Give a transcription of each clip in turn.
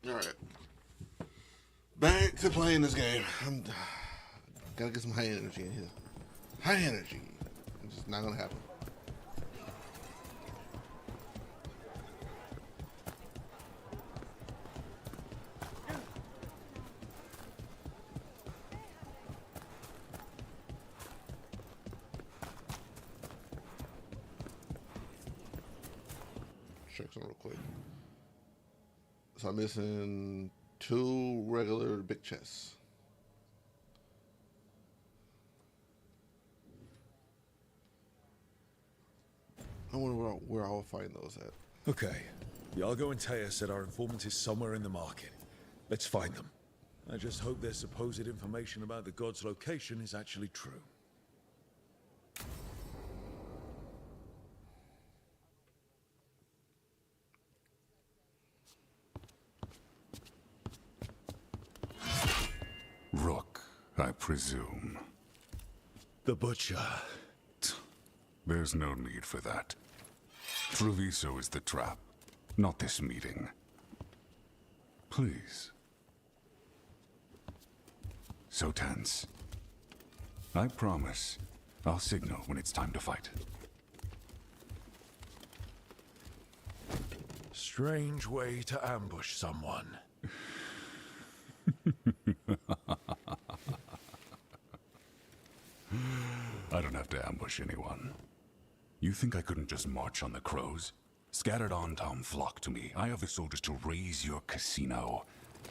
Alright. Back to playing this game. Gotta get some high energy in here. High energy. It's just not gonna happen. Check some real quick. So I'm missing 2 regular big chests. I wonder where I'll find those at. Okay. Yargo and Taya said our informant is somewhere in the market. Let's find them. I just hope their supposed information about the god's location is actually true. Rook, I presume. The Butcher. There's no need for that. Treviso is the trap, not this meeting. Please. So tense. I promise, I'll signal when it's time to fight. Strange way to ambush someone. I don't have to ambush anyone. You think I couldn't just march on the crows? Scattered on Tom flock to me. I have the soldiers to raise your casino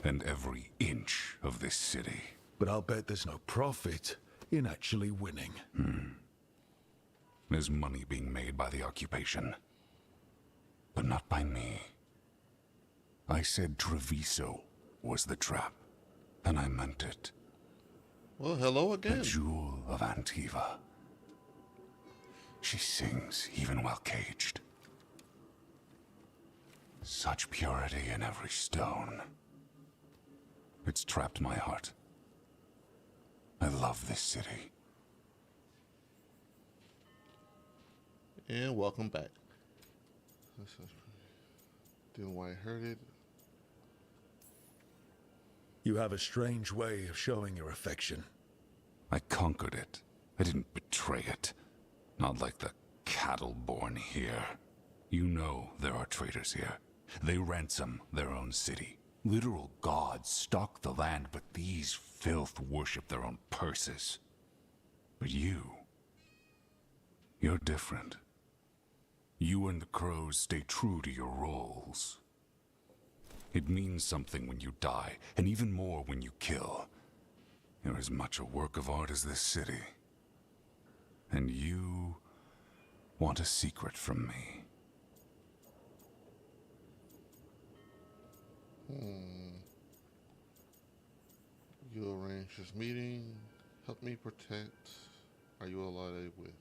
and every inch of this city. But I'll bet there's no profit in actually winning. There's money being made by the occupation. But not by me. I said Treviso was the trap. And I meant it. Well, hello again. The jewel of Antiva. She sings even while caged. Such purity in every stone. It's trapped my heart. I love this city. And welcome back. Didn't why I heard it. You have a strange way of showing your affection. I conquered it. I didn't betray it. Not like the cattle born here. You know there are traitors here. They ransom their own city. Literal gods stalk the land, but these filth worship their own purses. But you're different. You and the crows stay true to your roles. It means something when you die, and even more when you kill. You're as much a work of art as this city. And you want a secret from me. You arrange this meeting. Help me protect. Are you allotted with?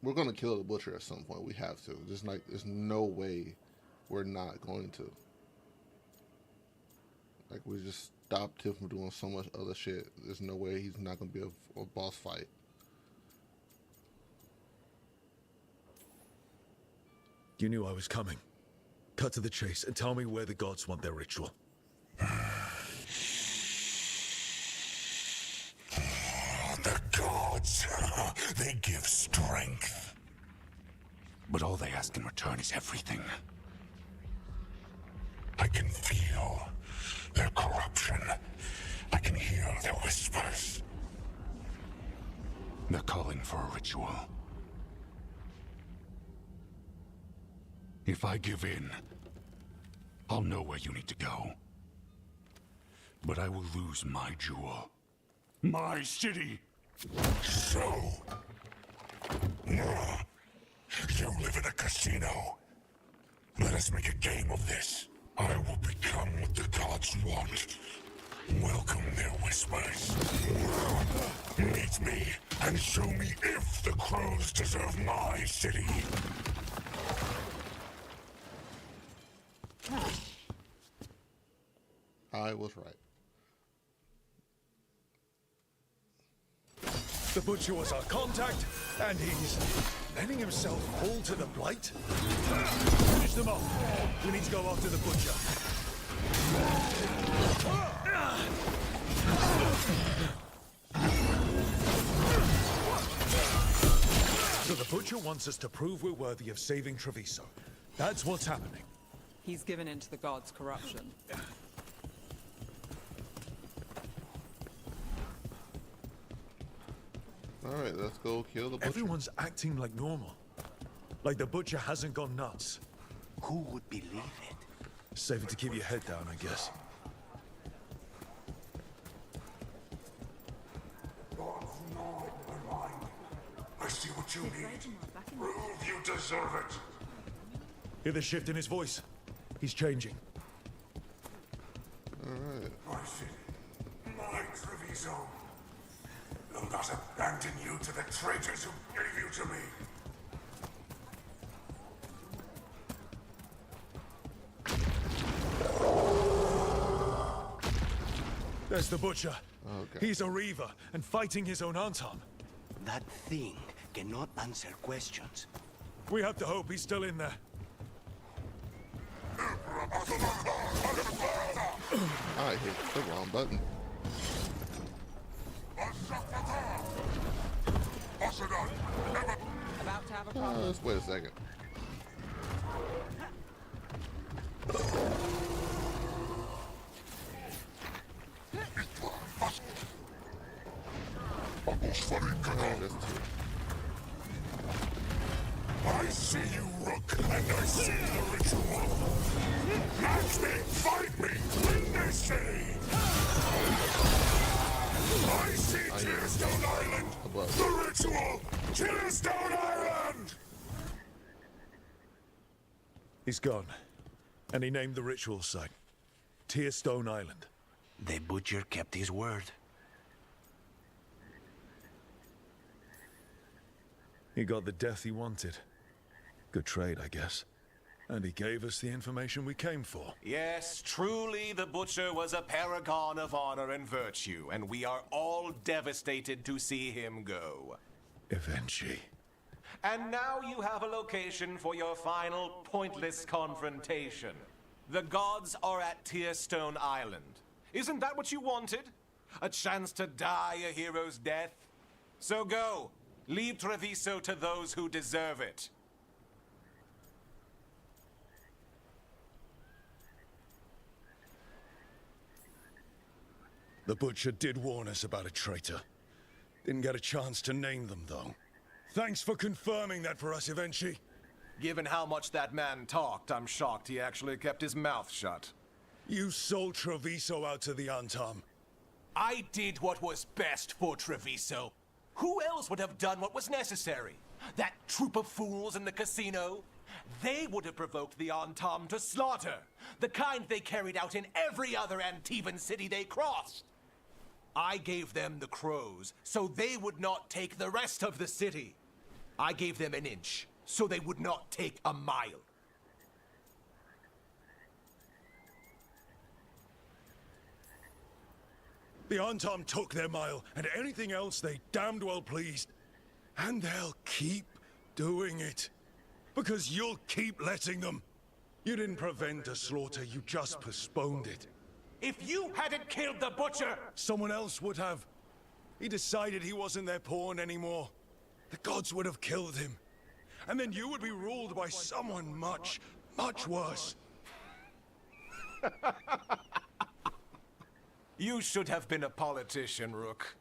We're gonna kill the butcher at some point. We have to. There's no way we're not going to. Like, we just stopped him from doing so much other shit. There's no way he's not gonna be a boss fight. You knew I was coming. Cut to the chase and tell me where the gods want their ritual. The gods, they give strength. But all they ask in return is everything. I can feel their corruption. I can hear their whispers. They're calling for a ritual. If I give in, I'll know where you need to go. But I will lose my jewel. My city! So... you live in a casino. Let us make a game of this. I will become what the gods want. Welcome their whispers. Meet me and show me if the crows deserve my city. I was right. The Butcher was our contact, and he's letting himself fall to the Blight? Finish them off. We need to go after the Butcher. So the Butcher wants us to prove we're worthy of saving Treviso. That's what's happening. He's given in to the gods' corruption. Alright, let's go kill the Butcher. Everyone's acting like normal. Like the Butcher hasn't gone nuts. Who would believe it? Safer to keep your head down, I guess. I see what you need. Prove you deserve it. Hear the shift in his voice? He's changing. Alright. I see. My Treviso. Will not abandon you to the traitors who gave you to me. There's the Butcher. Okay. He's a Reaver and fighting his own Anton. That thing cannot answer questions. We have to hope he's still in there. I hit the wrong button. About to have a problem. Let's wait a second. Oh, that's two. I see you, Rook, and I see the ritual. Match me, fight me, win this city. I see Tearstone Island. Above. The ritual, Tearstone Island. He's gone. And he named the ritual site. Tearstone Island. The Butcher kept his word. He got the death he wanted. Good trade, I guess. And he gave us the information we came for. Yes, truly the Butcher was a paragon of honor and virtue, and we are all devastated to see him go. Eventually. And now you have a location for your final pointless confrontation. The gods are at Tearstone Island. Isn't that what you wanted? A chance to die a hero's death? So go. Leave Treviso to those who deserve it. The Butcher did warn us about a traitor. Didn't get a chance to name them, though. Thanks for confirming that for us, Eventually. Given how much that man talked, I'm shocked he actually kept his mouth shut. You sold Treviso out to the Antam. I did what was best for Treviso. Who else would have done what was necessary? That troop of fools in the casino? They would have provoked the Antam to slaughter, the kind they carried out in every other Antivan city they crossed. I gave them the crows, so they would not take the rest of the city. I gave them an inch, so they would not take a mile. The Antam took their mile, and anything else they damned well pleased. And they'll keep doing it. Because you'll keep letting them. You didn't prevent a slaughter, you just postponed it. If you hadn't killed the Butcher, Someone else would have. He decided he wasn't their pawn anymore. The gods would have killed him. And then you would be ruled by someone much, much worse. you should have been a politician, Rook.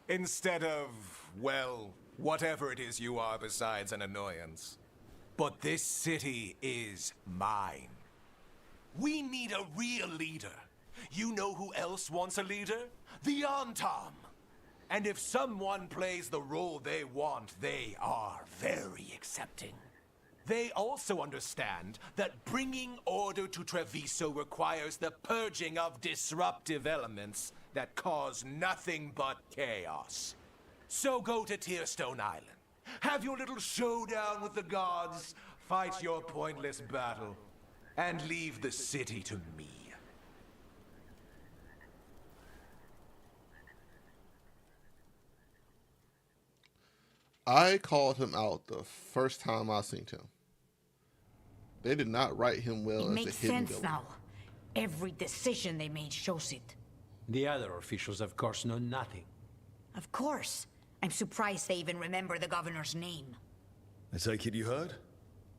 Instead of, well, whatever it is you are besides an annoyance. But this city is mine. We need a real leader. You know who else wants a leader? The Antam. And if someone plays the role they want, they are very accepting. They also understand that bringing order to Treviso requires the purging of disruptive elements that cause nothing but chaos. So go to Tearstone Island. Have your little showdown with the gods, fight your pointless battle, and leave the city to me. I called him out the first time I seen him. They did not write him well It as a makes hidden sense villain. now. Every decision they made shows it. The other officials, of course, know nothing. Of course. I'm surprised they even remember the governor's name. I take it you heard?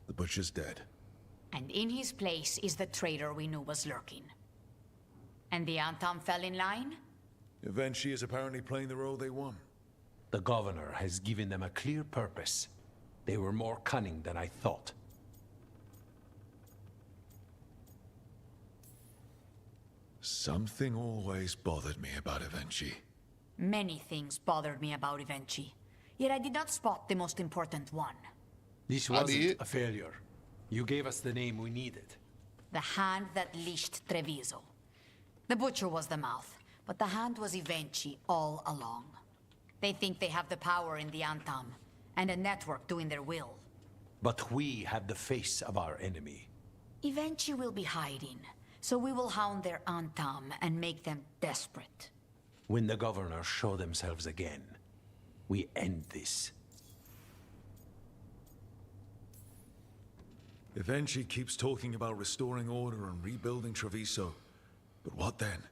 The butcher's dead. And in his place is the traitor we knew was lurking. And the Antam fell in line? Eventually is apparently playing the role they want. The governor has given them a clear purpose. They were more cunning than I thought. Something always bothered me about Evenchi. Many things bothered me about Evenchi. Yet I did not spot the most important one. This I wasn't did. a failure. You gave us the name we needed. The hand that leashed Treviso. The butcher was the mouth, but the hand was Evenchi all along. They think they have the power in the Antam, and a network doing their will. But we have the face of our enemy. Evenchi will be hiding, so we will hound their Antam and make them desperate. When the governors show themselves again, we end this. Evenchi keeps talking about restoring order and rebuilding Treviso. But what then?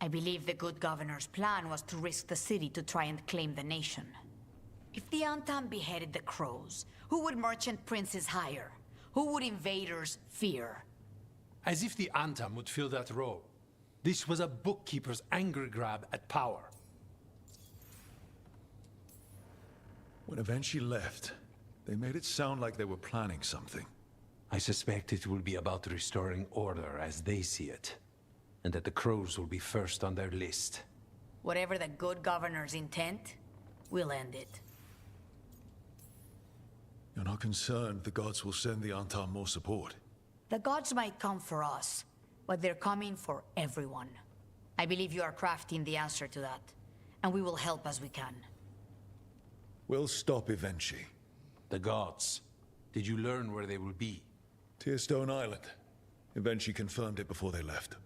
I believe the good governor's plan was to risk the city to try and claim the nation. If the Antam beheaded the crows, who would merchant princes hire? Who would invaders fear? As if the Antam would fill that role. This was a bookkeeper's angry grab at power. When Evenchi left, they made it sound like they were planning something. I suspect it will be about restoring order as they see it. And that the crows will be first on their list. Whatever the good governor's intent, we'll end it. You're not concerned the gods will send the Antam more support? The gods might come for us, but they're coming for everyone. I believe you are crafting the answer to that, and we will help as we can. We'll stop Evenchi. The gods. Did you learn where they will be? Tearstone Island. Evenchi confirmed it before they left.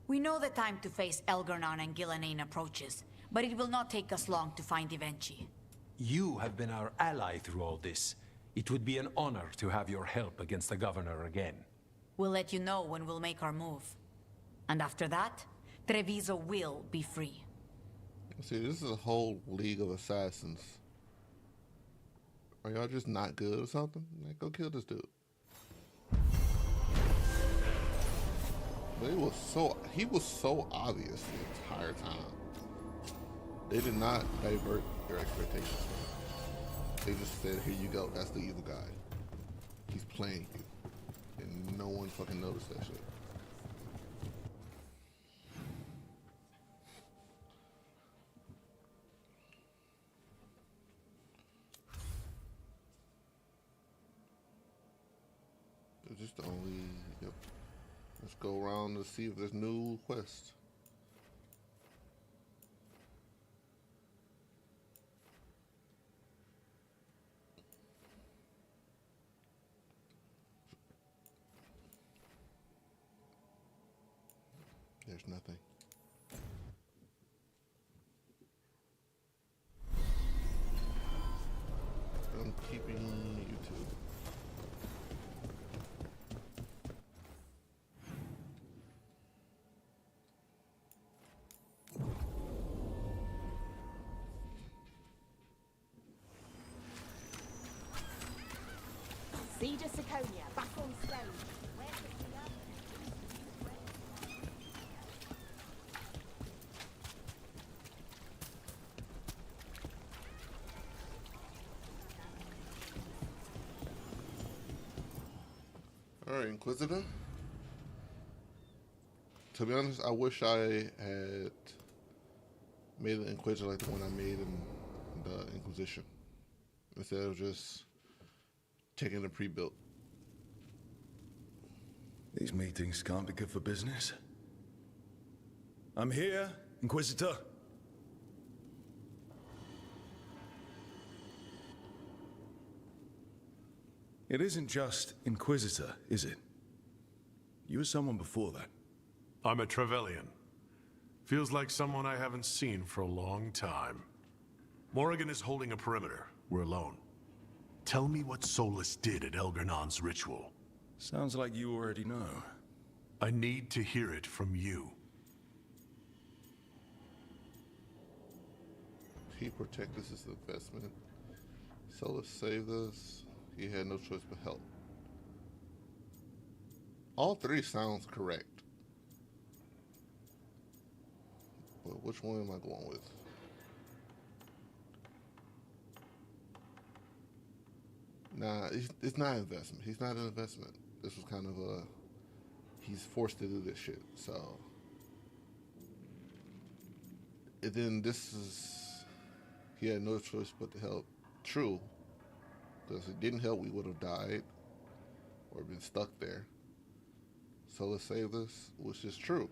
We know the time to face Elgarnon and Gillanane approaches, but it will not take us long to find Evenchi. You have been our ally through all this. It would be an honor to have your help against the governor again. We'll let you know when we'll make our move. And after that, Treviso will be free. See, this is a whole league of assassins. Are y'all just not good or something? Like, go kill this dude. But he was so obvious the entire time. They did not divert their expectations. They just said, here you go, that's the evil guy. He's playing you. And no one fucking noticed that shit. It's just the only, yep. Let's go around to see if there's new quests. There's nothing. I'm keeping YouTube. Cedar Siconia, back on stage. Where's the Alright, Inquisitor. To be honest, I wish I had made an Inquisitor like the one I made in the Inquisition. Instead of just taking the pre-built. These meetings can't be good for business. I'm here, Inquisitor. It isn't just Inquisitor, is it? You were someone before that. I'm a Trevelyan. Feels like someone I haven't seen for a long time. Morrigan is holding a perimeter. We're alone. Tell me what Solus did at Elgernon's ritual. Sounds like you already know. I need to hear it from you. He protected his investment. Solus saved us. He had no choice but help. All three sounds correct. But which one am I going with? Nah, it's not investment. He's not an investment. This was kind of a... He's forced to do this shit, so... And then this is... He had no choice but to help. True. Because if it didn't help, we would have died. Or been stuck there. Solus saved us, which is true.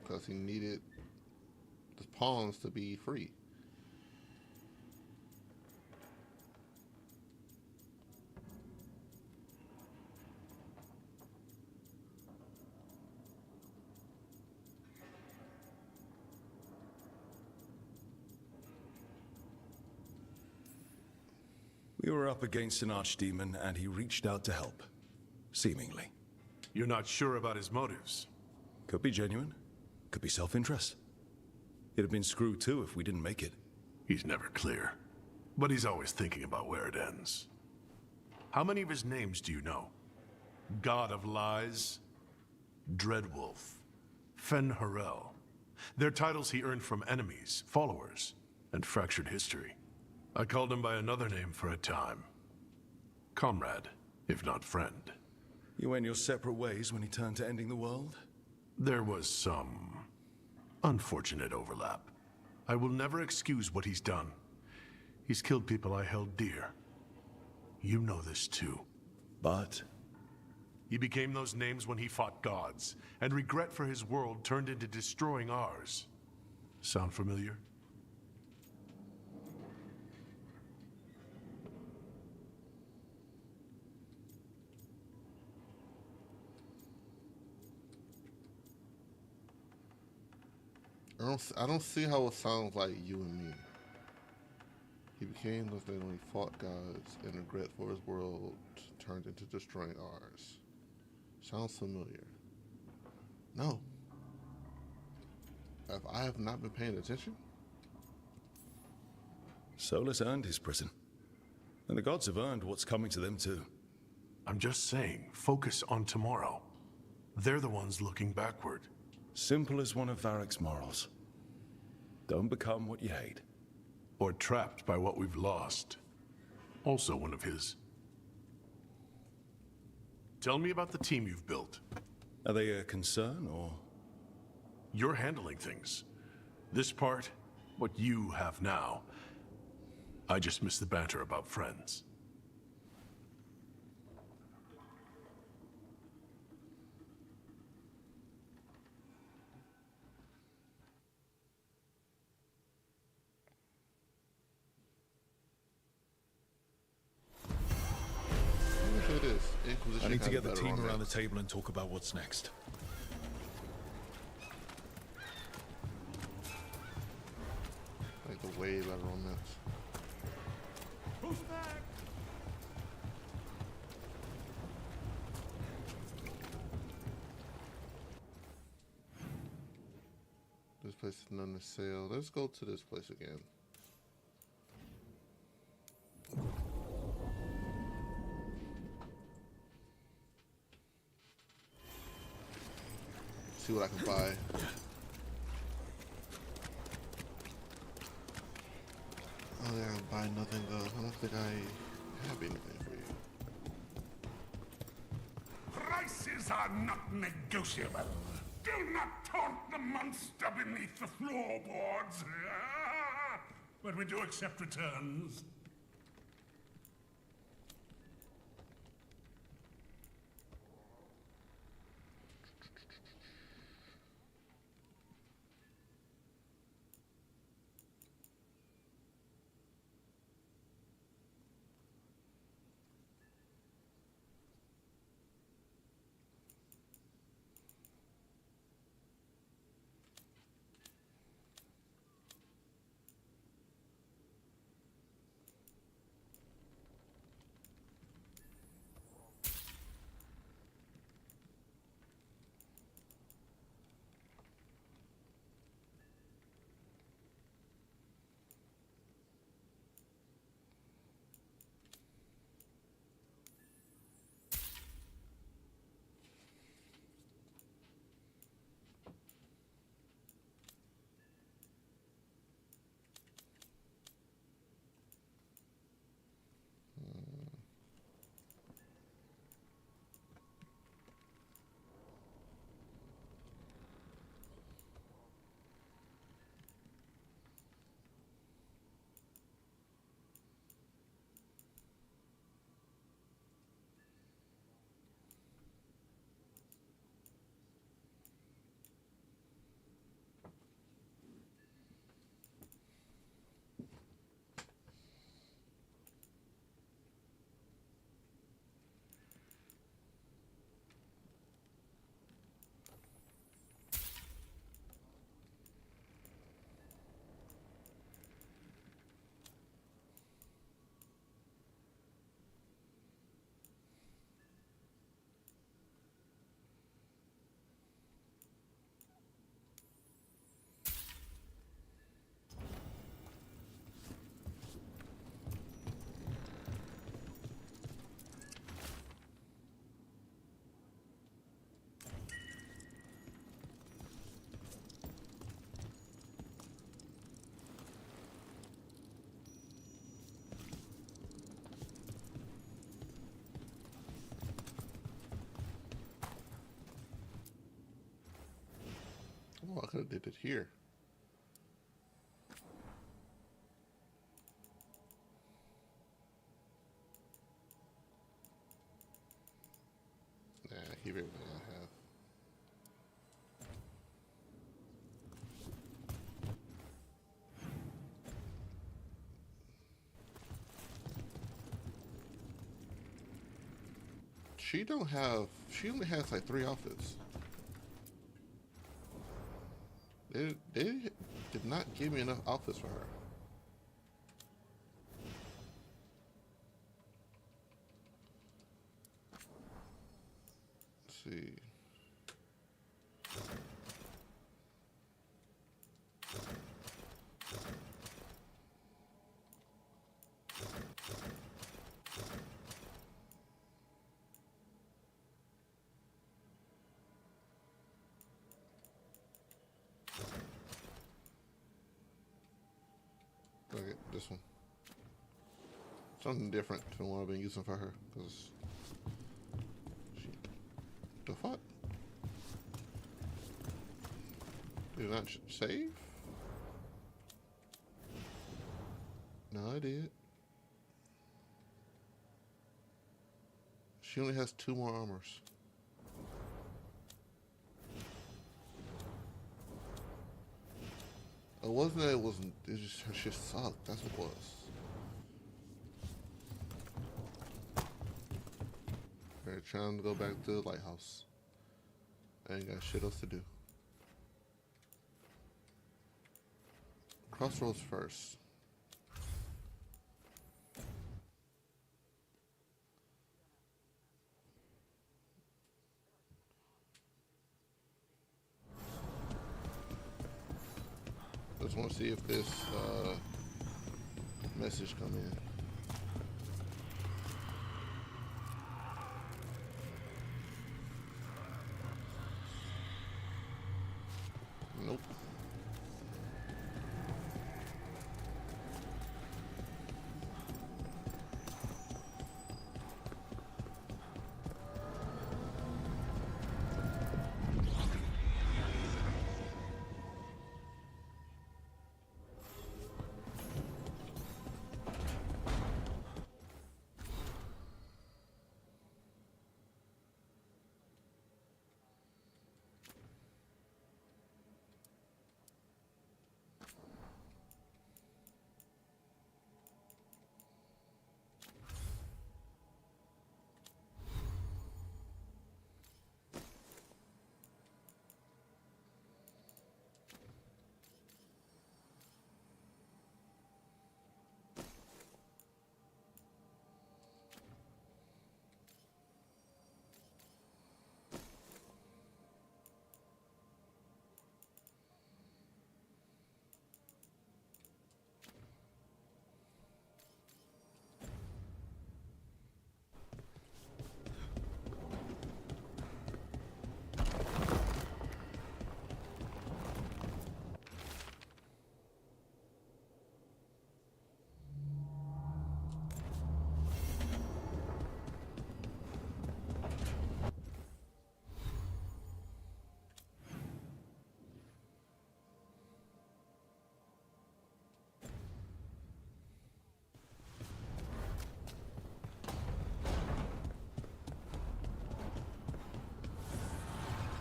Because he needed the pawns to be free. We were up against an archdemon, and he reached out to help. Seemingly. You're not sure about his motives? Could be genuine. Could be self-interest. It'd have been screwed too if we didn't make it. He's never clear. But he's always thinking about where it ends. How many of his names do you know? God of Lies, Dreadwolf, Fen-Harel. They're titles he earned from enemies, followers, and fractured history. I called him by another name for a time. Comrade, if not friend. You went your separate ways when he turned to ending the world? There was some unfortunate overlap. I will never excuse what he's done. He's killed people I held dear. You know this too. But he became those names when he fought gods, and regret for his world turned into destroying ours. Sound familiar? I don't see how it sounds like you and me. He became those men when he fought gods, and regret for his world turned into destroying ours. Sounds familiar. No. If I have not been paying attention? Solus earned his prison. And the gods have earned what's coming to them too. I'm just saying, focus on tomorrow. They're the ones looking backward. Simple as one of Varric's morals. Don't become what you hate. Or trapped by what we've lost. Also one of his. Tell me about the team you've built. Are they a concern, or...? You're handling things. This part, what you have now. I just miss the banter about friends. I need to get the team around the table and talk about what's next. I think the way better on this. Who's back? This place is none to sale. Let's go to this place again. See what I can buy. Oh, yeah, I buy nothing though. I don't think I have anything for you. Prices are not negotiable. Do not taunt the monster beneath the floorboards. But we do accept returns. could have did it here. Nah, he really does not have. She don't have. She only has like 3 outfits. They did not give me enough outfits for her. Let's see. Okay, this one. Something different from what I've been using for her, because she, the fuck? Did I not save? No, I did. She only has 2 more armors. It wasn't that it wasn't, it just, her shit sucked, that's what it was. Alright, trying to go back to the lighthouse. I ain't got shit else to do. Crossroads first. Just want to see if this message come in. Nope.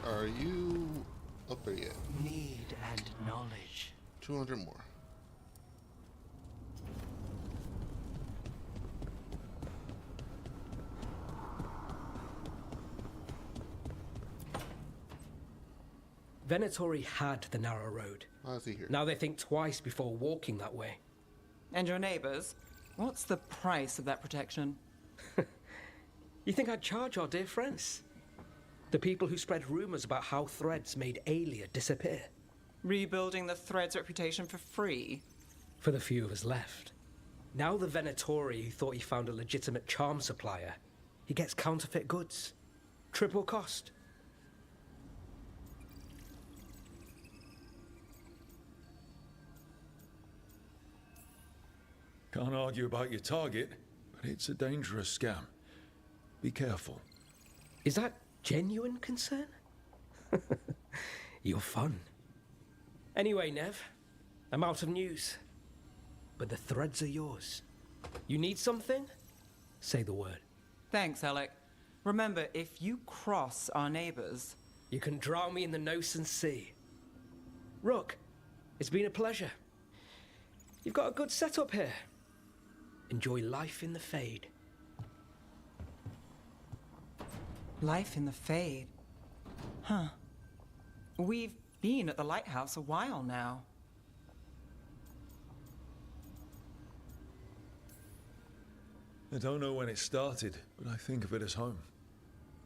Are you up there yet? Need and knowledge. 200 more. Venatori had the narrow road. Why is he here? Now they think twice before walking that way. And your neighbors? What's the price of that protection? You think I'd charge our dear friends? The people who spread rumors about how Threads made Aelia disappear. Rebuilding the Thread's reputation for free? For the few of us left. Now the Venatori who thought he found a legitimate charm supplier, he gets counterfeit goods. Triple cost. Can't argue about your target, but it's a dangerous scam. Be careful. Is that genuine concern? You're fun. Anyway, Nev, I'm out of news. But the threads are yours. You need something? Say the word. Thanks, Alec. Remember, if you cross our neighbors... You can drown me in the Nosen Sea. Rook, it's been a pleasure. You've got a good setup here. Enjoy life in the Fade. Life in the Fade? Huh. We've been at the lighthouse a while now. I don't know when it started, but I think of it as home.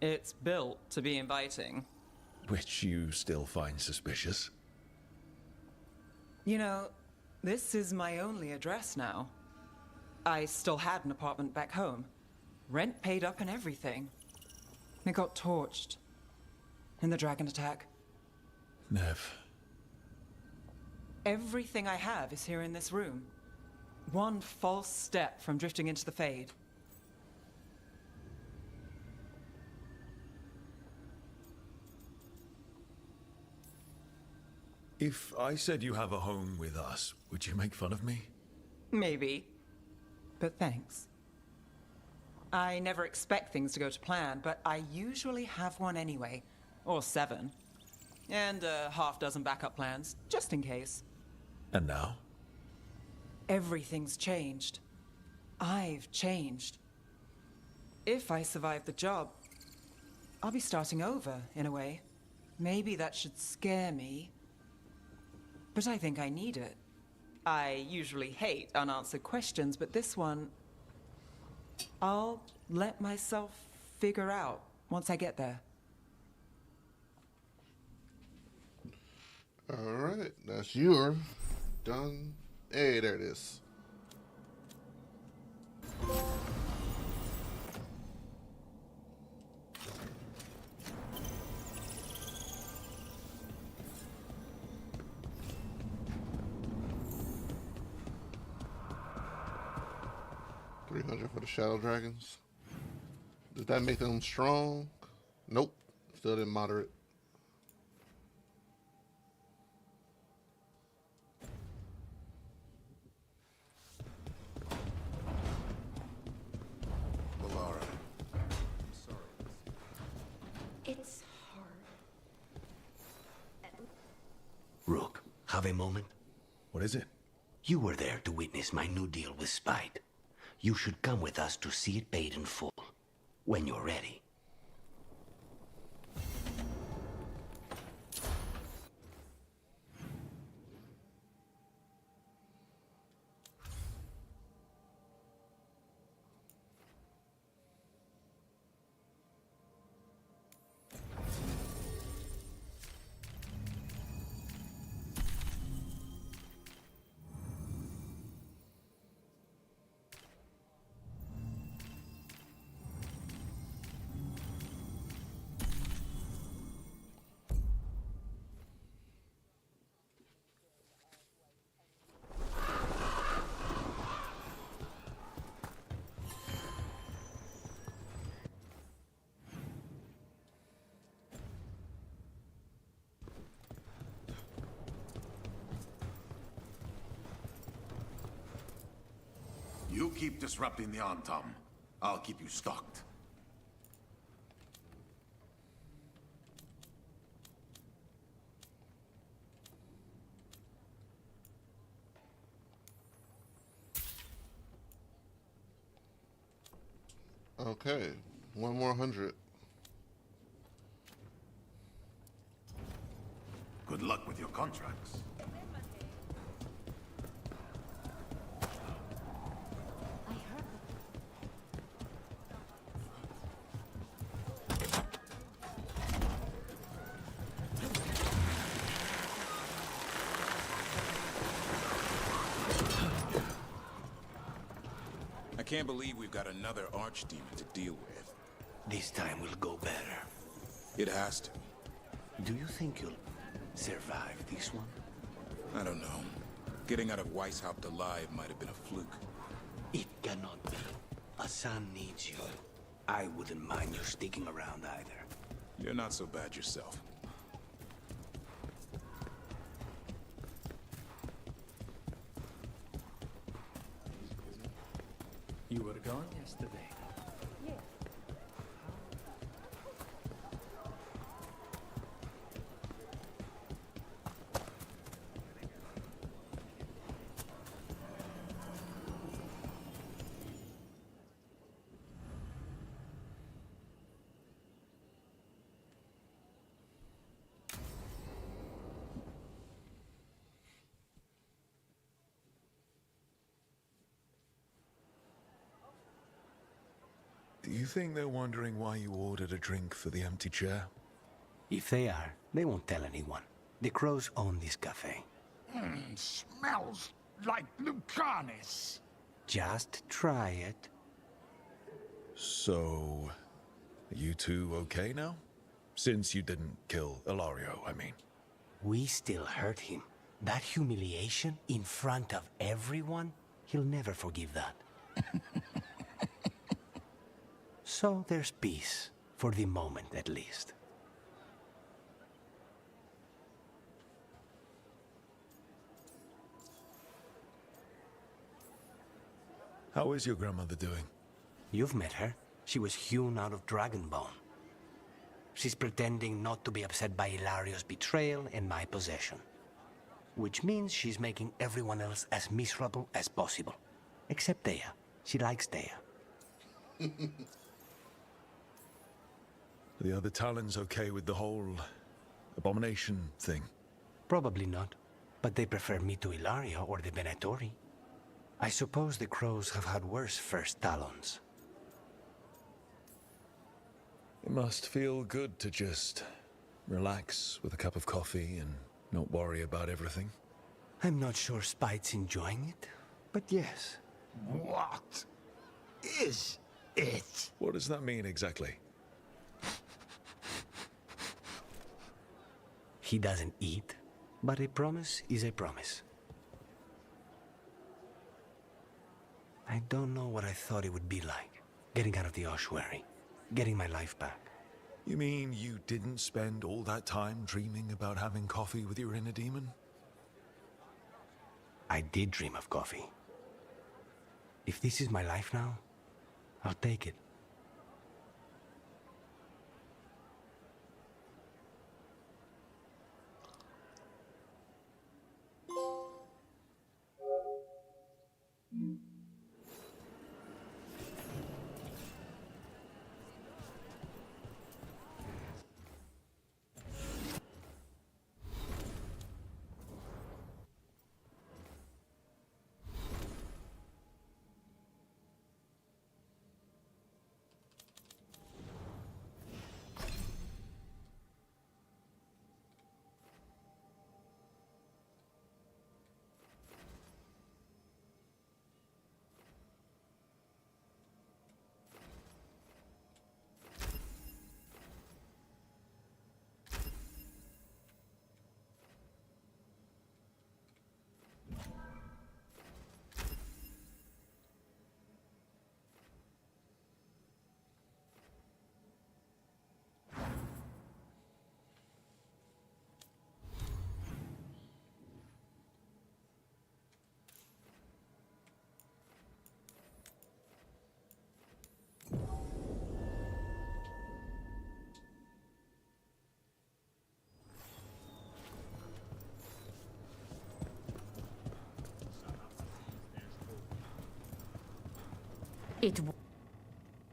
It's built to be inviting. Which you still find suspicious? You know, this is my only address now. I still had an apartment back home. Rent paid up and everything. It got torched. In the dragon attack. Nev. Everything I have is here in this room. One false step from drifting into the Fade. If I said you have a home with us, would you make fun of me? Maybe. But thanks. I never expect things to go to plan, but I usually have one anyway. Or 7. And a half-dozen backup plans, just in case. And now? Everything's changed. I've changed. If I survive the job, I'll be starting over, in a way. Maybe that should scare me. But I think I need it. I usually hate unanswered questions, but this one... I'll let myself figure out once I get there. Alright, that's your done. Hey, there it is. $300 for the Shadow Dragons. Does that make them strong? Nope. Still in moderate. Laura. It's hard. Rook, have a moment? What is it? You were there to witness my new deal with Spite. You should come with us to see it paid in full, when you're ready. You keep disrupting the Antam. I'll keep you stocked. Okay, one more 100. Good luck with your contracts. I heard I can't believe we've got another archdemon to deal with. This time will go better. It has to. Do you think you'll survive this one? I don't know. Getting out of Weishaupt alive might have been a fluke. It cannot be. Hassan needs you. I wouldn't mind you sticking around either. You're not so bad yourself. You were gone yesterday. Do you think they're wondering why you ordered a drink for the empty chair? If they are, they won't tell anyone. The crows own this cafe. Smells like Lucanis. Just try it. So, are you two okay now? Since you didn't kill Ilario, I mean. We still hurt him. That humiliation in front of everyone, he'll never forgive that. So there's peace, for the moment at least. How is your grandmother doing? You've met her. She was hewn out of Dragonbone. She's pretending not to be upset by Ilario's betrayal and my possession. Which means she's making everyone else as miserable as possible. Except Dea. She likes Dea. Are the other Talons okay with the whole abomination thing? Probably not. But they prefer me to Ilario or the Venatori. I suppose the crows have had worse first Talons. It must feel good to just relax with a cup of coffee and not worry about everything. I'm not sure Spite's enjoying it, but yes. What is it? What does that mean exactly? He doesn't eat, but a promise is a promise. I don't know what I thought it would be like, getting out of the ossuary, getting my life back. You mean you didn't spend all that time dreaming about having coffee with your inner demon? I did dream of coffee. If this is my life now, I'll take it.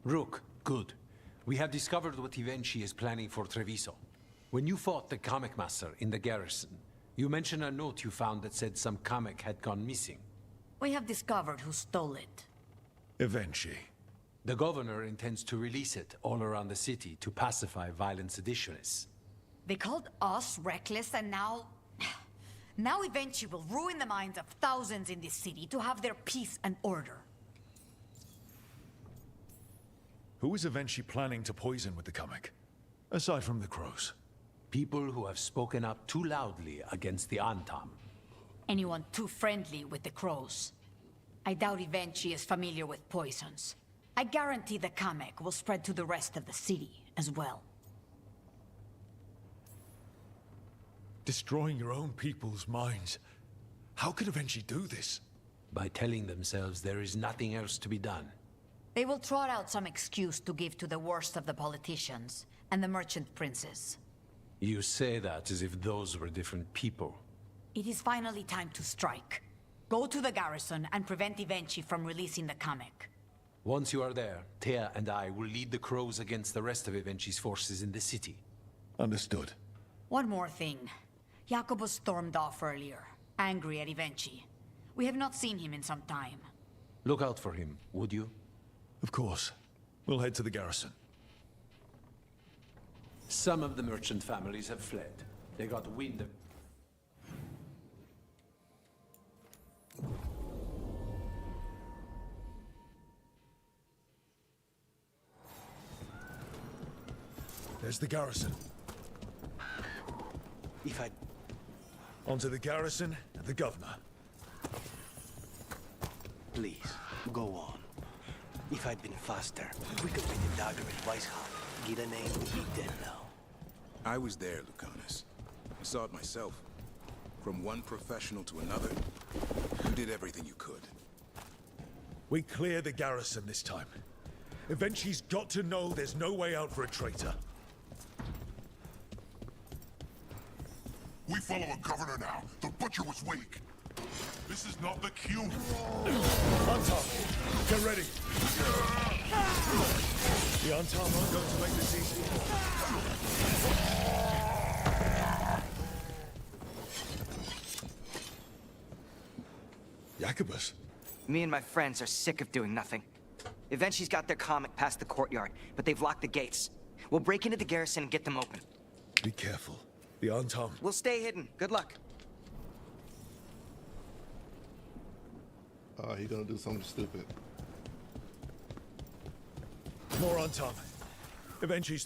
Rook, good. We have discovered what Ivenchi is planning for Treviso. When you fought the Kamek Master in the garrison, you mentioned a note you found that said some Kamek had gone missing. We have discovered who stole it. Eventually. The governor intends to release it all around the city to pacify violent seditionists. They called us reckless, and now... Now Ivenchi will ruin the minds of thousands in this city to have their peace and order. Who is eventually planning to poison with the Kamek? Aside from the crows. People who have spoken up too loudly against the Antam. Anyone too friendly with the crows. I doubt Ivenchi is familiar with poisons. I guarantee the Kamek will spread to the rest of the city as well. Destroying your own people's minds. How could eventually do this? By telling themselves there is nothing else to be done. They will trot out some excuse to give to the worst of the politicians and the merchant princes. You say that as if those were different people. It is finally time to strike. Go to the garrison and prevent Ivenchi from releasing the comic. Once you are there, Thea and I will lead the crows against the rest of Ivenchi's forces in the city. Understood. One more thing. Jacobus stormed off earlier, angry at Ivenchi. We have not seen him in some time. Look out for him, would you? Of course. We'll head to the garrison. Some of the merchant families have fled. They got wind of... There's the garrison. If I... Onto the garrison and the governor. Please, go on. If I'd been faster, we could win the dagger at Weishaupt. Gideon would be dead now. I was there, Lucanus. I saw it myself. From one professional to another, you did everything you could. We clear the garrison this time. Ivenchi's got to know there's no way out for a traitor. We follow a governor now. The butcher was weak. This is not the cue. Antam, get ready. The Antam aren't going to make this easy. Jacobus. Me and my friends are sick of doing nothing. Ivenchi's got their comic past the courtyard, but they've locked the gates. We'll break into the garrison and get them open. Be careful. The Antam. We'll stay hidden. Good luck. He's gonna do something stupid. More Antam. Ivenchi's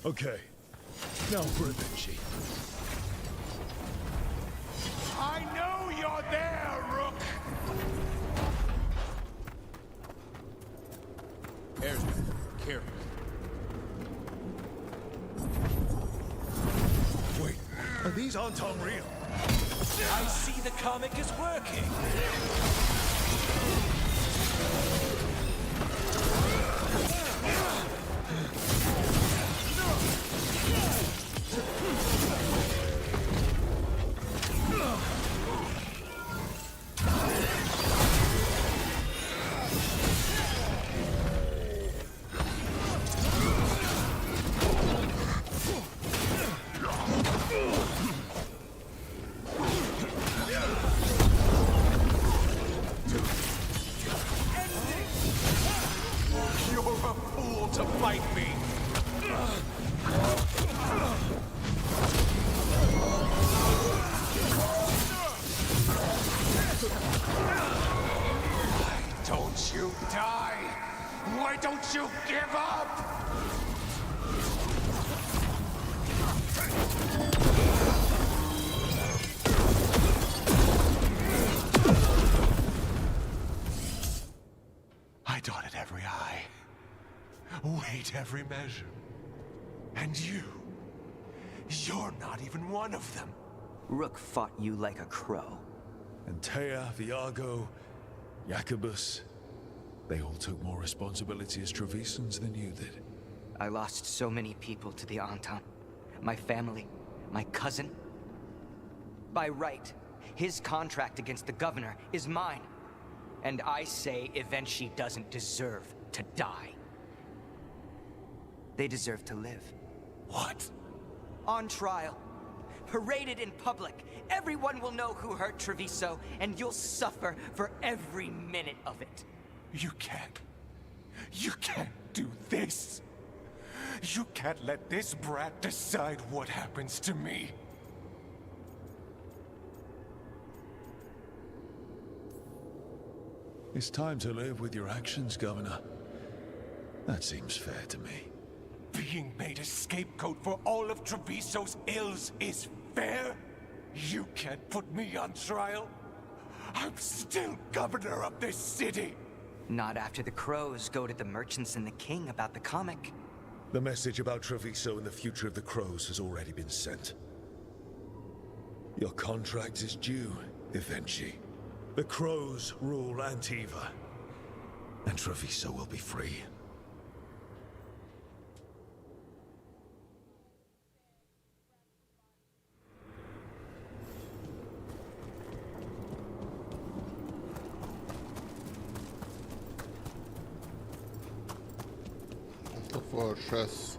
okay. Now for Ivenchi. I know you're there, Rook! Airsman, careful. Wait, are these Antam real? I see the comic is working! Don't you die! Why don't you give up? I dotted every I, weighed every measure. And you're not even one of them. Rook fought you like a crow. Antea, Viago, Jacobus, they all took more responsibility as Trevisans than you did. I lost so many people to the Entente. My family, my cousin. By right, his contract against the governor is mine. And I say Evenshi doesn't deserve to die. They deserve to live. What? On trial. Paraded in public. Everyone will know who hurt Treviso, and you'll suffer for every minute of it. You can't do this. You can't let this brat decide what happens to me. It's time to live with your actions, Governor. That seems fair to me. Being made a scapegoat for all of Treviso's ills is fair? You can't put me on trial? I'm still governor of this city! Not after the crows go to the merchants and the king about the comic. The message about Treviso and the future of the crows has already been sent. Your contract is due, Evenshi. The crows rule Antiva, and Treviso will be free. The fortress.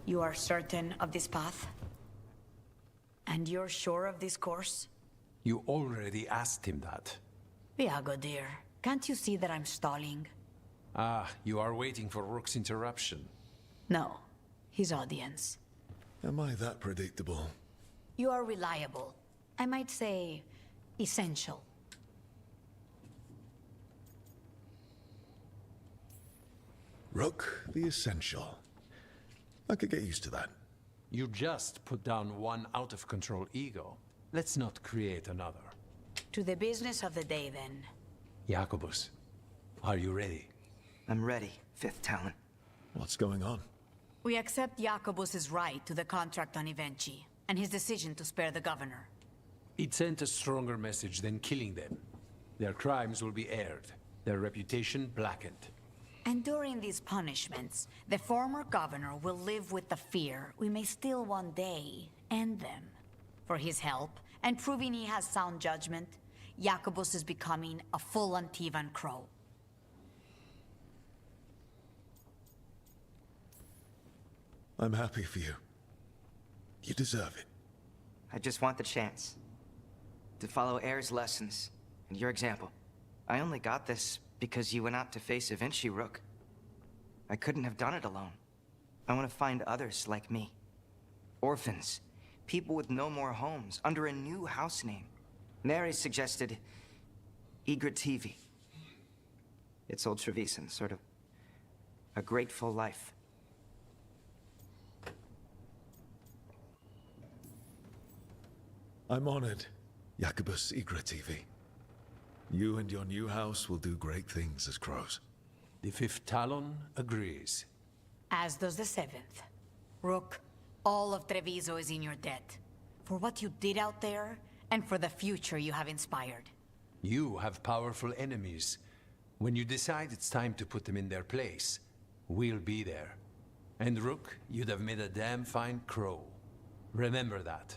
You are certain of this path? And you're sure of this course? You already asked him that. Viago, dear, can't you see that I'm stalling? Ah, you are waiting for Rook's interruption. No, his audience. Am I that predictable? You are reliable. I might say, essential. Rook, the Essential. I could get used to that. You just put down one out-of-control ego. Let's not create another. To the business of the day, then. Jacobus, are you ready? I'm ready, Fifth Talon. What's going on? We accept Jacobus's right to the contract on Evenchi, and his decision to spare the governor. It sent a stronger message than killing them. Their crimes will be aired, their reputation blackened. And during these punishments, the former governor will live with the fear we may still one day end them. For his help, and proving he has sound judgment, Jacobus is becoming a full Antivan Crow. I'm happy for you. You deserve it. I just want the chance to follow Air's lessons and your example. I only got this because you went out to face Evenchi, Rook. I couldn't have done it alone. I want to find others like me. Orphans. People with no more homes, under a new house name. Neri suggested Igra TV. It's old Trevisan, sort of a grateful life. I'm honored, Jacobus Igra TV. You and your new house will do great things as crows. The Fifth Talon agrees. As does the Seventh. Rook, all of Treviso is in your debt. For what you did out there, and for the future you have inspired. You have powerful enemies. When you decide it's time to put them in their place, we'll be there. And Rook, you'd have made a damn fine crow. Remember that.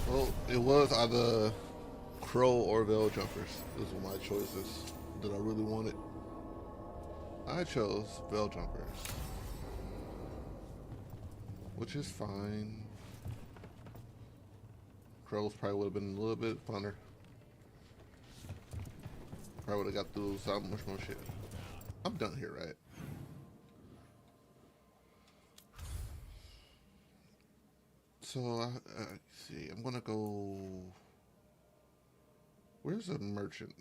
Well, it was either Crow or Veil Jumpers. Those were my choices that I really wanted. I chose Veil Jumpers, which is fine. Crows probably would have been a little bit funner. Probably would have got through so much more shit. I'm done here, right? So, see, I'm gonna go... Where's a merchant?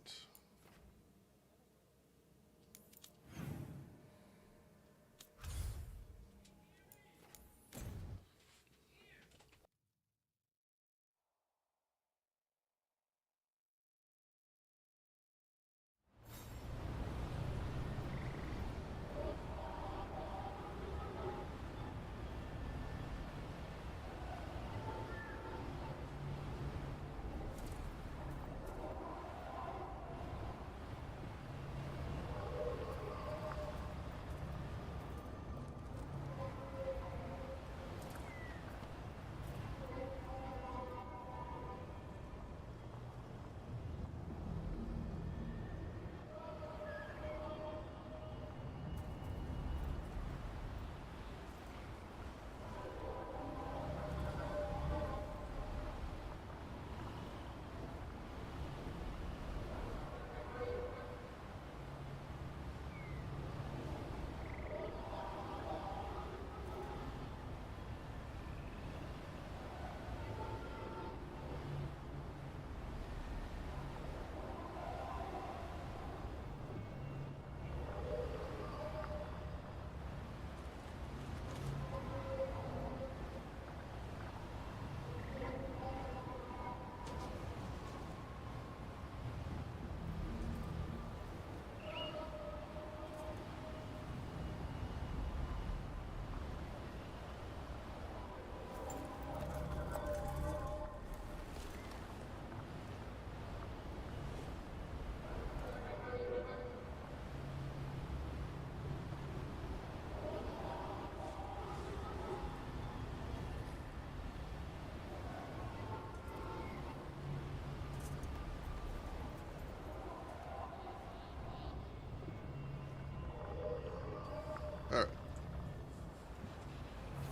Alright.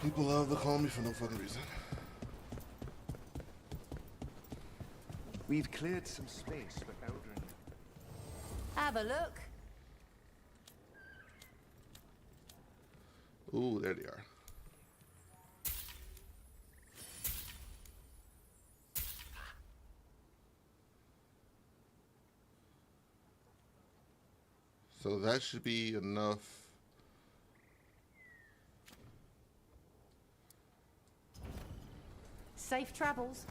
People love to call me for no fucking reason. We've cleared some space for Eldrin. Have a look. Ooh, there they are. So that should be enough. Safe travels.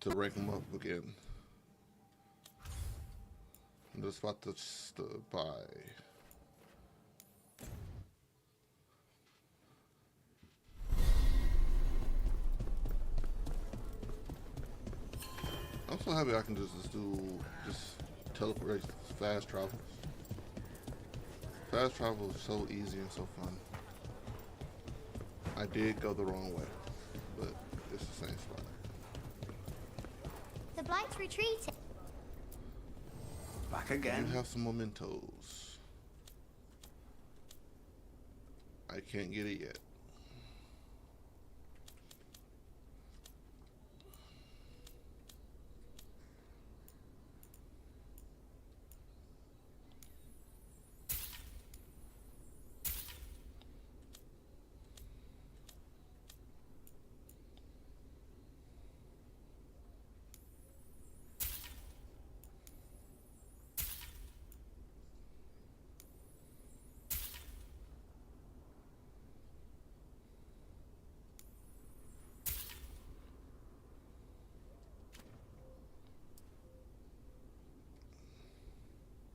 To rank them up again. The spot to buy. I'm so happy I can just teleport fast travel. Fast travel is so easy and so fun. I did go the wrong way, but it's the same spot. The Blight's retreating. Back again. You have some mementos. I can't get it yet.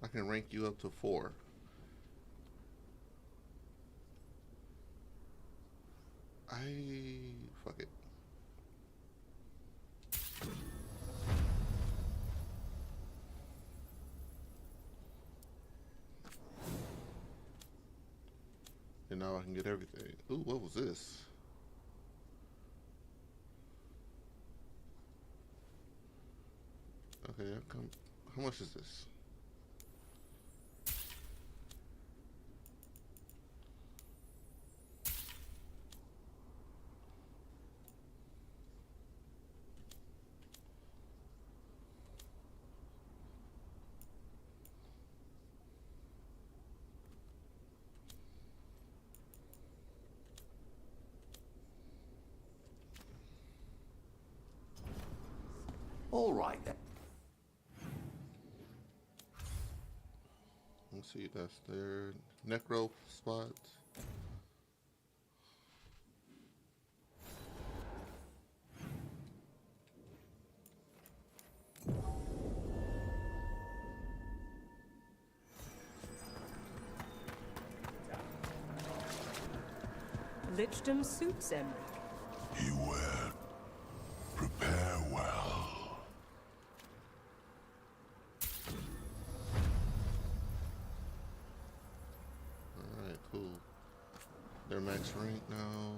I can rank you up to 4. Fuck it. And now I can get everything. Ooh, what was this? Okay, how much is this? All right then. Let's see, that's their necro spot. Lichdom suits Emmerich. Beware. Prepare well. Alright, cool. They're max rank now.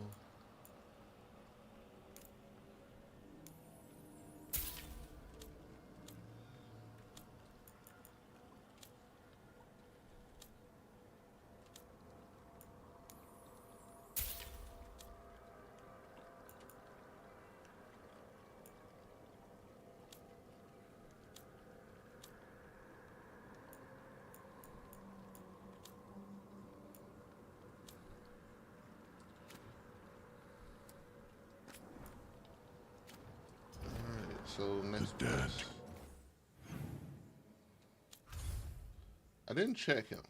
So next dead. I didn't check him.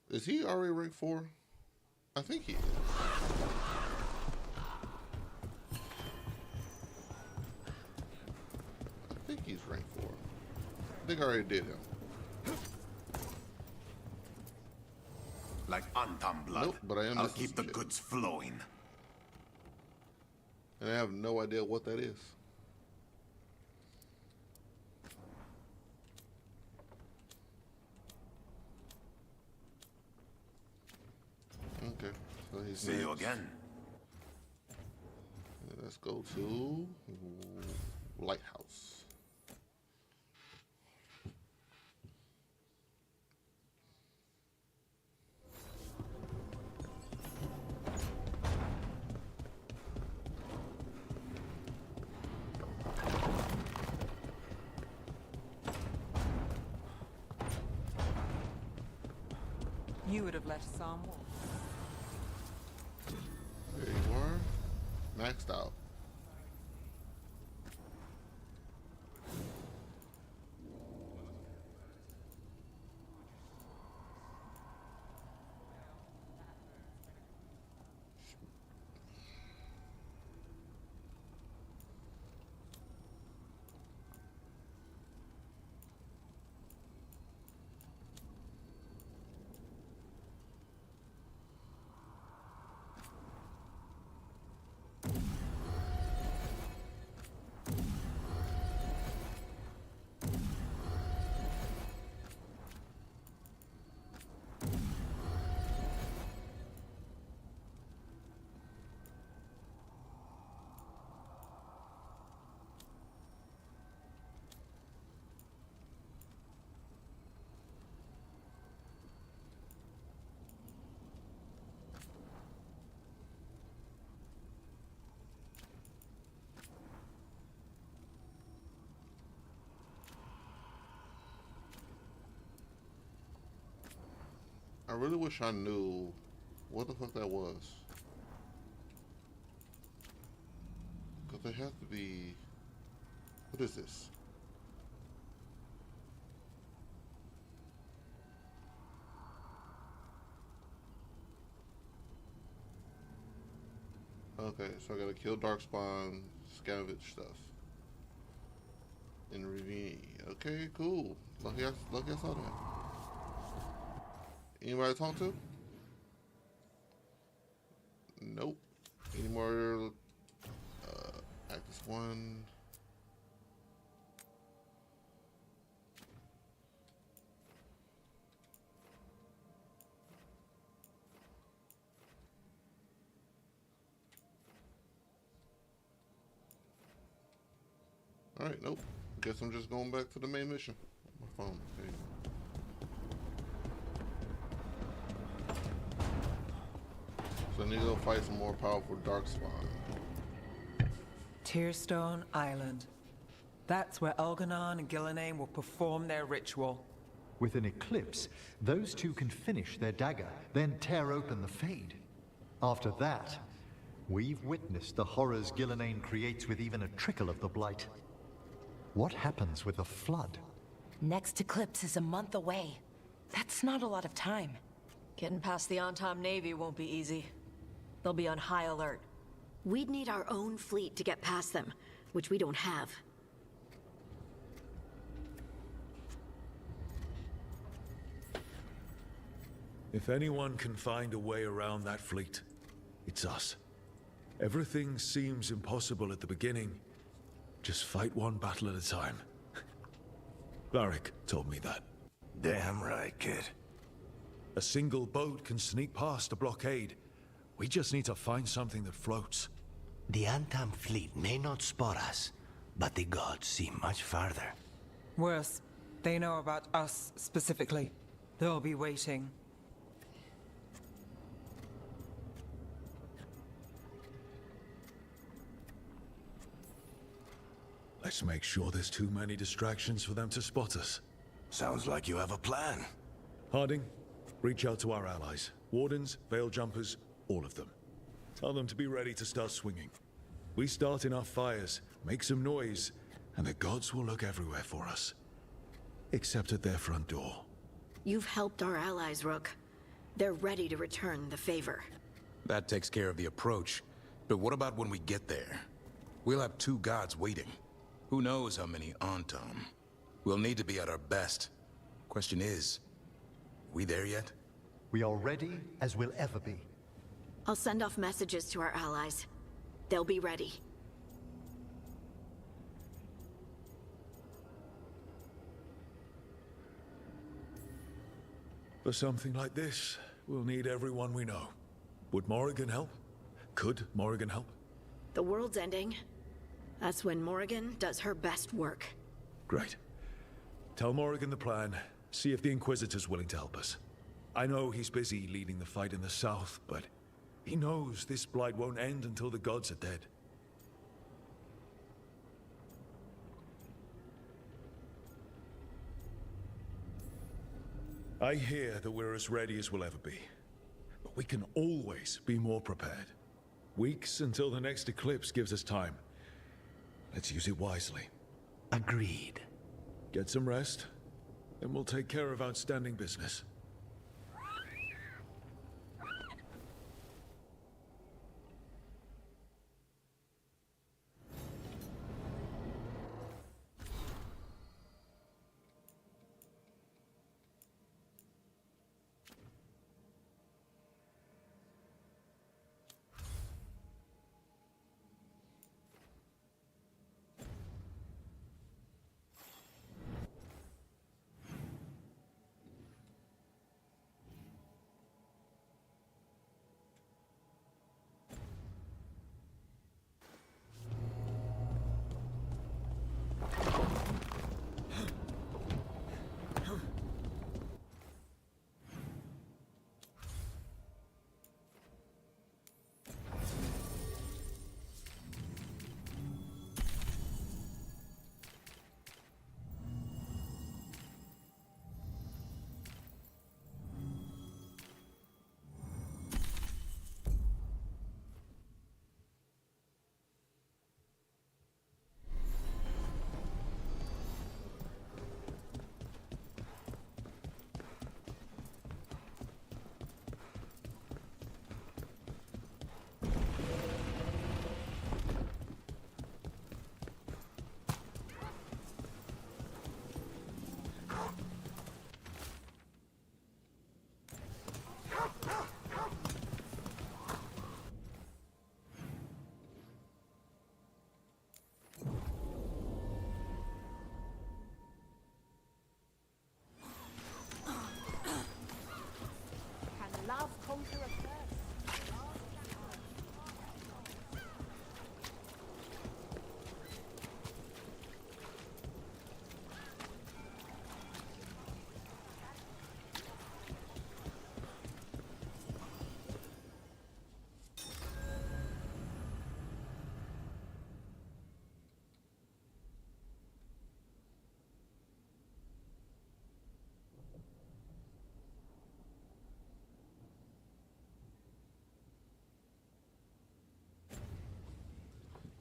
Is he already rank 4? I think he is. I think he's rank 4. I think I already did him. Like Antam blood. Nope, but I am I'll missing keep the some shit. goods flowing. And I have no idea what that is. Okay, so he's See you again. Let's go to Lighthouse. You would have let Sam walk. There you are. Maxed out. I really wish I knew what the fuck that was. Because there has to be... What is this? Okay, so I gotta kill Darkspawn, scavenge stuff. In Ravine. Okay, cool. Lucky I saw that. Anybody to talk to? Nope. Any more Actus 1? Alright, nope. Guess I'm just going back to the main mission. My phone. Okay. So I need to go fight some more powerful Darkspawn. Tearstone Island. That's where Elganon and Gillenane will perform their ritual. With an eclipse, those two can finish their dagger, then tear open the Fade. After that, we've witnessed the horrors Gillenane creates with even a trickle of the Blight. What happens with a flood? Next eclipse is a month away. That's not a lot of time. Getting past the Antom Navy won't be easy. They'll be on high alert. We'd need our own fleet to get past them, which we don't have. If anyone can find a way around that fleet, it's us. Everything seems impossible at the beginning. Just fight one battle at a time. Varric told me that. Damn right, kid. A single boat can sneak past a blockade. We just need to find something that floats. The Antam fleet may not spot us, but the gods see much farther. Worse, they know about us specifically. They'll be waiting. Let's make sure there's too many distractions for them to spot us. Sounds like you have a plan. Harding, reach out to our allies. Wardens, Veil Jumpers, all of them. Tell them to be ready to start swinging. We start enough fires, make some noise, and the gods will look everywhere for us. Except at their front door. You've helped our allies, Rook. They're ready to return the favor. That takes care of the approach. But what about when we get there? We'll have two gods waiting. Who knows how many Antom? We'll need to be at our best. Question is, we there yet? We are ready as we'll ever be. I'll send off messages to our allies. They'll be ready. For something like this, we'll need everyone we know. Would Morrigan help? Could Morrigan help? The world's ending. That's when Morrigan does her best work. Great. Tell Morrigan the plan. See if the Inquisitor's willing to help us. I know he's busy leading the fight in the south, but he knows this blight won't end until the gods are dead. I hear that we're as ready as we'll ever be. But we can always be more prepared. Weeks until the next eclipse gives us time. Let's use it wisely. Agreed. Get some rest, then we'll take care of outstanding business.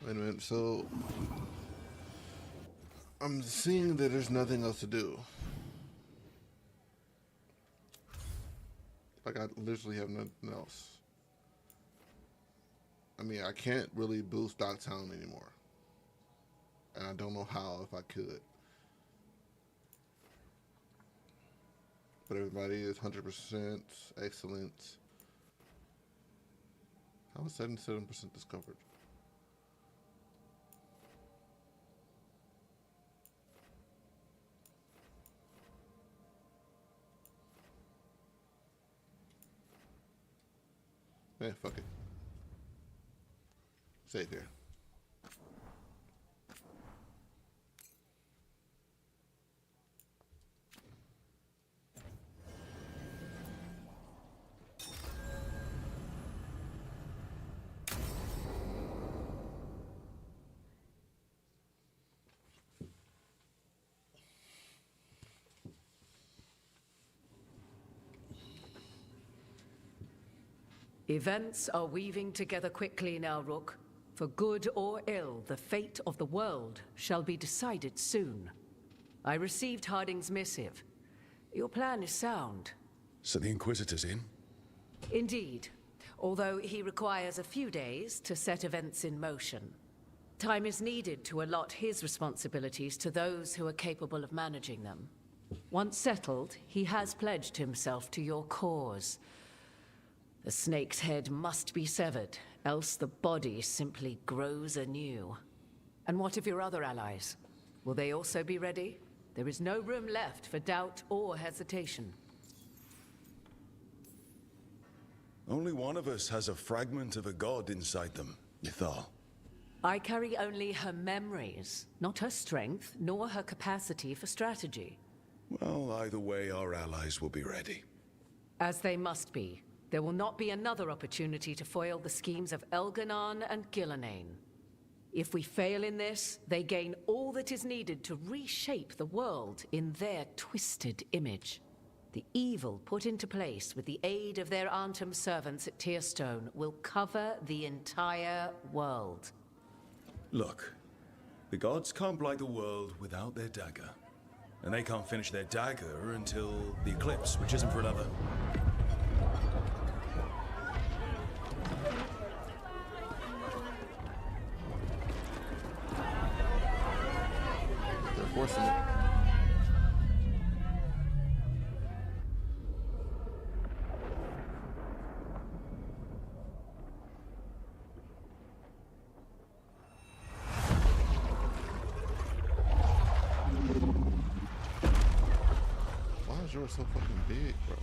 Wait a minute, so I'm seeing that there's nothing else to do. Like, I literally have nothing else. I mean, I can't really boost Dogtown anymore. And I don't know how, if I could. But everybody is 100% excellent. How is 77% discovered? Yeah, fuck it. Save here. Events are weaving together quickly now, Rook. For good or ill, the fate of the world shall be decided soon. I received Harding's missive. Your plan is sound. So the Inquisitor's in? Indeed, although he requires a few days to set events in motion. Time is needed to allot his responsibilities to those who are capable of managing them. Once settled, he has pledged himself to your cause. The snake's head must be severed, else the body simply grows anew. And what of your other allies? Will they also be ready? There is no room left for doubt or hesitation. Only one of us has a fragment of a god inside them, Ithal. I carry only her memories, not her strength, nor her capacity for strategy. Well, either way, our allies will be ready. As they must be. There will not be another opportunity to foil the schemes of Elganon and Gillenane. If we fail in this, they gain all that is needed to reshape the world in their twisted image. The evil put into place with the aid of their Arnhem servants at Tearstone will cover the entire world. Look, the gods can't blight the world without their dagger. And they can't finish their dagger until the eclipse, which isn't for another. Forcing it. Why is yours so fucking big, bro?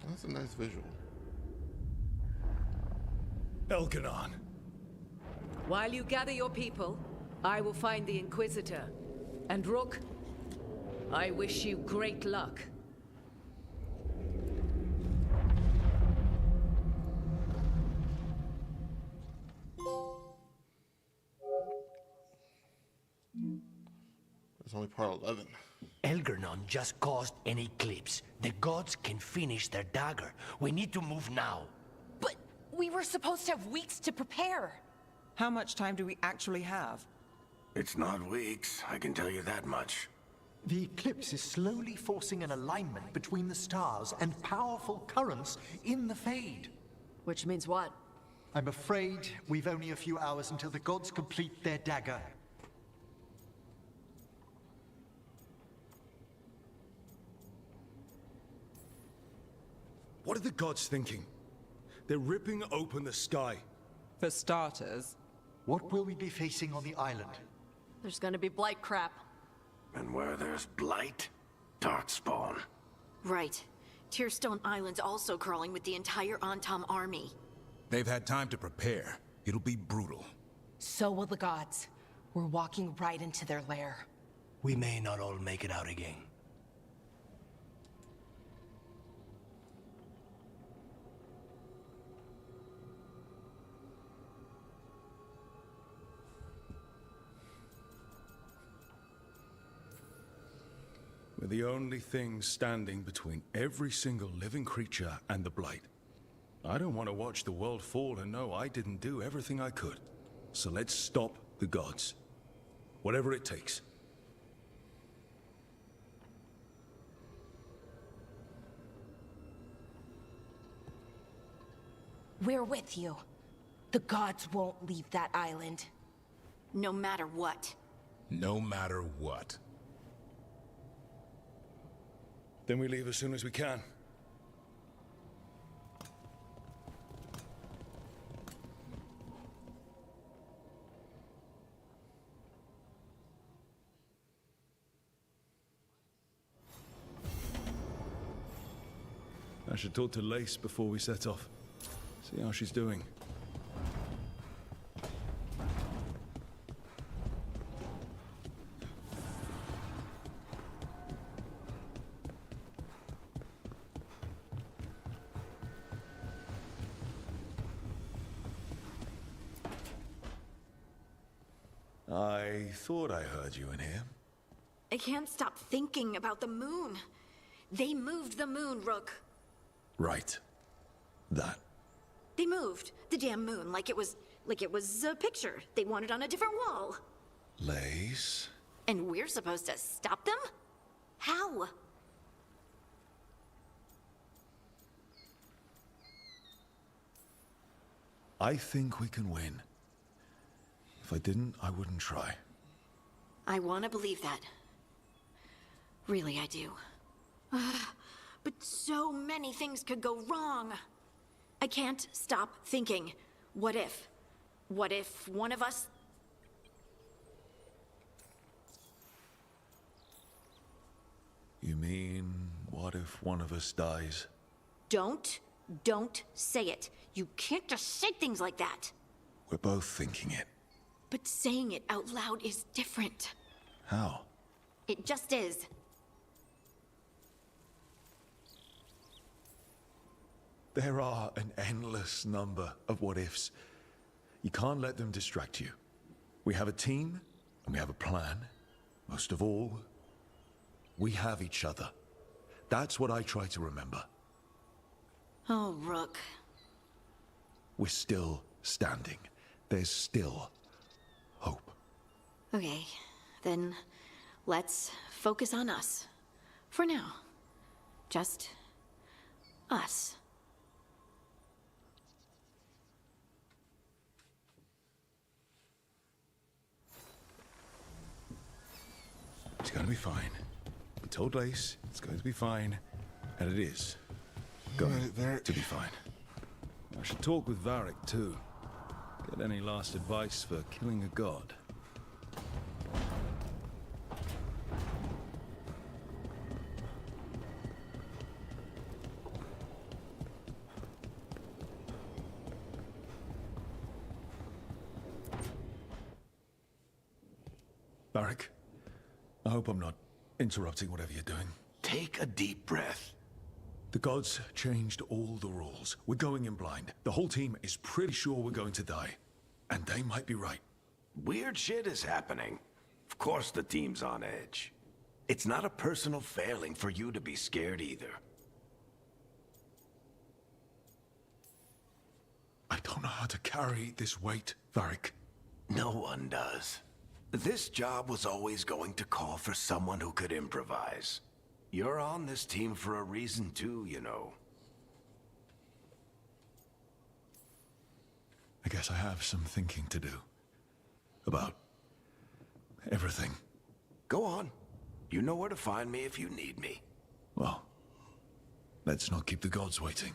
That's a nice visual. Elganon. While you gather your people, I will find the Inquisitor. And Rook, I wish you great luck. It's only part 11. Elganon just caused an eclipse. The gods can finish their dagger. We need to move now. But we were supposed to have weeks to prepare. How much time do we actually have? It's not weeks, I can tell you that much. The eclipse is slowly forcing an alignment between the stars and powerful currents in the Fade. Which means what? I'm afraid we've only a few hours until the gods complete their dagger. What are the gods thinking? They're ripping open the sky. For starters. What will we be facing on the island? There's gonna be blight crap. And where there's blight, darkspawn. Right. Tearstone Island's also crawling with the entire Antam army. They've had time to prepare. It'll be brutal. So will the gods. We're walking right into their lair. We may not all make it out again. We're the only thing standing between every single living creature and the Blight. I don't want to watch the world fall and know I didn't do everything I could. So let's stop the gods. Whatever it takes. We're with you. The gods won't leave that island. No matter what. No matter what. Then we leave as soon as we can. I should talk to Lace before we set off. See how she's doing. I thought I heard you in here. I can't stop thinking about the moon. They moved the moon, Rook. Right. That. They moved the damn moon like it was a picture they wanted on a different wall. Lace. And we're supposed to stop them? How? I think we can win. If I didn't, I wouldn't try. I want to believe that. Really, I do. But so many things could go wrong. I can't stop thinking, what if? What if one of us... You mean, what if one of us dies? Don't say it. You can't just say things like that. We're both thinking it. But saying it out loud is different. How? It just is. There are an endless number of what-ifs. You can't let them distract you. We have a team, and we have a plan. Most of all, we have each other. That's what I try to remember. Oh, Rook. We're still standing. There's still hope. Okay, then let's focus on us. For now. Just us. It's going to be fine. We told Lace it's going to be fine, and it is going to be fine. I should talk with Varric, too. Get any last advice for killing a god. Varric, I hope I'm not interrupting whatever you're doing. Take a deep breath. The gods changed all the rules. We're going in blind. The whole team is pretty sure we're going to die. And they might be right. Weird shit is happening. Of course the team's on edge. It's not a personal failing for you to be scared either. I don't know how to carry this weight, Varric. No one does. This job was always going to call for someone who could improvise. You're on this team for a reason too, you know. I guess I have some thinking to do. About everything. Go on. You know where to find me if you need me. Well, let's not keep the gods waiting.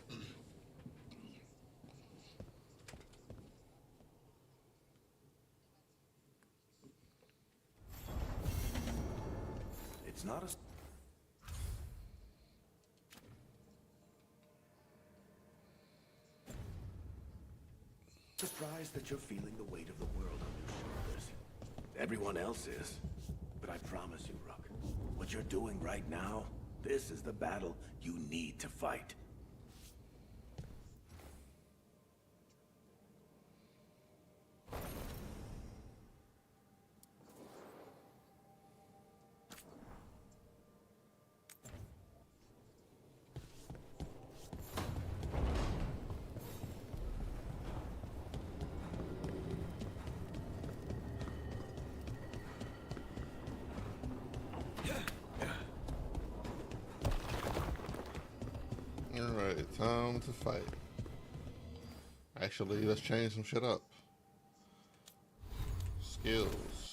It's not a... surprised that you're feeling the weight of the world on your shoulders. Everyone else is. But I promise you, Rook, what you're doing right now, this is the battle you need to fight. Time to fight. Actually, let's change some shit up. Skills.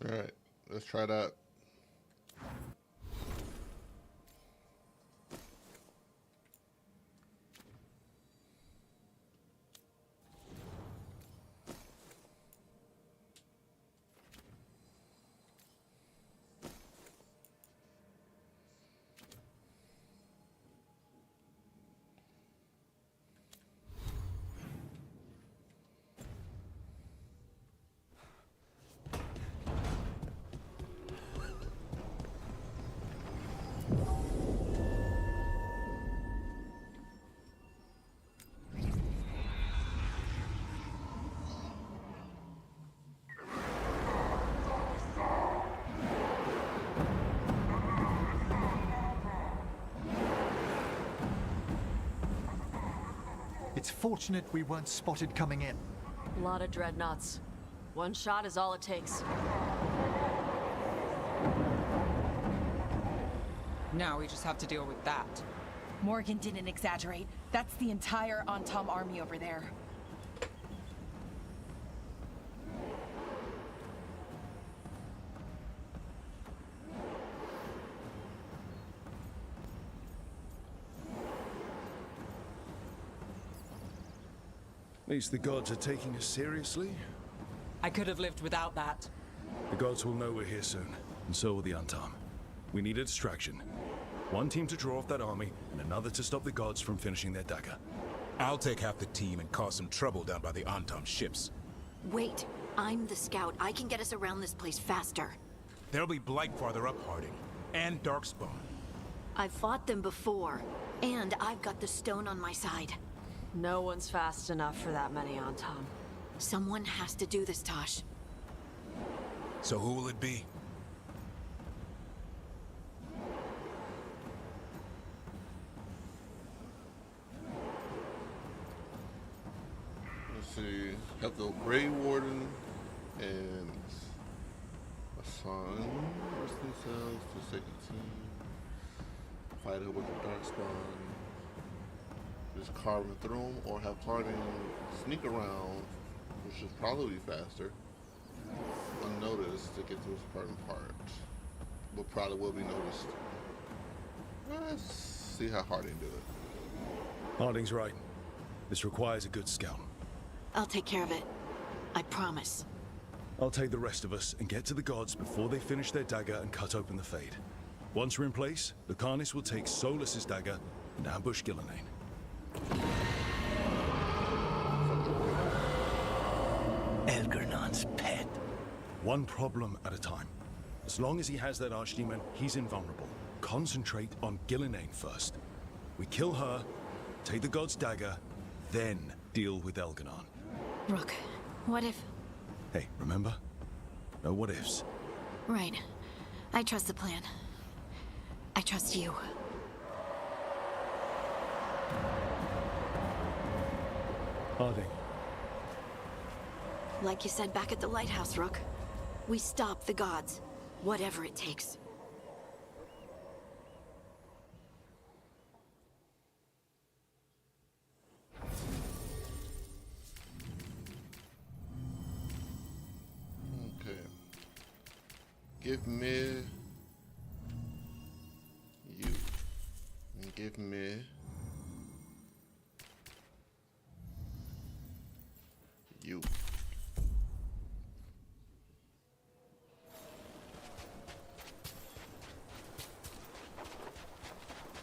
All right, let's try that. It's fortunate we weren't spotted coming in. A lot of dreadnoughts. One shot is all it takes. Now we just have to deal with that. Morgan didn't exaggerate. That's the entire Antom army over there. At least the gods are taking us seriously. I could have lived without that. The gods will know we're here soon, and so will the Antam. We need a distraction. One team to draw off that army, and another to stop the gods from finishing their dagger. I'll take half the team and cause some trouble down by the Antam ships. Wait, I'm the scout. I can get us around this place faster. There'll be Blight farther up, Harding, and Darkspawn. I've fought them before, and I've got the stone on my side. No one's fast enough for that many Antom. Someone has to do this, Tosh. So who will it be? Let's see. Have the Grey Warden and assign wrestling cells to second team. Fight it with the Darkspawn. Just carving through them, or have Harding sneak around, which should probably be faster, unnoticed to get to a certain part, but probably will be noticed. Let's see how Harding do it. Harding's right. This requires a good scout. I'll take care of it. I promise. I'll take the rest of us and get to the gods before they finish their dagger and cut open the Fade. Once we're in place, the Carnis will take Solus's dagger and ambush Gillenane. Elgernon's pet. One problem at a time. As long as he has that archdemon, he's invulnerable. Concentrate on Gillenane first. We kill her, take the god's dagger, then deal with Elganon. Rook, what if... Hey, remember? No what ifs. Right. I trust the plan. I trust you. Harding. Like you said back at the lighthouse, Rook. We stop the gods. Whatever it takes. give me you. And give me you.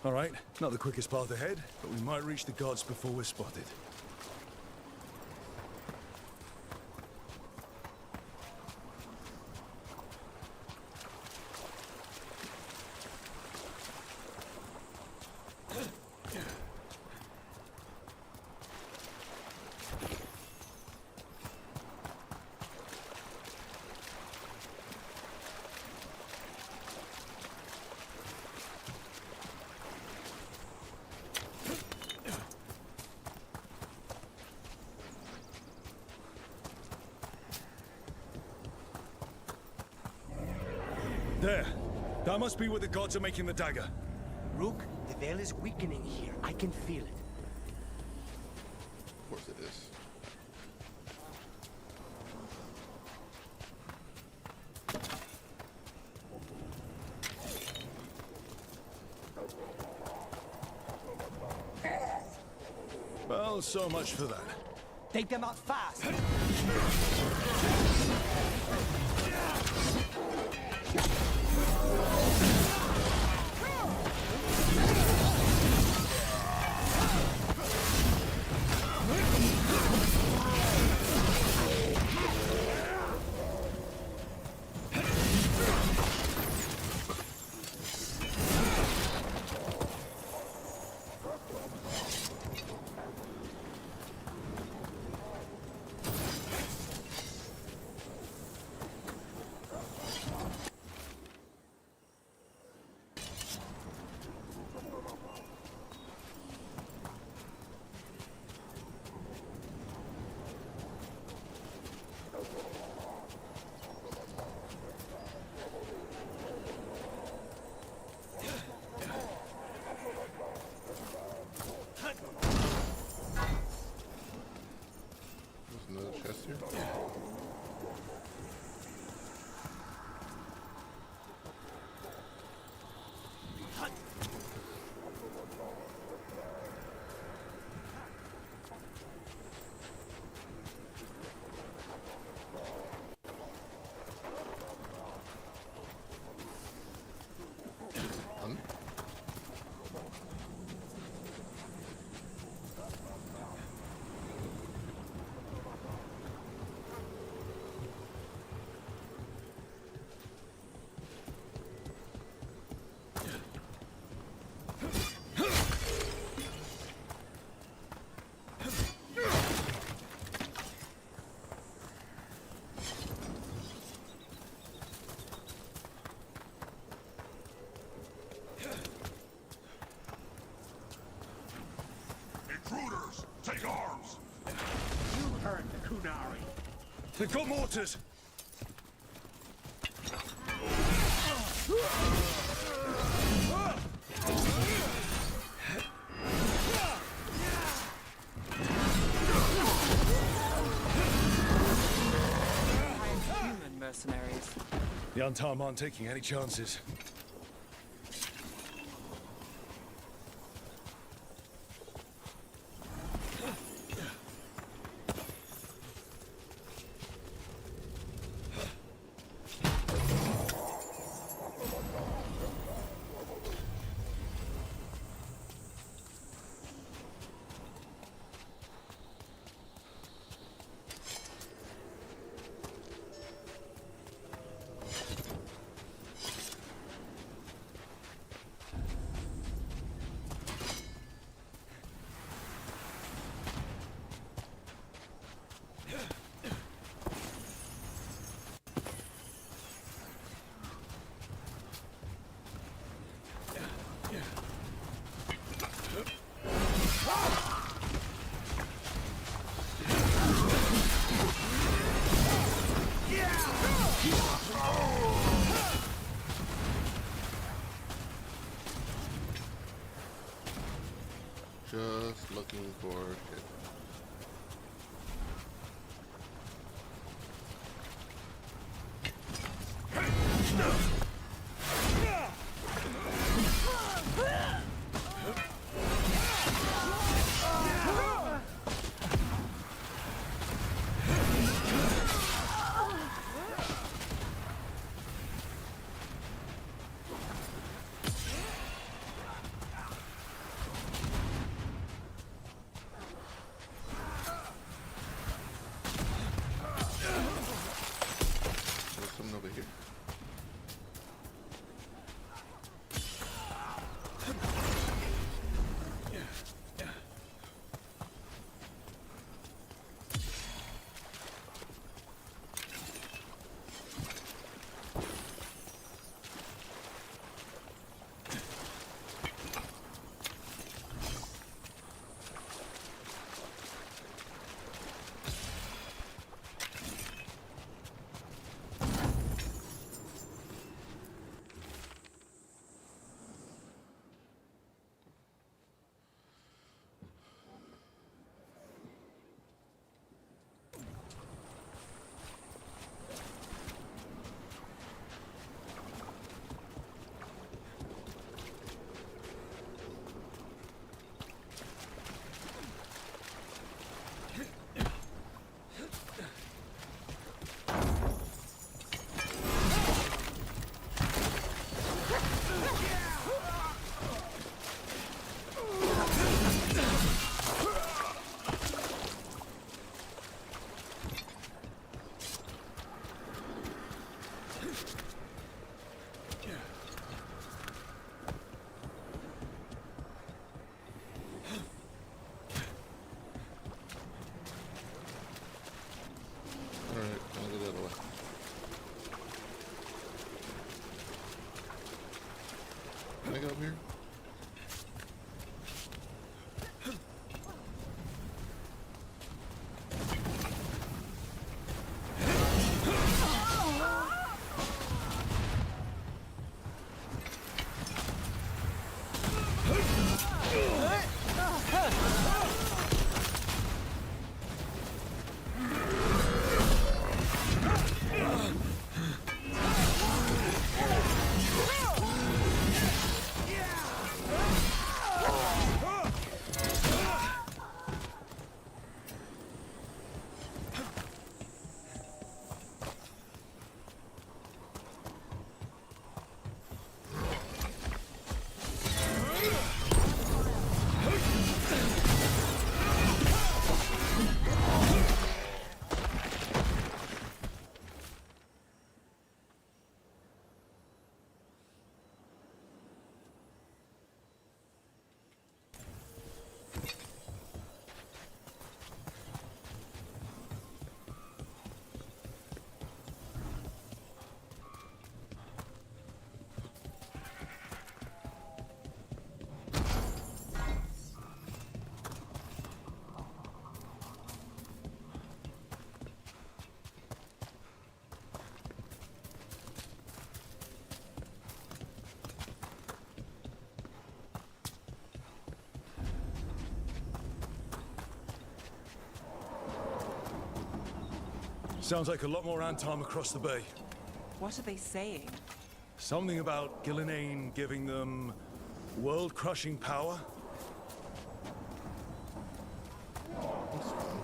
All right, not the quickest path ahead, but we might reach the gods before we're spotted. There. That must be where the gods are making the dagger. Rook, the veil is weakening here. I can feel it. Of course it is. Well, so much for that. Take them out fast! There's another chest here. Intruders, take arms! You heard the Kunari. They've got mortars! Human mercenaries. The Antam aren't taking any chances. Sounds like a lot more Antom across the bay. What are they saying? Something about Gillenane giving them world-crushing power? That's fine.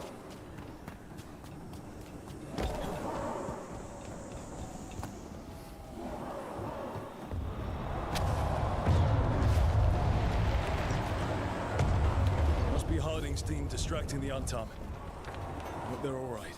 Must be Harding's team distracting the Antom. But they're all right.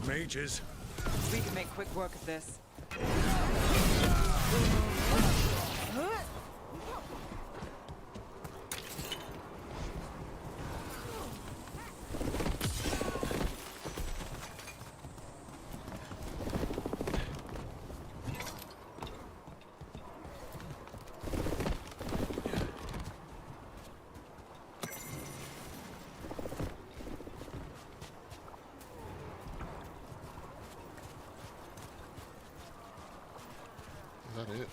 Mages. We can make quick work of this. Is that it?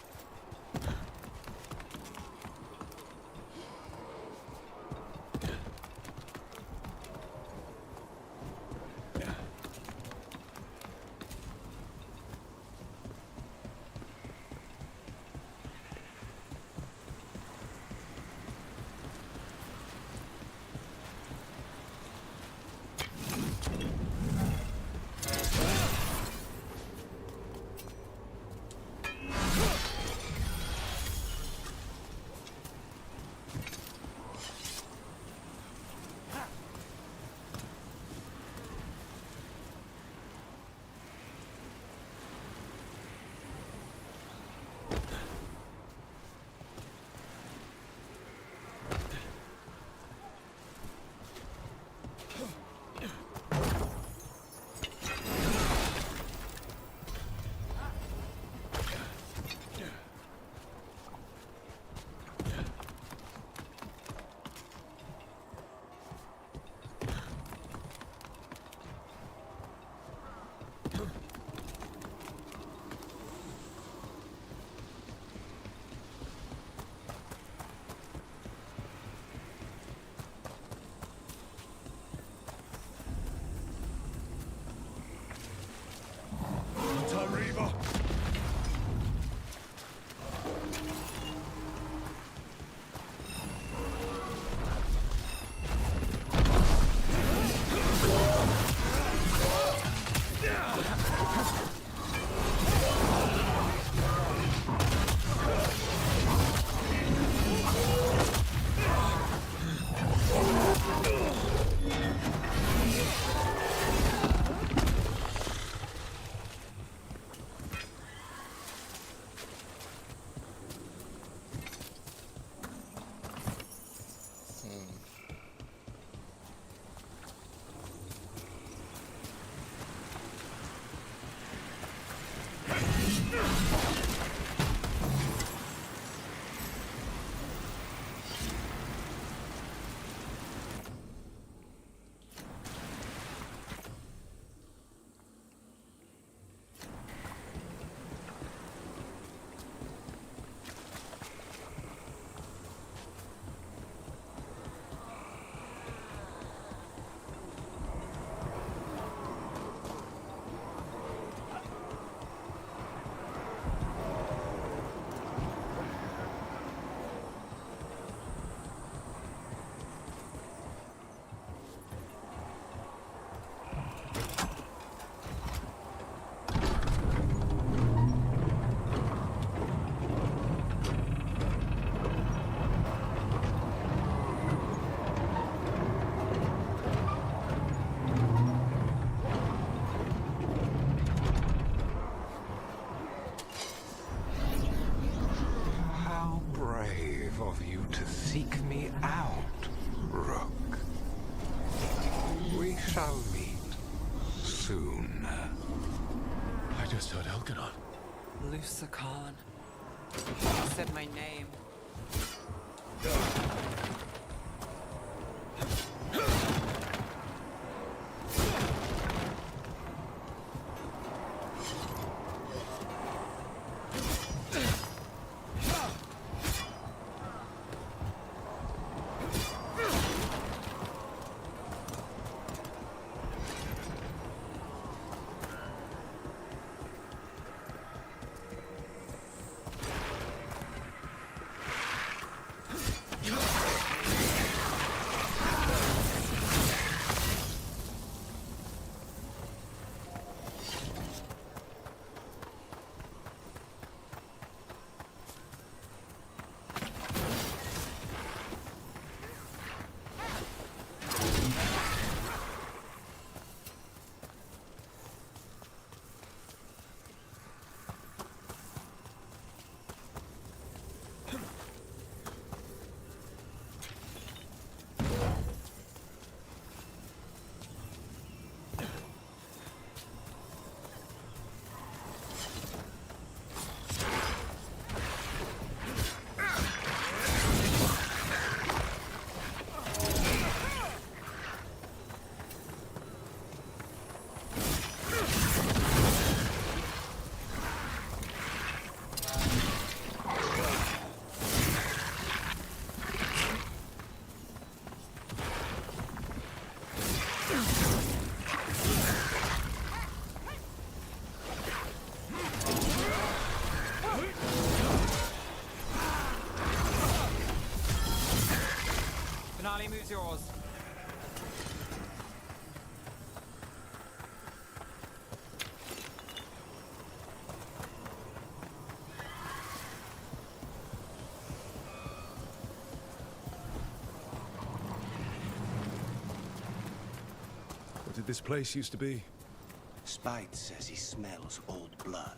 of you to seek me out, Rook. We shall meet soon. I just heard Elkanon. Lucican. He said my name. Finale moves yours. What did this place used to be? Spite says he smells old blood.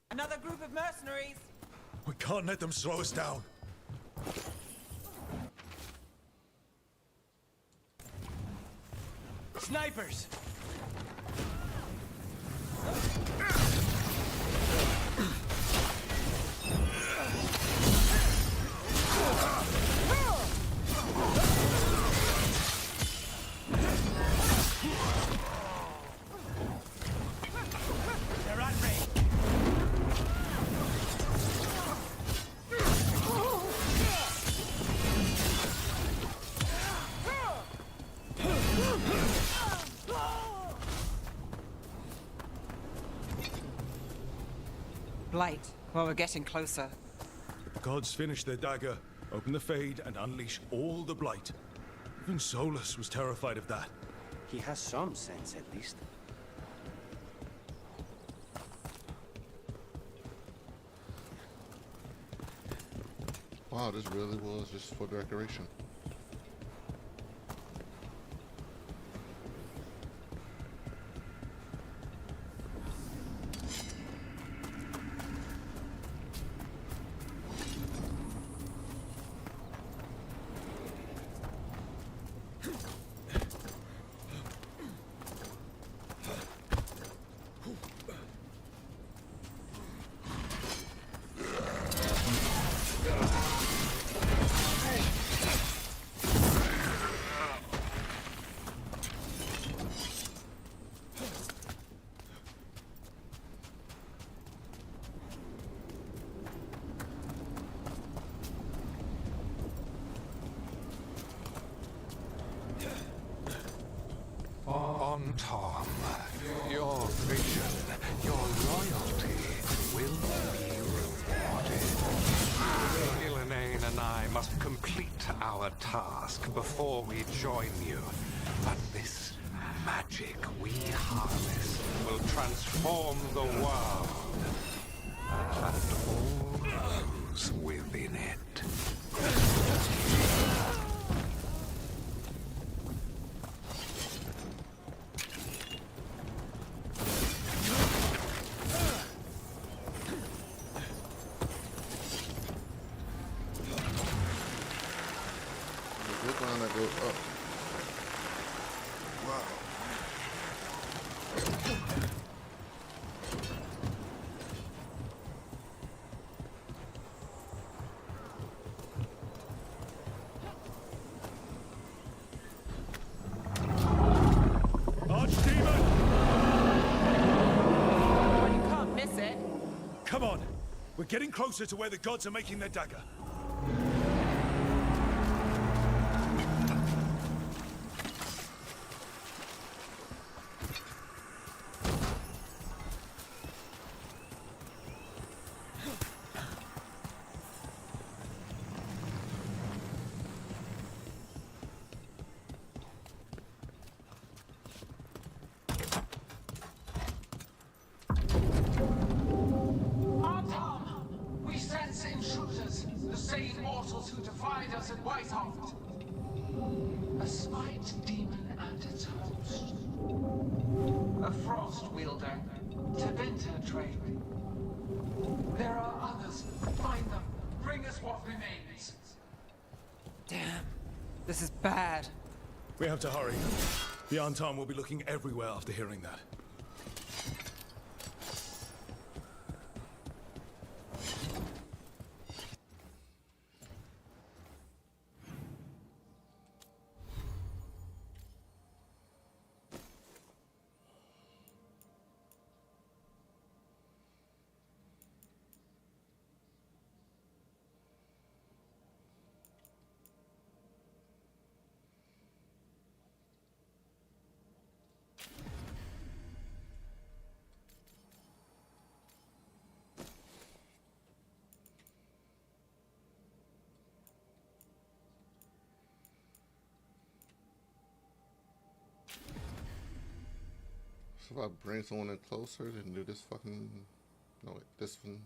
Another group of mercenaries! We can't let them slow us down. Snipers! They're at me! Blight. Well, we're getting closer. If the gods finish their dagger, open the Fade and unleash all the Blight. Even Solus was terrified of that. He has some sense, at least. Wow, this really was just for decoration. Tom, your vision, your loyalty will be rewarded. Gillenane and and I must complete our task before we join you. But this magic we harness will transform the world and all those within it. This line that goes up. Wow. Archdemon! You can't miss it. Come on! We're getting closer to where the gods are making their dagger. Artom! We sense intruders, the same mortals who defied us at Whitehoft. A spite demon and its host. A frost wielder, Tabinta train. There are others. Find them. Bring us what remains. Damn. This is bad. We have to hurry. The Antam will be looking everywhere after hearing that. So if I bring someone in closer and do this fucking... No, wait, this one.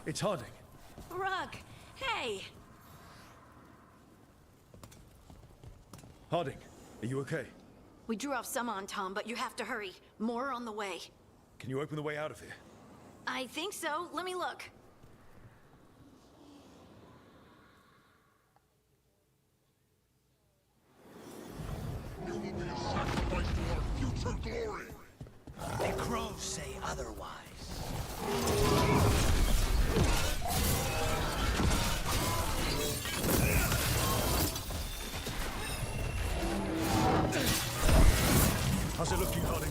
It's Harding. Rug, hey! Harding, are you okay? We drew off some on Tom, but you have to hurry. More on the way. Can you open the way out of here? I think so. Let me look. You will be a sacrifice to our future glory! The crows say otherwise. How's it looking, Harding?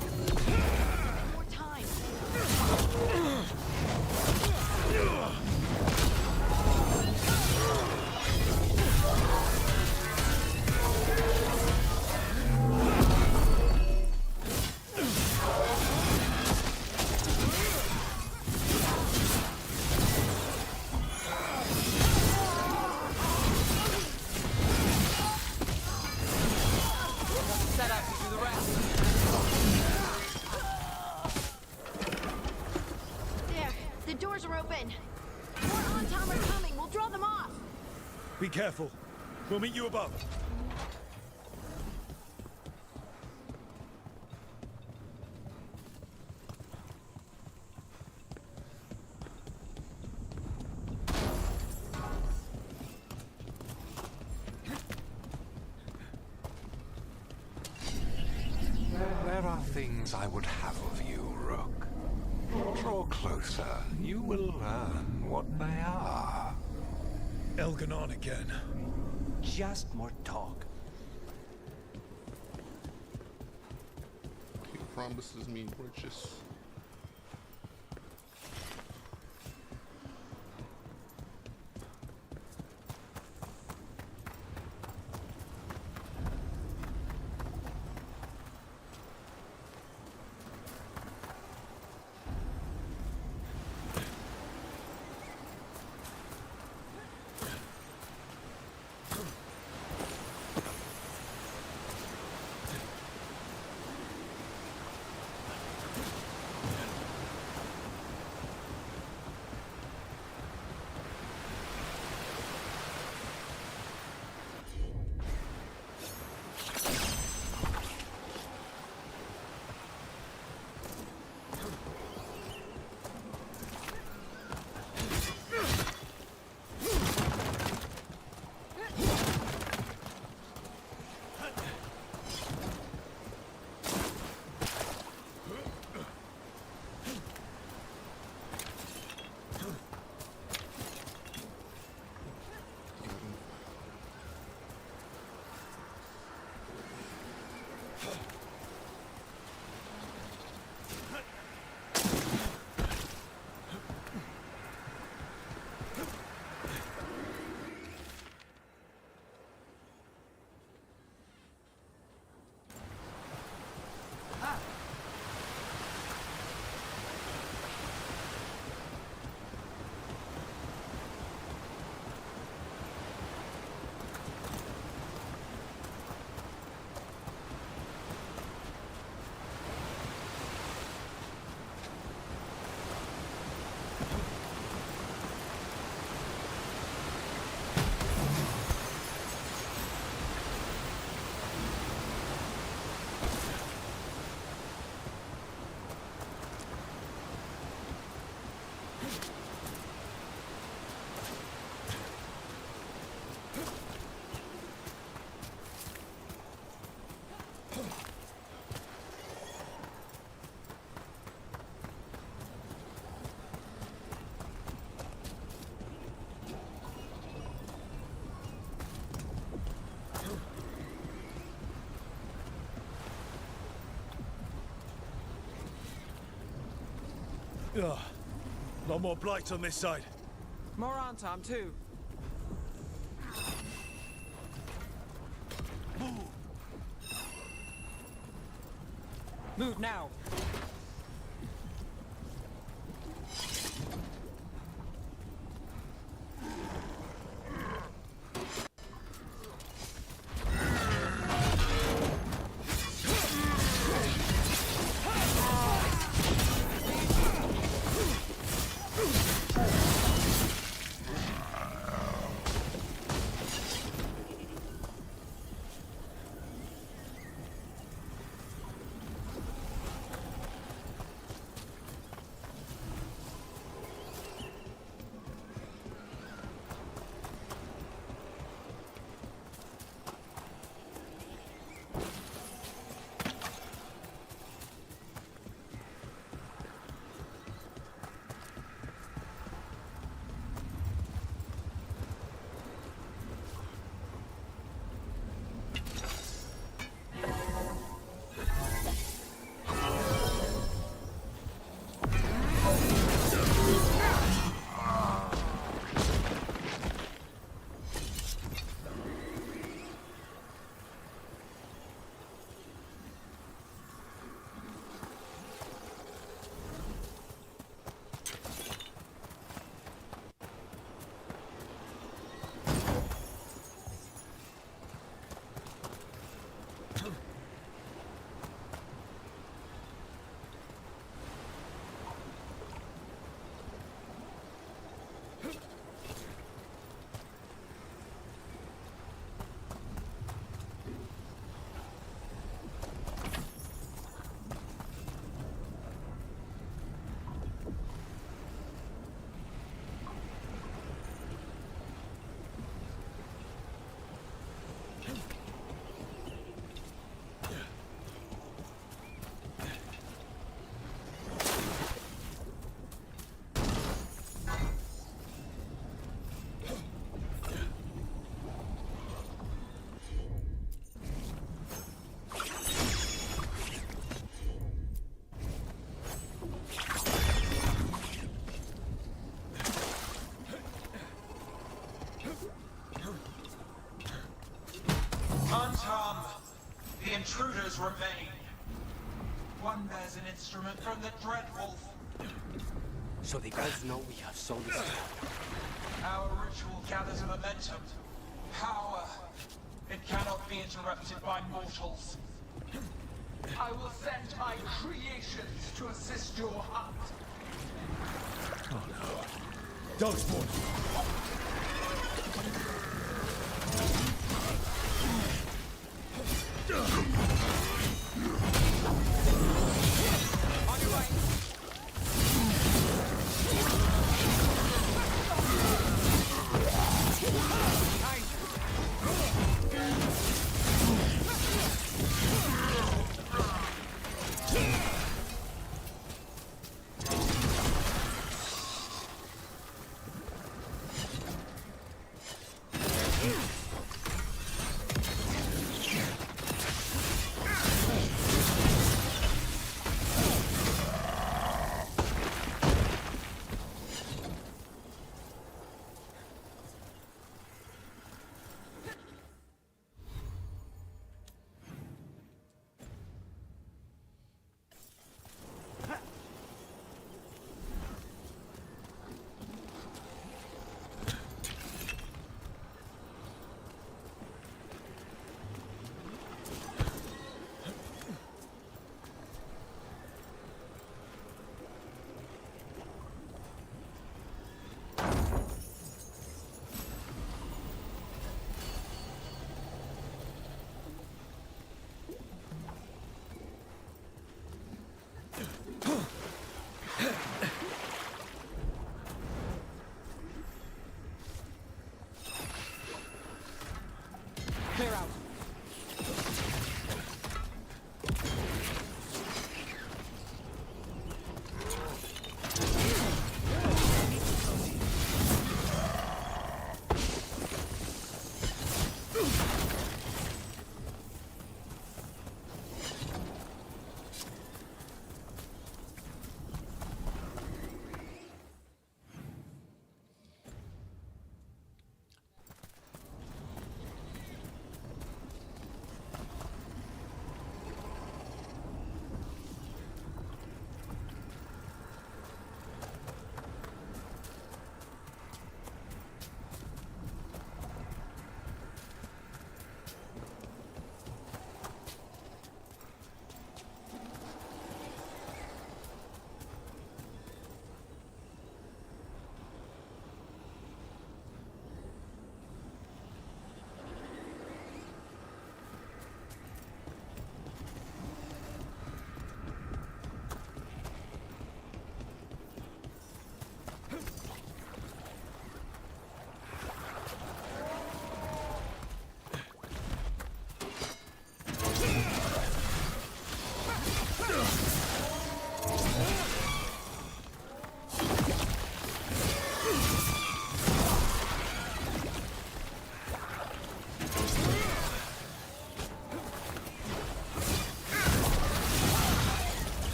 More time. Set up to do the rest. There, the doors are open. More on-tom are coming. We'll draw them off. Be careful. We'll meet you above. There are things I would have of you, Rook. Draw closer. You will learn what they are. Elganon again. Just more talk. He promises me riches. Ugh. Lot more blight on this side. More Antam too. Move now. remain. One bears an instrument from the Dreadwolf. So the elves know we have sold this. Our ritual gathers momentum. Power. It cannot be interrupted by mortals. I will send my creations to assist your hunt. Oh no. Darkspawn! On your way. Clear out.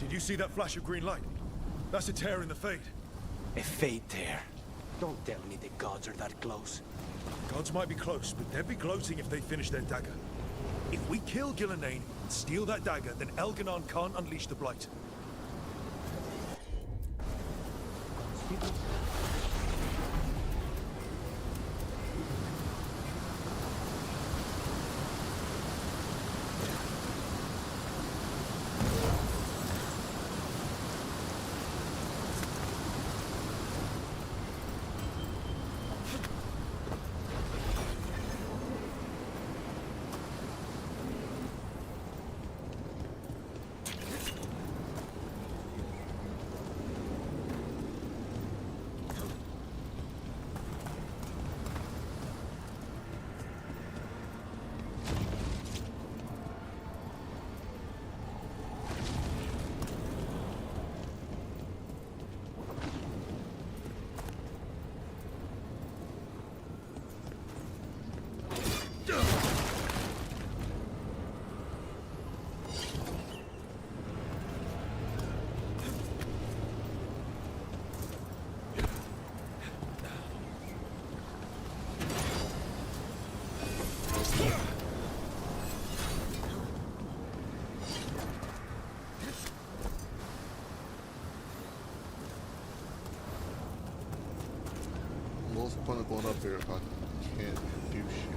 Did you see that flash of green light? That's a tear in the Fade. A Fade tear? Don't tell me the gods are that close. Gods might be close, but they'd be gloating if they finish their dagger. If we kill Gillenane and steal that dagger, then Elganon can't unleash the Blight. point of going up here if I can't do shit?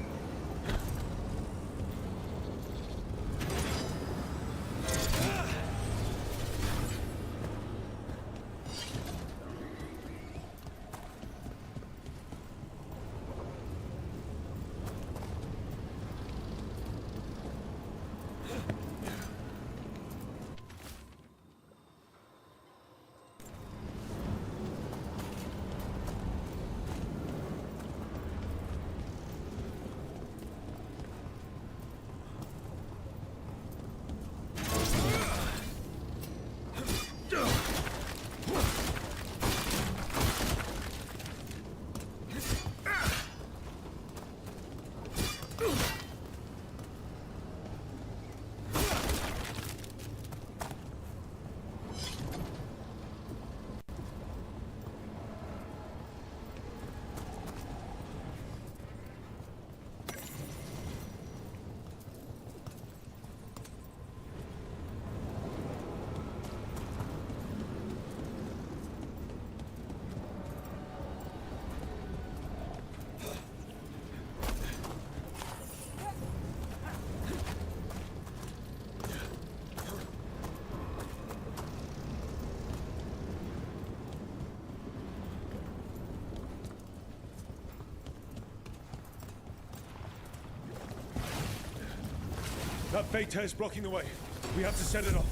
That Vate's blocking the way. We have to set it off.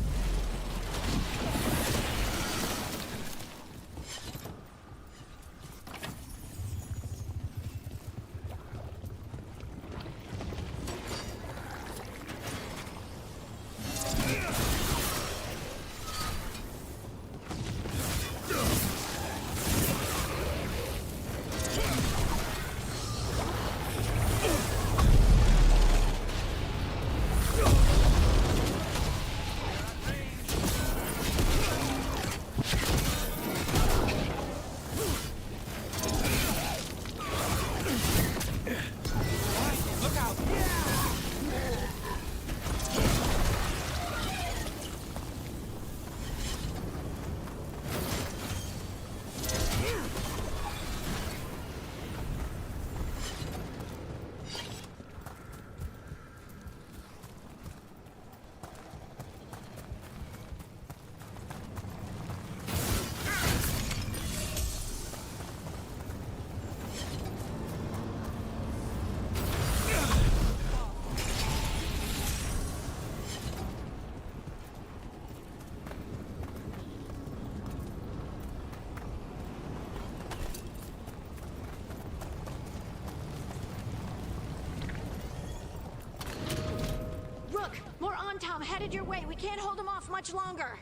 More Tom headed your way. We can't hold him off much longer.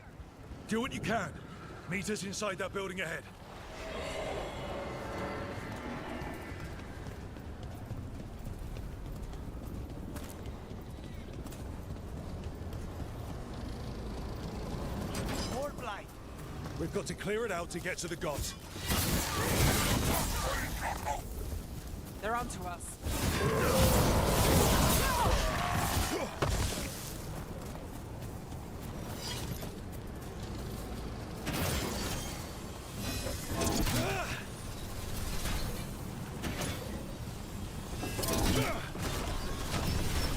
Do what you can. Meet us inside that building ahead. More blight. We've got to clear it out to get to the gods. They're onto us.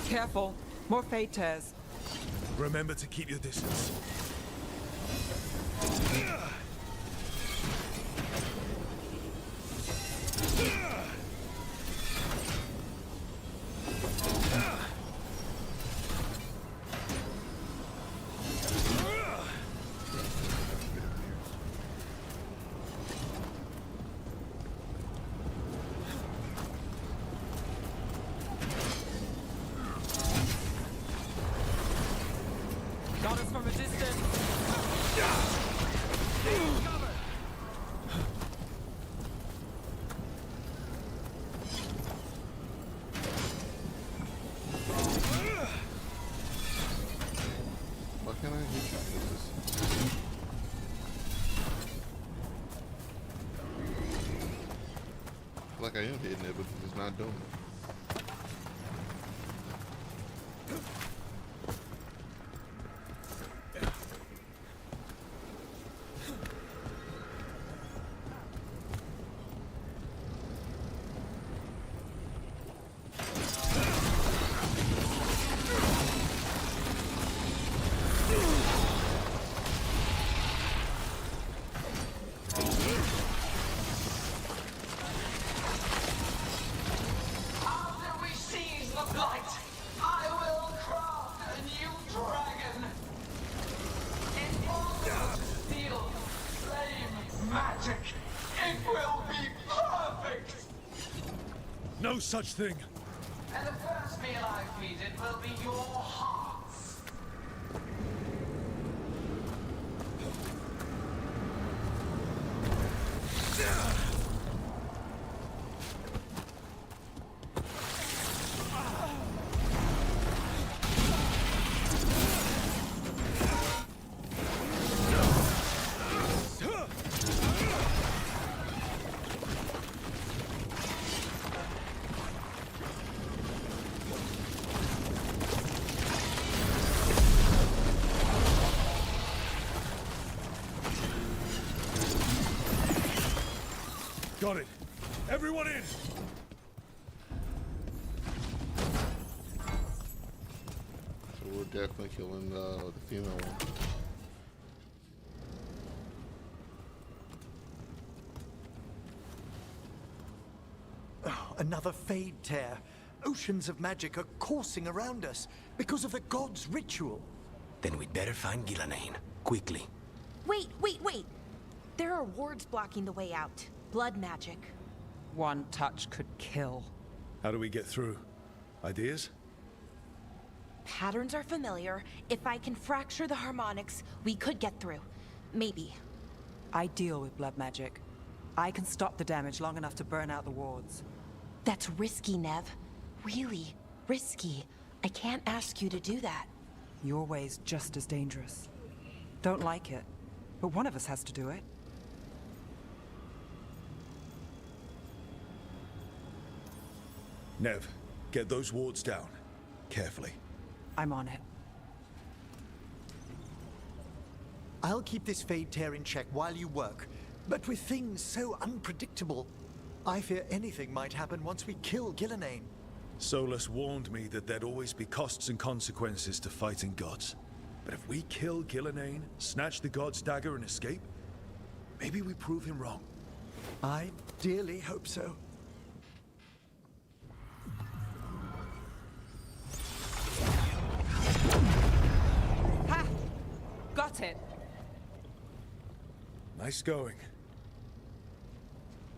Careful. More fade tears. Remember to keep your distance. Got us from a distance. Why can't I hit you with this? I feel like I am hitting it, but it's not doing it. such thing. And the first meal I feed it will be your hearts. Got it. Everyone in! So we're definitely killing the female one. Oh, another Fade tear. Oceans of magic are coursing around us because of the god's ritual. Then we'd better find Gillenane, quickly. Wait. There are wards blocking the way out. Blood magic. One touch could kill. How do we get through? Ideas? Patterns are familiar. If I can fracture the harmonics, we could get through. Maybe. I deal with blood magic. I can stop the damage long enough to burn out the wards. That's risky, Nev. Really risky. I can't ask you to do that. Your way's just as dangerous. Don't like it, but one of us has to do it. Nev, get those wards down. Carefully. I'm on it. I'll keep this Fade tear in check while you work, but with things so unpredictable, I fear anything might happen once we kill Gillenane. Solus warned me that there'd always be costs and consequences to fighting gods. But if we kill Gillenane, snatch the god's dagger and escape, maybe we prove him wrong. I dearly hope so. Ha! Got it. Nice going.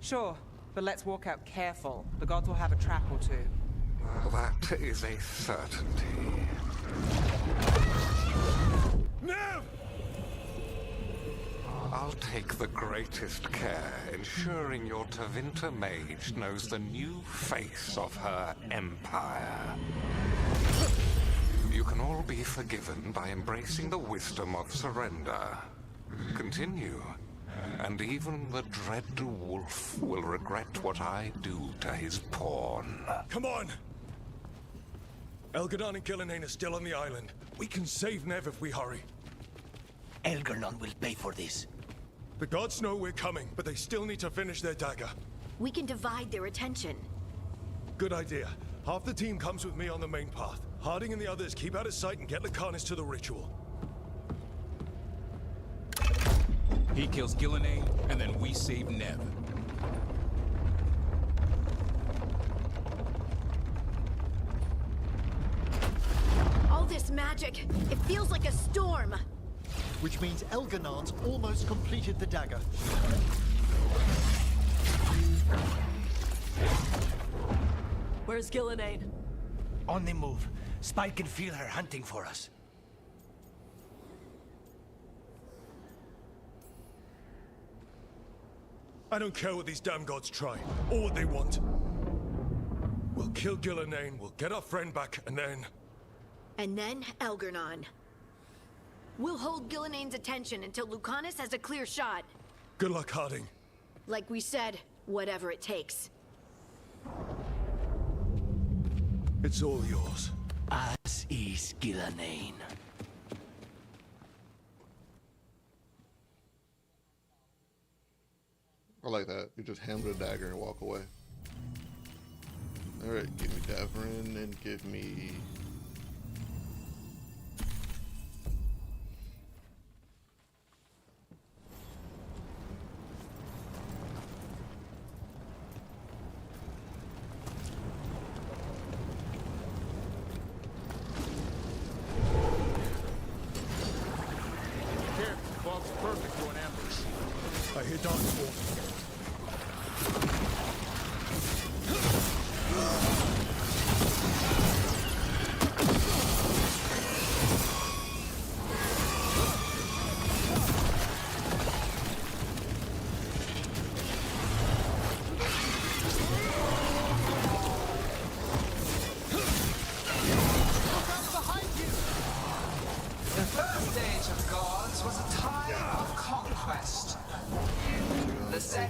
Sure, but let's walk out careful. The gods will have a trap or two. That is a certainty. Nev! I'll take the greatest care, ensuring your Tevinter mage knows the new face of her empire. You can all be forgiven by embracing the wisdom of surrender. Continue, and even the dread wolf will regret what I do to his pawn. Come on! Elgadon and Gillenane are still on the island. We can save Nev if we hurry. Elgarnon will pay for this. The gods know we're coming, but they still need to finish their dagger. We can divide their attention. Good idea. Half the team comes with me on the main path. Harding and the others keep out of sight and get Lucanus to the ritual. He kills Gillenane, and then we save Nev. All this magic, it feels like a storm. Which means Elganon's almost completed the dagger. Where's Gillenane? On the move. Spy can feel her hunting for us. I don't care what these damn gods try, or what they want. We'll kill Gillenane, we'll get our friend back, and then... And then Elgarnon. We'll hold Gillenane's attention until Lucanus has a clear shot. Good luck, Harding. Like we said, whatever it takes. It's all yours. As is Gillenane. I like that. You just hand the dagger and walk away. Alright, give me Davrin and give me... Here, fog's perfect for an ambush. I hear dark force.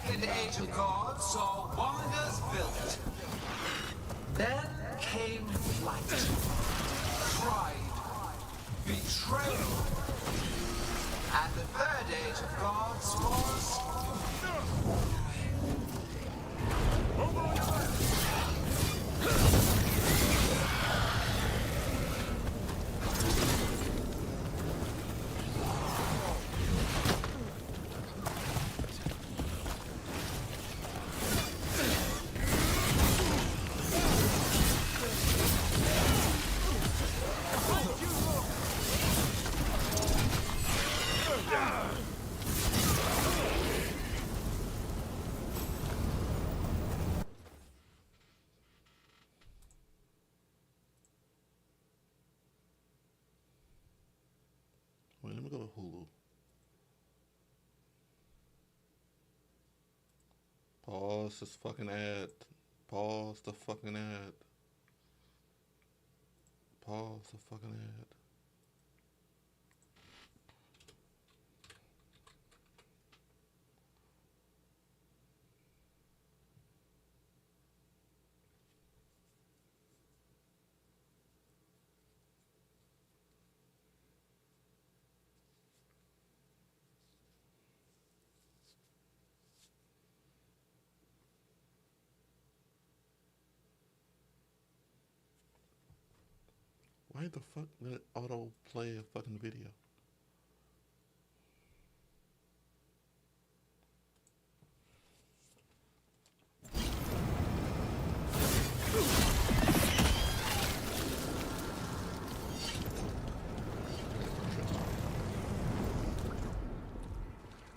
second age of gods saw wonders built. Then came flight, pride, betrayal. And the third age of gods was... Wait, let me go to Hulu. Pause this fucking ad. Pause the fucking ad. Pause the fucking ad. Why the fuck did it auto play a fucking video?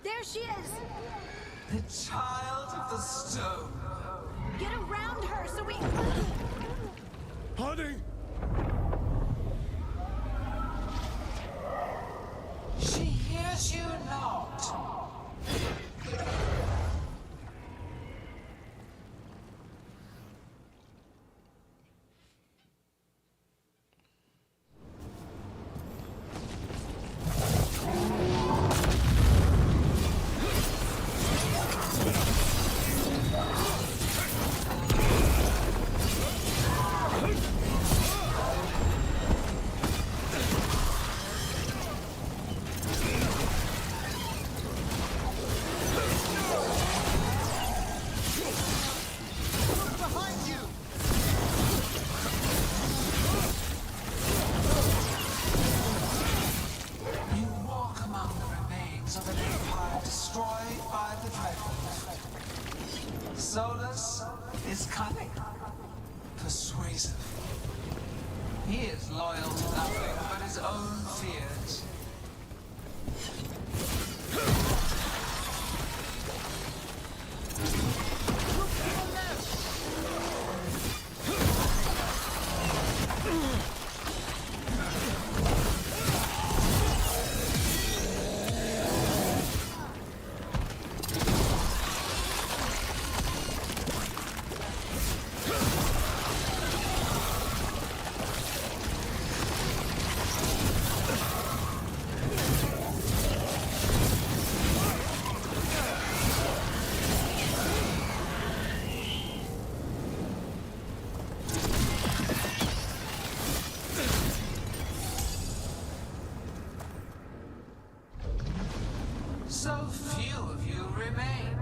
There she is! The child of the stone. Get around her so we... Hiding! She hears you not. Solus is cunning, persuasive. He is loyal to nothing but his own fears. So few of you remain.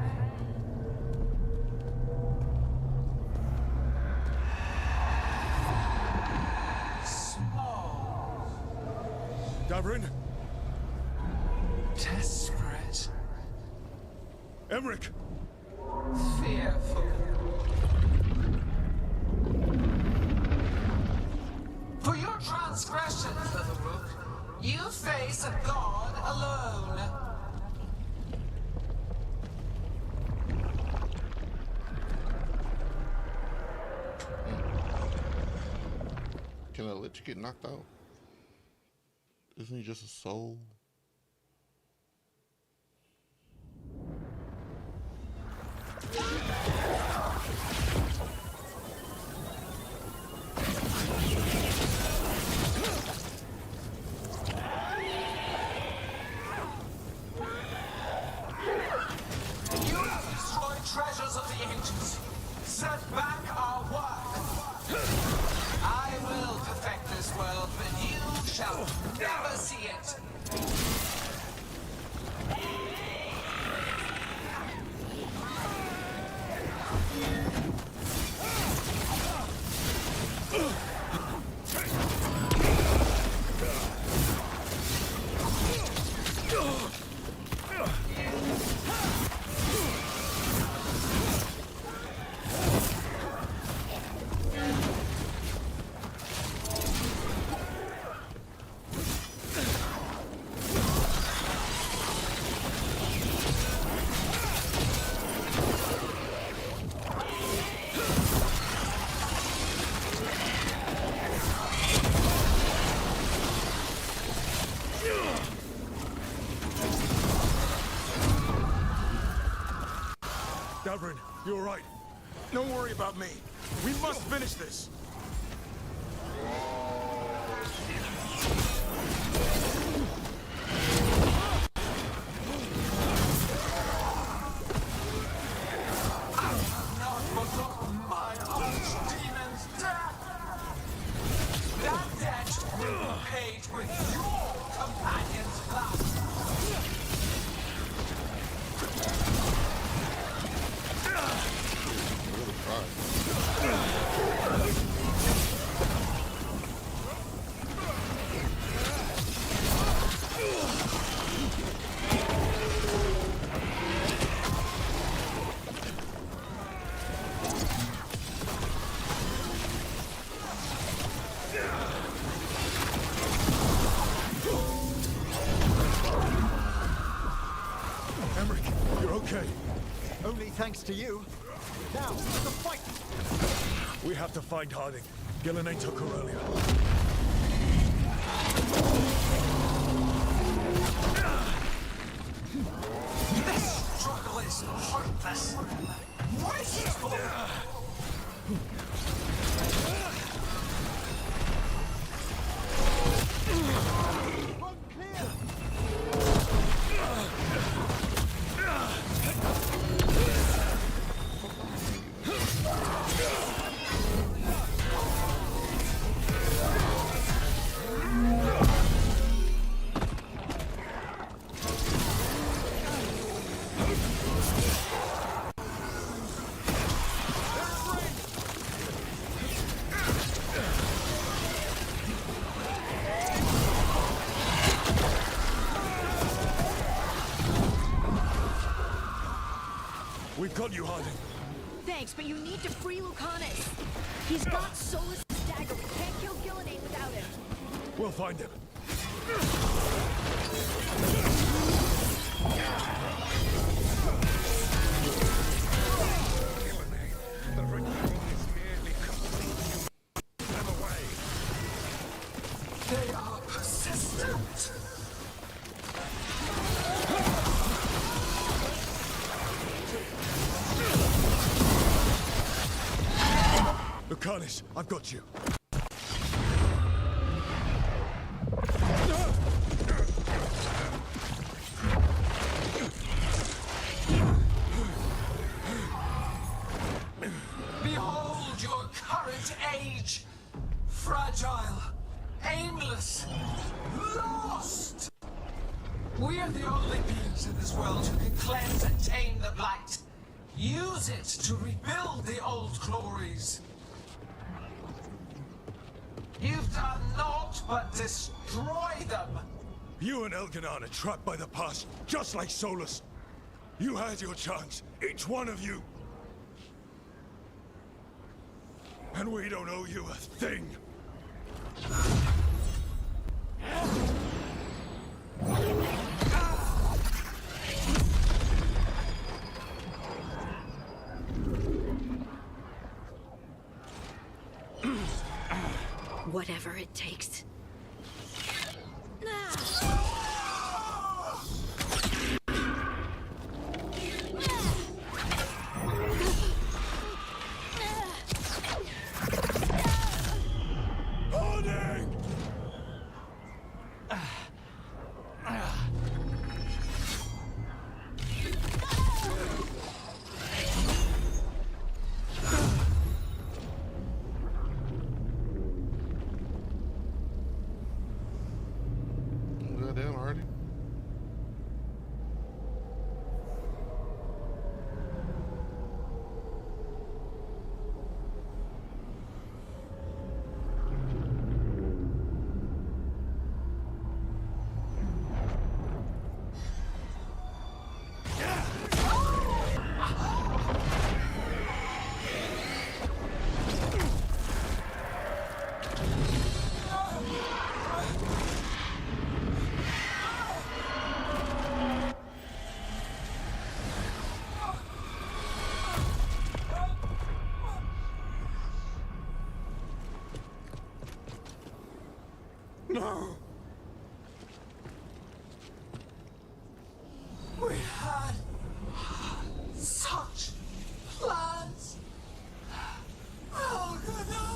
Small. Davrin? Desperate. Emmerich! Fearful. For your transgressions, little rook, you face a god alone. Can I let you get knocked out? Isn't he just a soul? You have I'll never see it! Dalvin, you're right. Don't worry about me. We must finish this. My archdemon's death! That debt will be paid with your companion's blood! Emmerich, you're okay. Only thanks to you. Now, the fight! We have to find Harding. Gillenane took her earlier. This struggle is hopeless! Wasteful! We've got you, Harding. Thanks, but you need to free Lucanus. He's got Solus' dagger. We can't kill Gillenane without him. We'll find him. The ritual is merely complete. Them away. They are persistent. Lucanus, I've got you. Behold your current age. Fragile, aimless, lost. We are the only beings in this world who can cleanse and tame the blight. Use it to rebuild the old glories. You've done naught but destroy them. You and Elganon are trapped by the past, just like Solus. You had your chance, each one of you. And we don't owe you a thing. Whatever it takes. Goddamn, Hardy. No! We had such plans! Oh, no!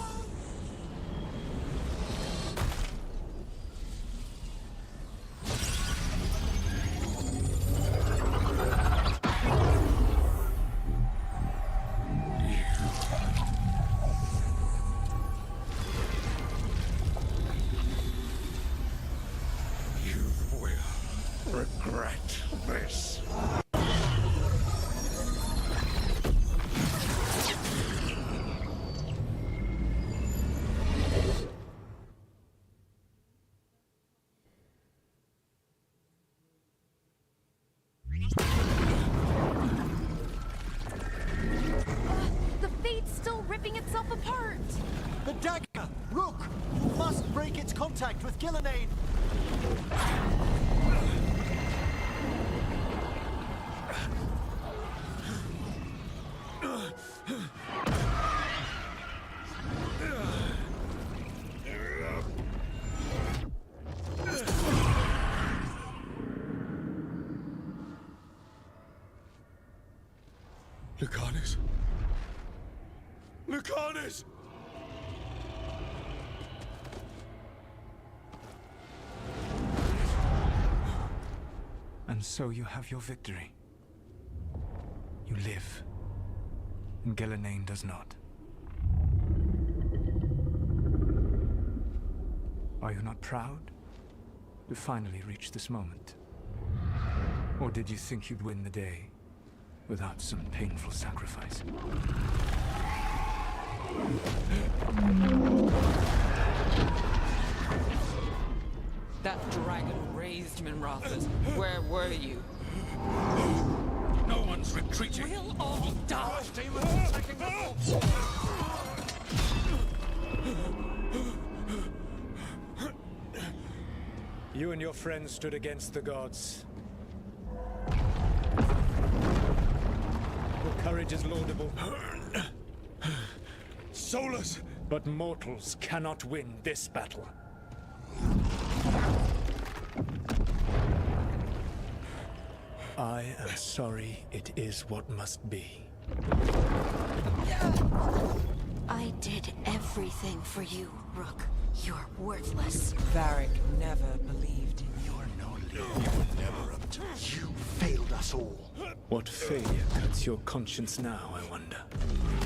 Regret this. The fate's still ripping itself apart. The dagger! Rook! You must break its contact with Gillenane! Lucanus? Lucanus! And so you have your victory. You live, and Gillenane does not. Are you not proud to finally reach this moment? Or did you think you'd win the day without some painful sacrifice? That dragon raised Minrathas. Where were you? No one's retreating. We'll all die. Demons taking the You and your friends stood against the gods. Your courage is laudable. Solus! But mortals cannot win this battle. I am sorry it is what must be. I did everything for you, Rook. You're worthless. Varric never believed in you. You were never up to. You failed us all. What failure cuts your conscience now, I wonder?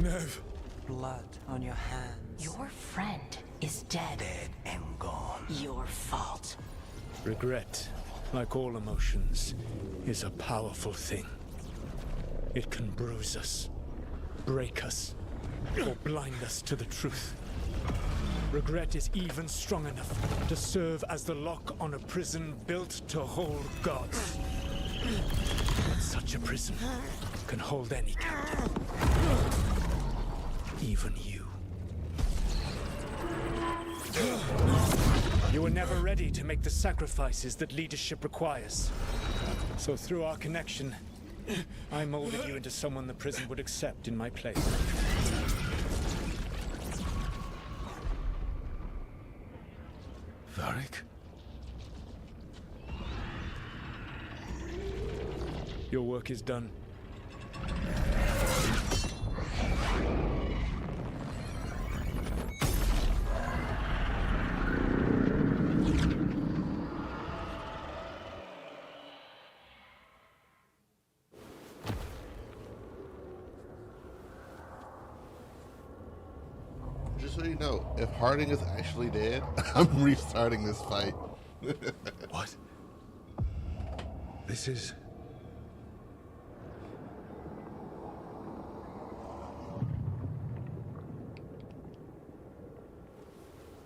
Nev. Blood on your hands. Your friend is dead. Dead and gone. Your fault. Regret, like all emotions, is a powerful thing. It can bruise us, break us, or blind us to the truth. Regret is even strong enough to serve as the lock on a prison built to hold gods. But such a prison can hold any captive. Even you. You were never ready to make the sacrifices that leadership requires. So through our connection, I molded you into someone the prison would accept in my place. Varric? Your work is done. Just so you know, if Harding is actually dead, I'm restarting this fight. What? This is...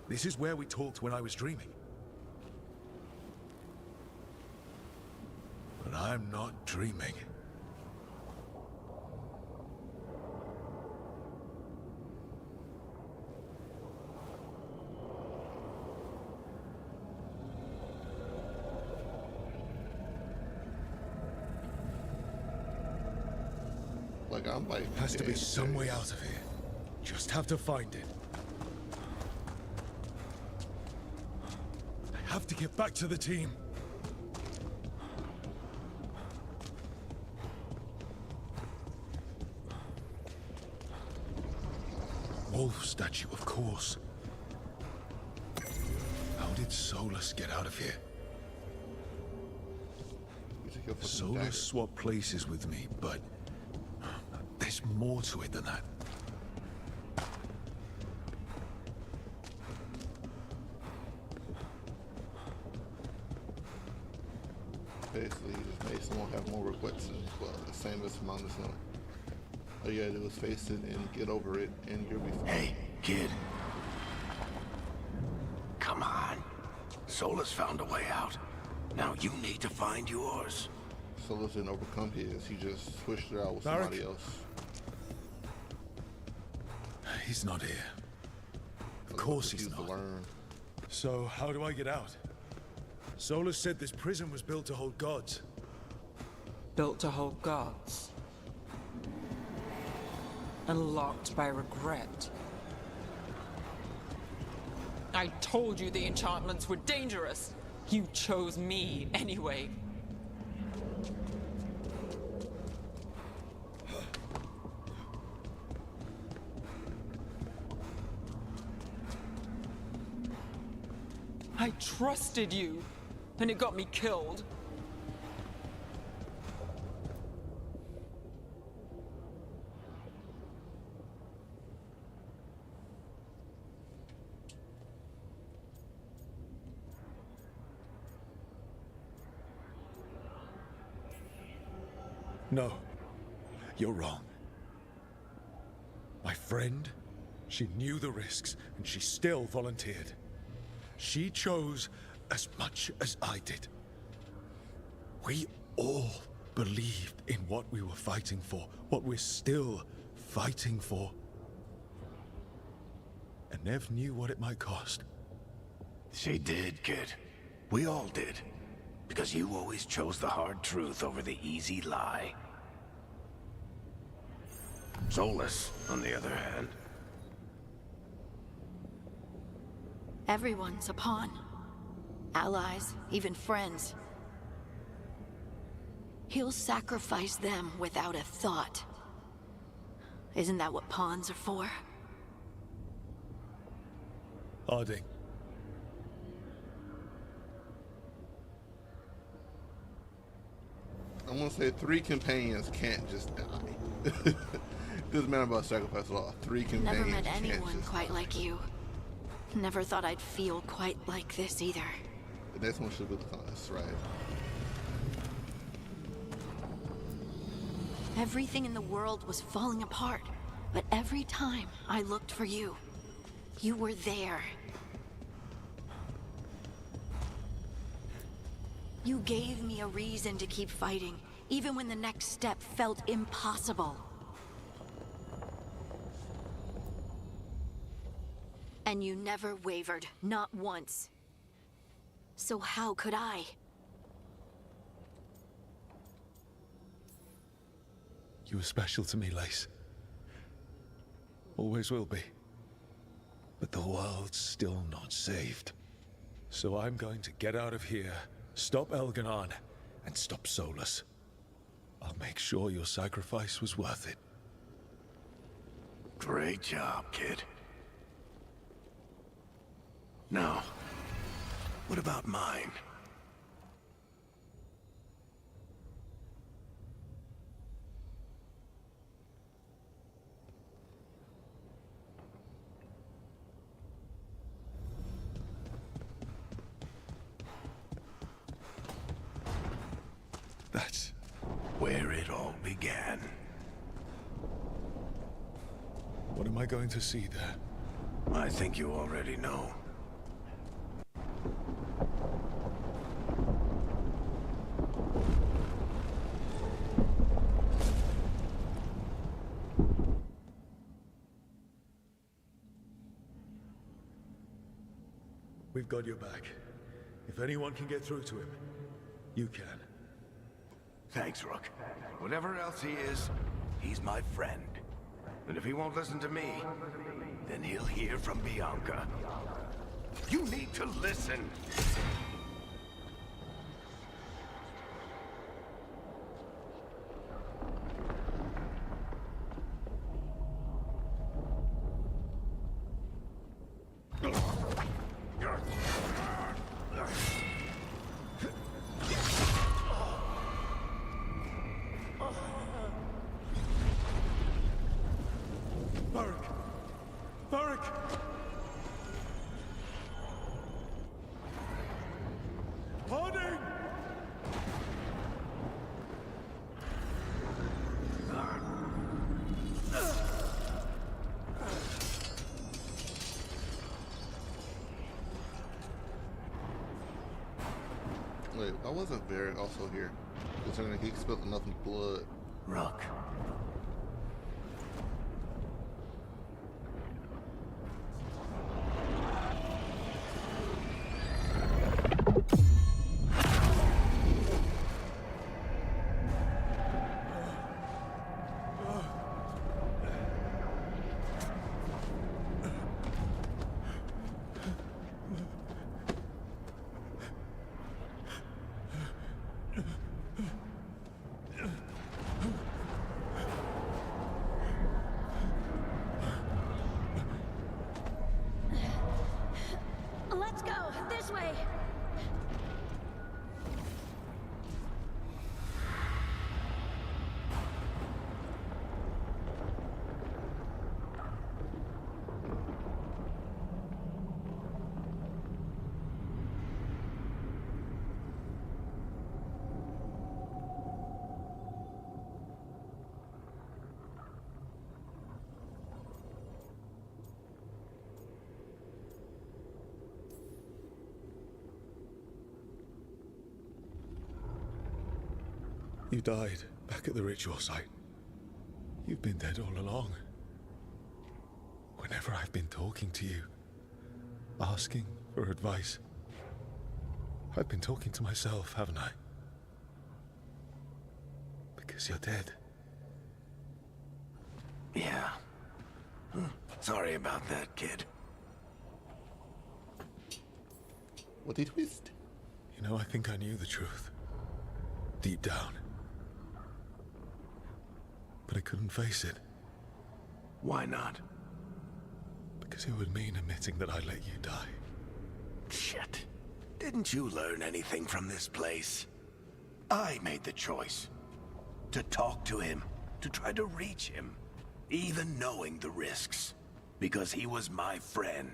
This is where we talked when I was dreaming. But I'm not dreaming. Has to be some way out of here. Just have to find it. I have to get back to the team. Wolf statue, of course. How did Solus get out of here? Solus swapped places with me, but there's more to it than that. Basically, just made someone have more requests, well, the same as amount as one. All you gotta do is face it and get over it, and you'll be fine. Hey, kid. Come on. Solus found a way out. Now you need to find yours. Solus didn't overcome his. He just switched it out with Barak? somebody else. He's not here. Of course he's not. So, how do I get out? Solus said this prison was built to hold gods. Built to hold gods. And locked by regret. I told you the enchantments were dangerous. You chose me anyway. I trusted you, and it got me killed. No, you're wrong. My friend, she knew the risks, and she still volunteered. She chose as much as I did. We all believed in what we were fighting for, what we're still fighting for. And Nev knew what it might cost. She did, kid. We all did. Because you always chose the hard truth over the easy lie. Solus, on the other hand. Everyone's a pawn. Allies, even friends. He'll sacrifice them without a thought. Isn't that what pawns are for? Harding. I'm gonna say 3 companions can't just die. Doesn't matter about sacrifice law. 3 companions Never met can't anyone just quite like you. Never thought I'd feel quite like this either. The next one should be the honest, right? Everything in the world was falling apart, but every time I looked for you, you were there. You gave me a reason to keep fighting, even when the next step felt impossible. And you never wavered, not once. So how could I? You were special to me, Lace. Always will be. But the world's still not saved. So I'm going to get out of here, stop Elganon, and stop Solus. I'll make sure your sacrifice was worth it. Great job, kid. Now, what about mine? it all began. What am I going to see there? I think you already know. We've got your back. If anyone can get through to him, you can. Thanks, Rook. Whatever else he is, he's my friend. And if he won't listen to me, then he'll hear from Bianca. You need to listen! Wait, why wasn't Varric also here? Considering he spilled enough blood. Rook. Let's go! This way! You died back at the ritual site. You've been dead all along. Whenever I've been talking to you, asking for advice, I've been talking to myself, haven't I? Because you're dead. Yeah. Sorry about that, kid. What did he twist? You know, I think I knew the truth. Deep down. But I couldn't face it. Why not? Because it would mean admitting that I let you die. Shit. Didn't you learn anything from this place? I made the choice. To talk to him. To try to reach him. Even knowing the risks. Because he was my friend.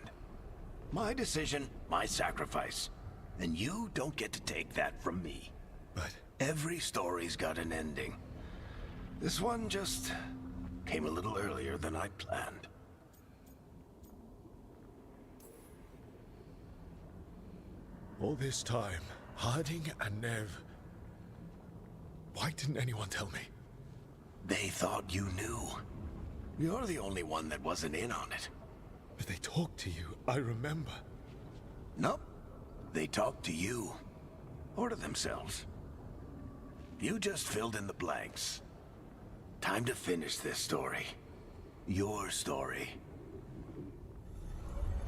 My decision, my sacrifice. And you don't get to take that from me. But every story's got an ending. This one just came a little earlier than I planned. All this time, Harding and Nev... Why didn't anyone tell me? They thought you knew. You're the only one that wasn't in on it. But they talked to you, I remember. Nope. They talked to you. Or to themselves. You just filled in the blanks. Time to finish this story. Your story.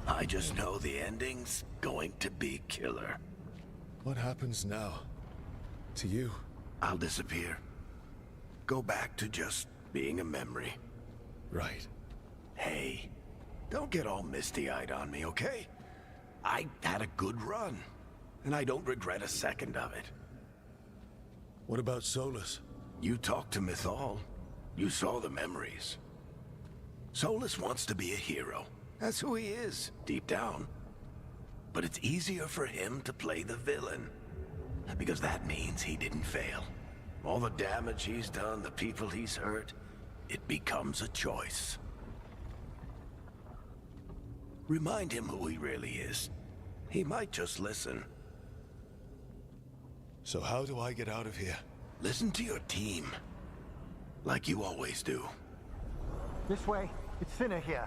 I just know the ending's going to be killer. What happens now? To you? I'll disappear. Go back to just being a memory. Right. Hey, don't get all misty-eyed on me, okay? I had a good run, and I don't regret a second of it. What about Solus? You talked to Mythal. You saw the memories. Solus wants to be a hero. That's who he is, deep down. But it's easier for him to play the villain. Because that means he didn't fail. All the damage he's done, the people he's hurt, it becomes a choice. Remind him who he really is. He might just listen. So how do I get out of here? Listen to your team. Like you always do. This way. It's thinner here.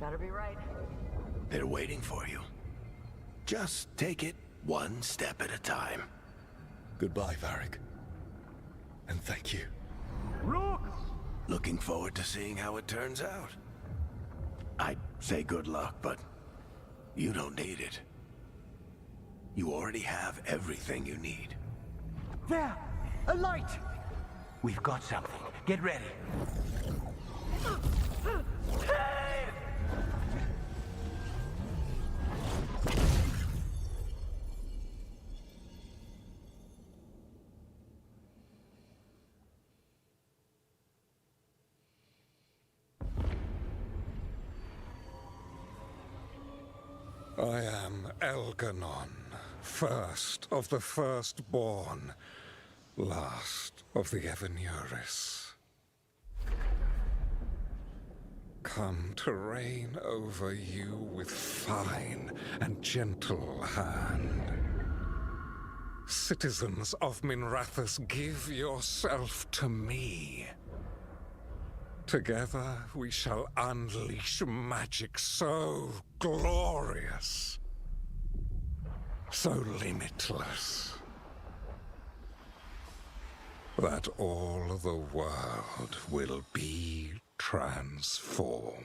Better be right. They're waiting for you. Just take it one step at a time. Goodbye, Varric. And thank you. Rook! Looking forward to seeing how it turns out. I'd say good luck, but you don't need it. You already have everything you need. There! A light! We've got something. Get ready. I am Elganon, first of the firstborn, last of the Evenuris. Come to reign over you with fine and gentle hand. Citizens of Minrathous, give yourself to me. Together we shall unleash magic so glorious, so limitless, that all the world will be transformed.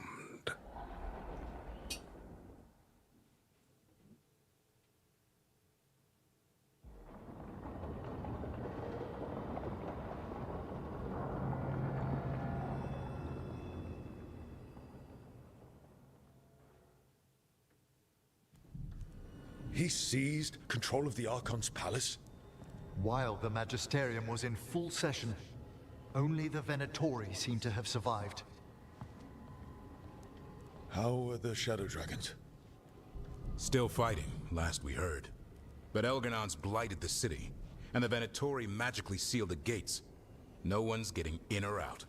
He seized control of the Archon's palace? While the Magisterium was in full session, only the Venatori seem to have survived. How are the Shadow Dragons? Still fighting, last we heard. But Elganon's blighted the city, and the Venatori magically sealed the gates. No one's getting in or out.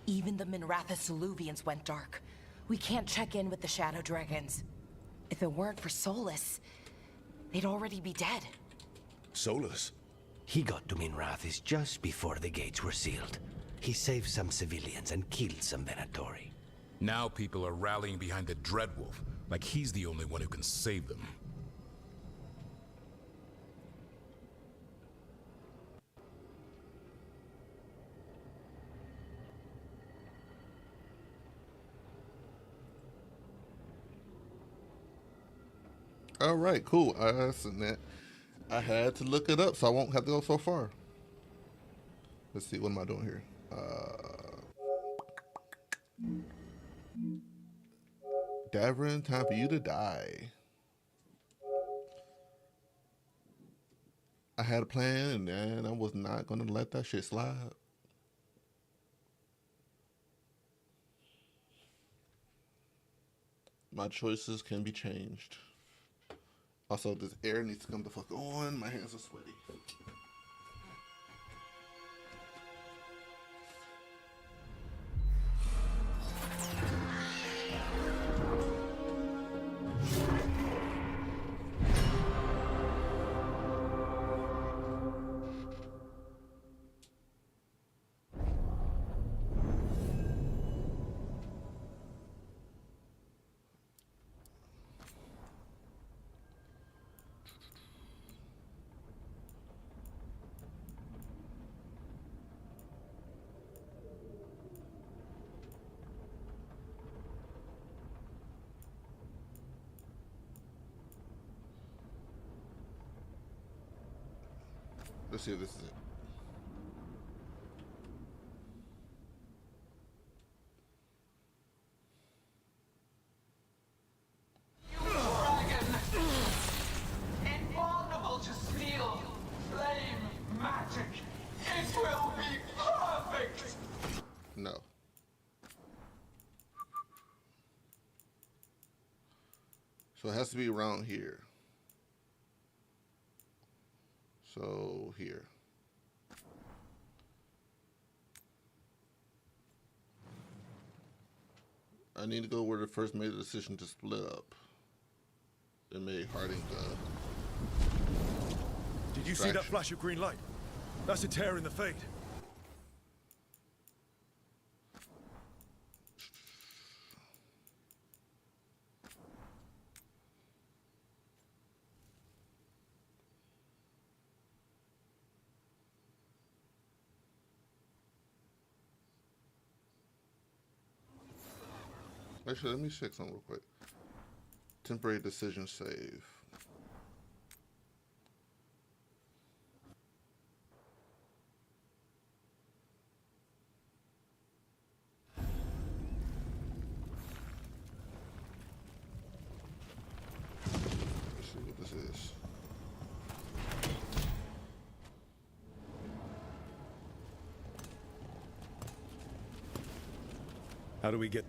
Even the Minrathous Soluvians went dark. We can't check in with the Shadow Dragons. If it weren't for Solus, they'd already be dead. Solus? He got to Minrathous just before the gates were sealed. He saved some civilians and killed some Venatori. Now people are rallying behind the Dreadwolf, like he's the only one who can save them. All right, cool. I had to look it up, so I won't have to go so far. Let's see, what am I doing here? Davrin, time for you to die. I had a plan, and I was not going to let that shit slide. My choices can be changed. Also, this air needs to come the fuck on. My hands are sweaty. Let's see if this is it. Dragon! Invulnerable to steel, flame, magic. It will be perfect! No. So it has to be around here. So here. I need to go where they first made the decision to split up. They made Harding Did you see that flash of green light? That's a tear in the fate. Actually, let me check something real quick. Temporary decision save. Let's see what this is. How do we get...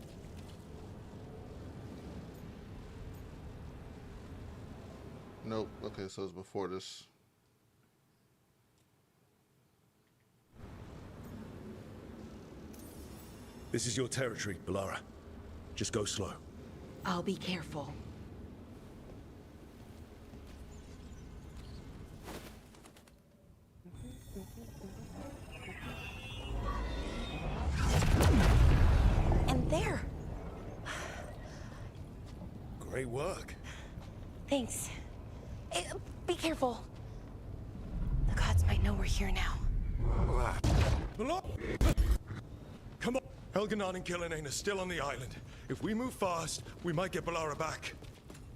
Nope. Okay, so it's before this. This is your territory, Balara. Just go slow. I'll be careful. And there. Great work. Thanks. Be careful. The gods might know we're here now. Come on! Elganon and Killinane are still on the island. If we move fast, we might get Balara back.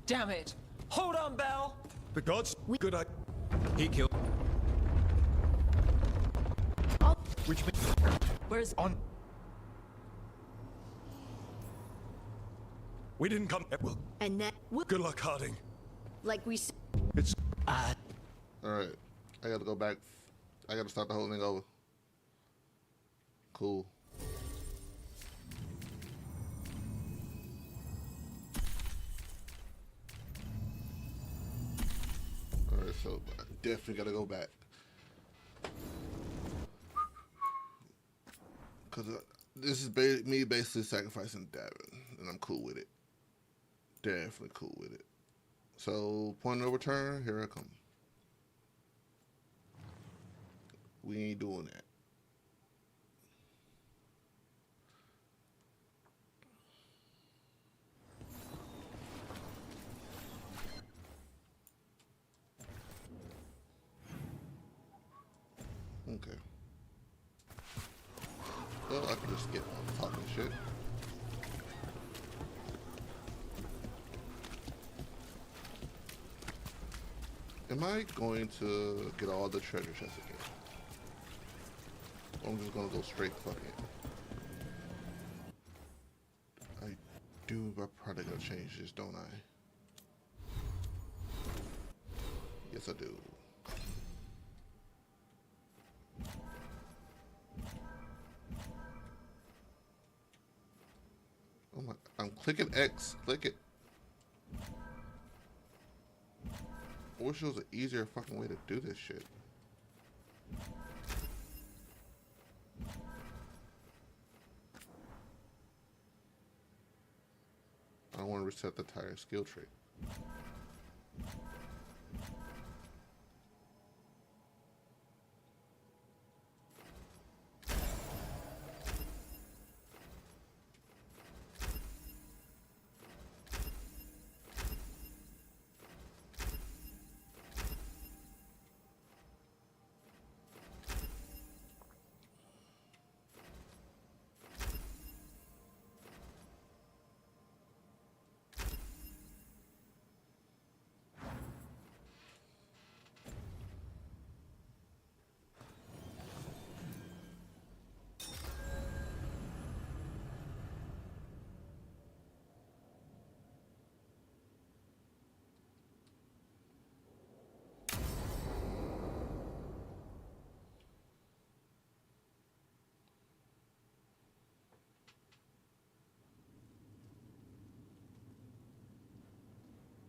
Damn it! Hold on, Bell! The gods... Good idea. He killed... Which means... Where's... On... We didn't come... Well... And then... Good luck, Harding. Like we... It's... Alright. I gotta go back. I gotta start the whole thing over. Cool. Alright, so I definitely gotta go back. Because this is me basically sacrificing Davin, and I'm cool with it. Definitely cool with it. So, point of return, here I come. We ain't doing that. Okay. Well, I can just get on talking shit. Am I going to get all the treasure chests again? Or I'm just gonna go straight the fuck in. I do, but I probably gotta change this, don't I? Yes, I do. Oh my, I'm clicking X, click it. I wish there was an easier fucking way to do this shit. I want to reset the entire skill tree.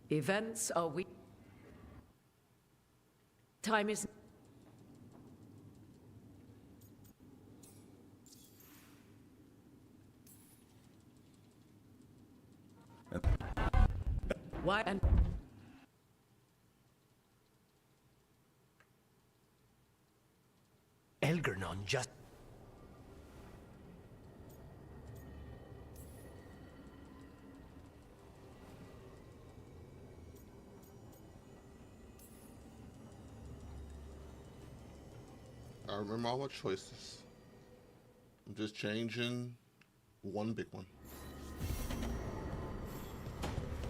Events are weak. Time is... Why and Elgernon just... I remember all my choices. I'm just changing one big one.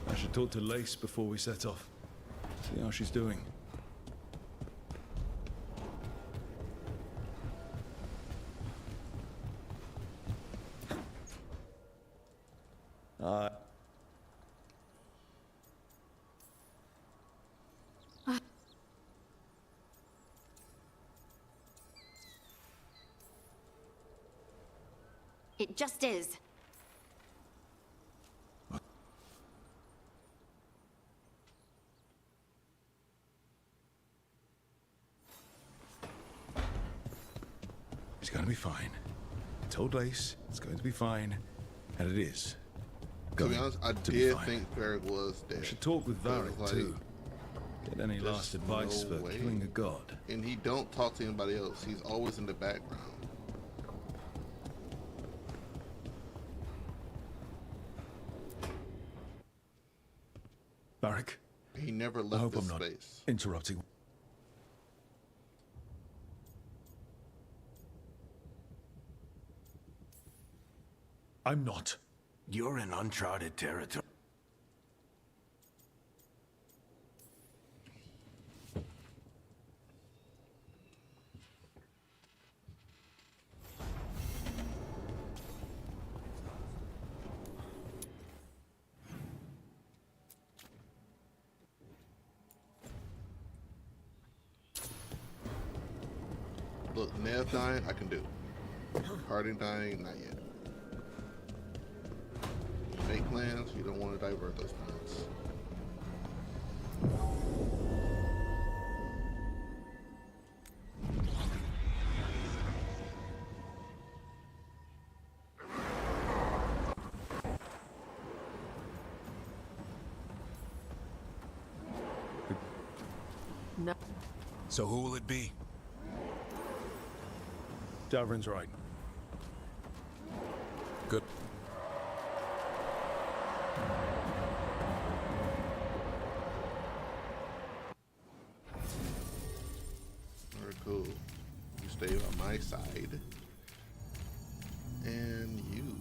I should talk to Lace before we set off. See how she's doing. It just is. It's gonna be fine. I told Lace it's going to be fine, and it is. To be honest, I did think Varric was dead. I should talk with But it was Varric like, too. Get any there's last advice no for way. killing a god. And he don't talk to anybody else. He's always in the background. Varric, He never I left hope this I'm not space. interrupting. I'm not. You're in uncharted territory. Look, Nev dying, I can do. Harding dying, not yet. You make plans, you don't want to divert those plans. no. So who will it be? Davrin's right. Good. Very cool. You stay on my side. And you.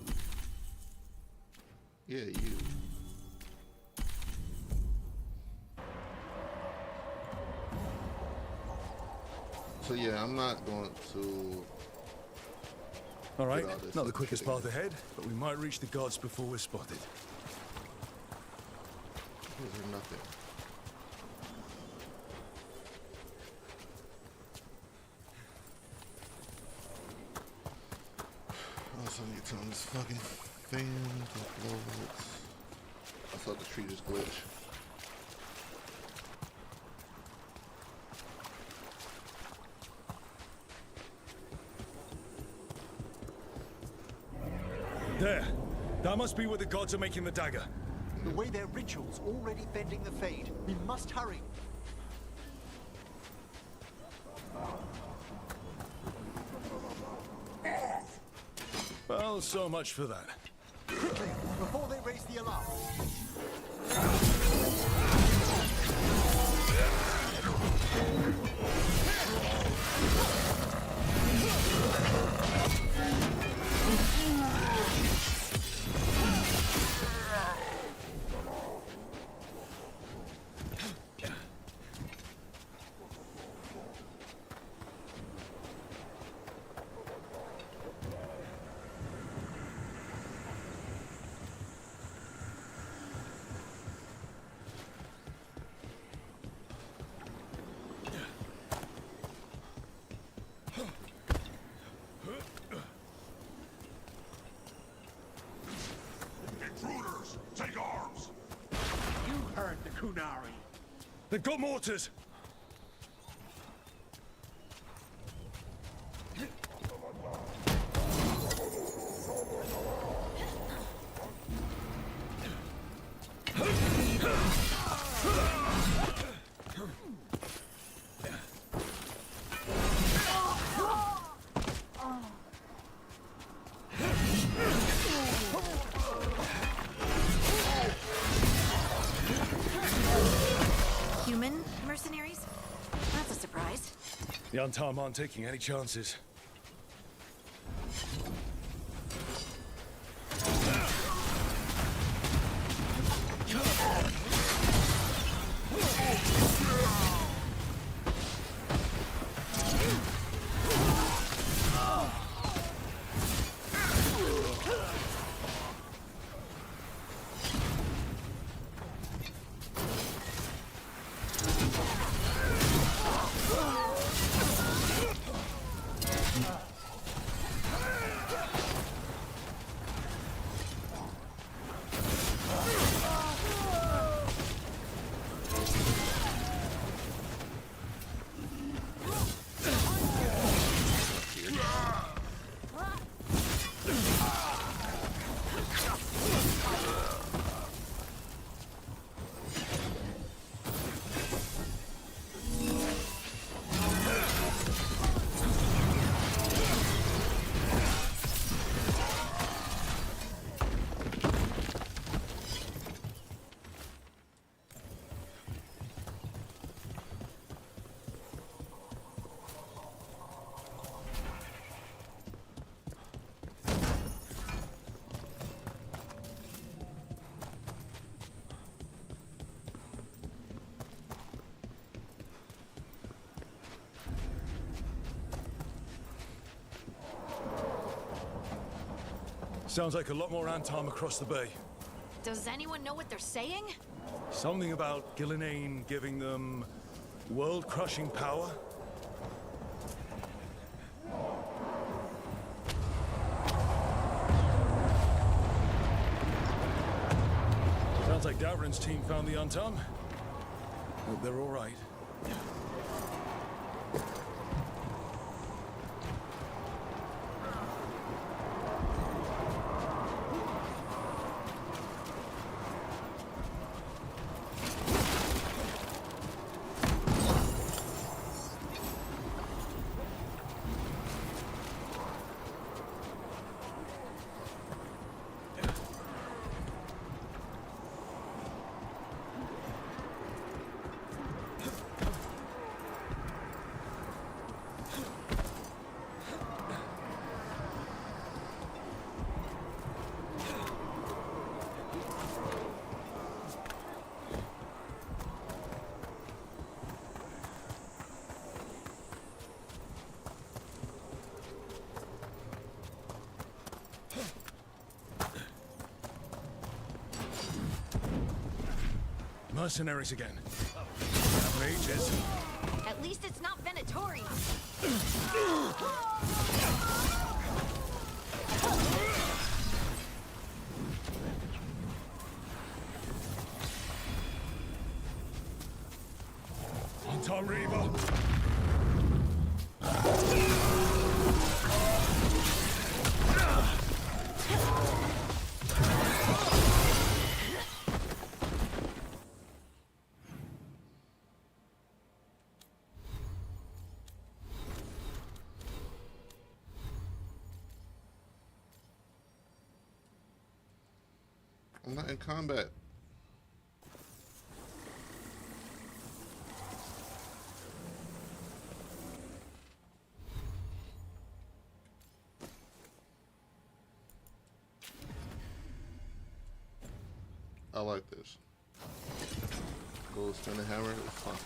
Yeah, you. So yeah, I'm not going to... All right, Get all this not the up quickest together. path ahead, but we might reach the gods before we're spotted. Is there nothing? Also need to turn this fucking thing to upload. I thought the tree just glitched. There! That must be where the gods are making the dagger. The way their ritual's already bending the Fade. We must hurry. Well, so much for that. Quickly, before they raise the alarm. Intruders, take arms! You heard the Kunari. They've got mortars! The Antam aren't taking any chances. Sounds like a lot more Antam across the bay. Does anyone know what they're saying? Something about Gillenane giving them world-crushing power? Sounds like Davrin's team found the Antam. Hope they're all right. Mercenaries again. Mages. At least it's not Venatori. Antam Reaver. I'm not in combat. I like this. Go spin the hammer, it's fun.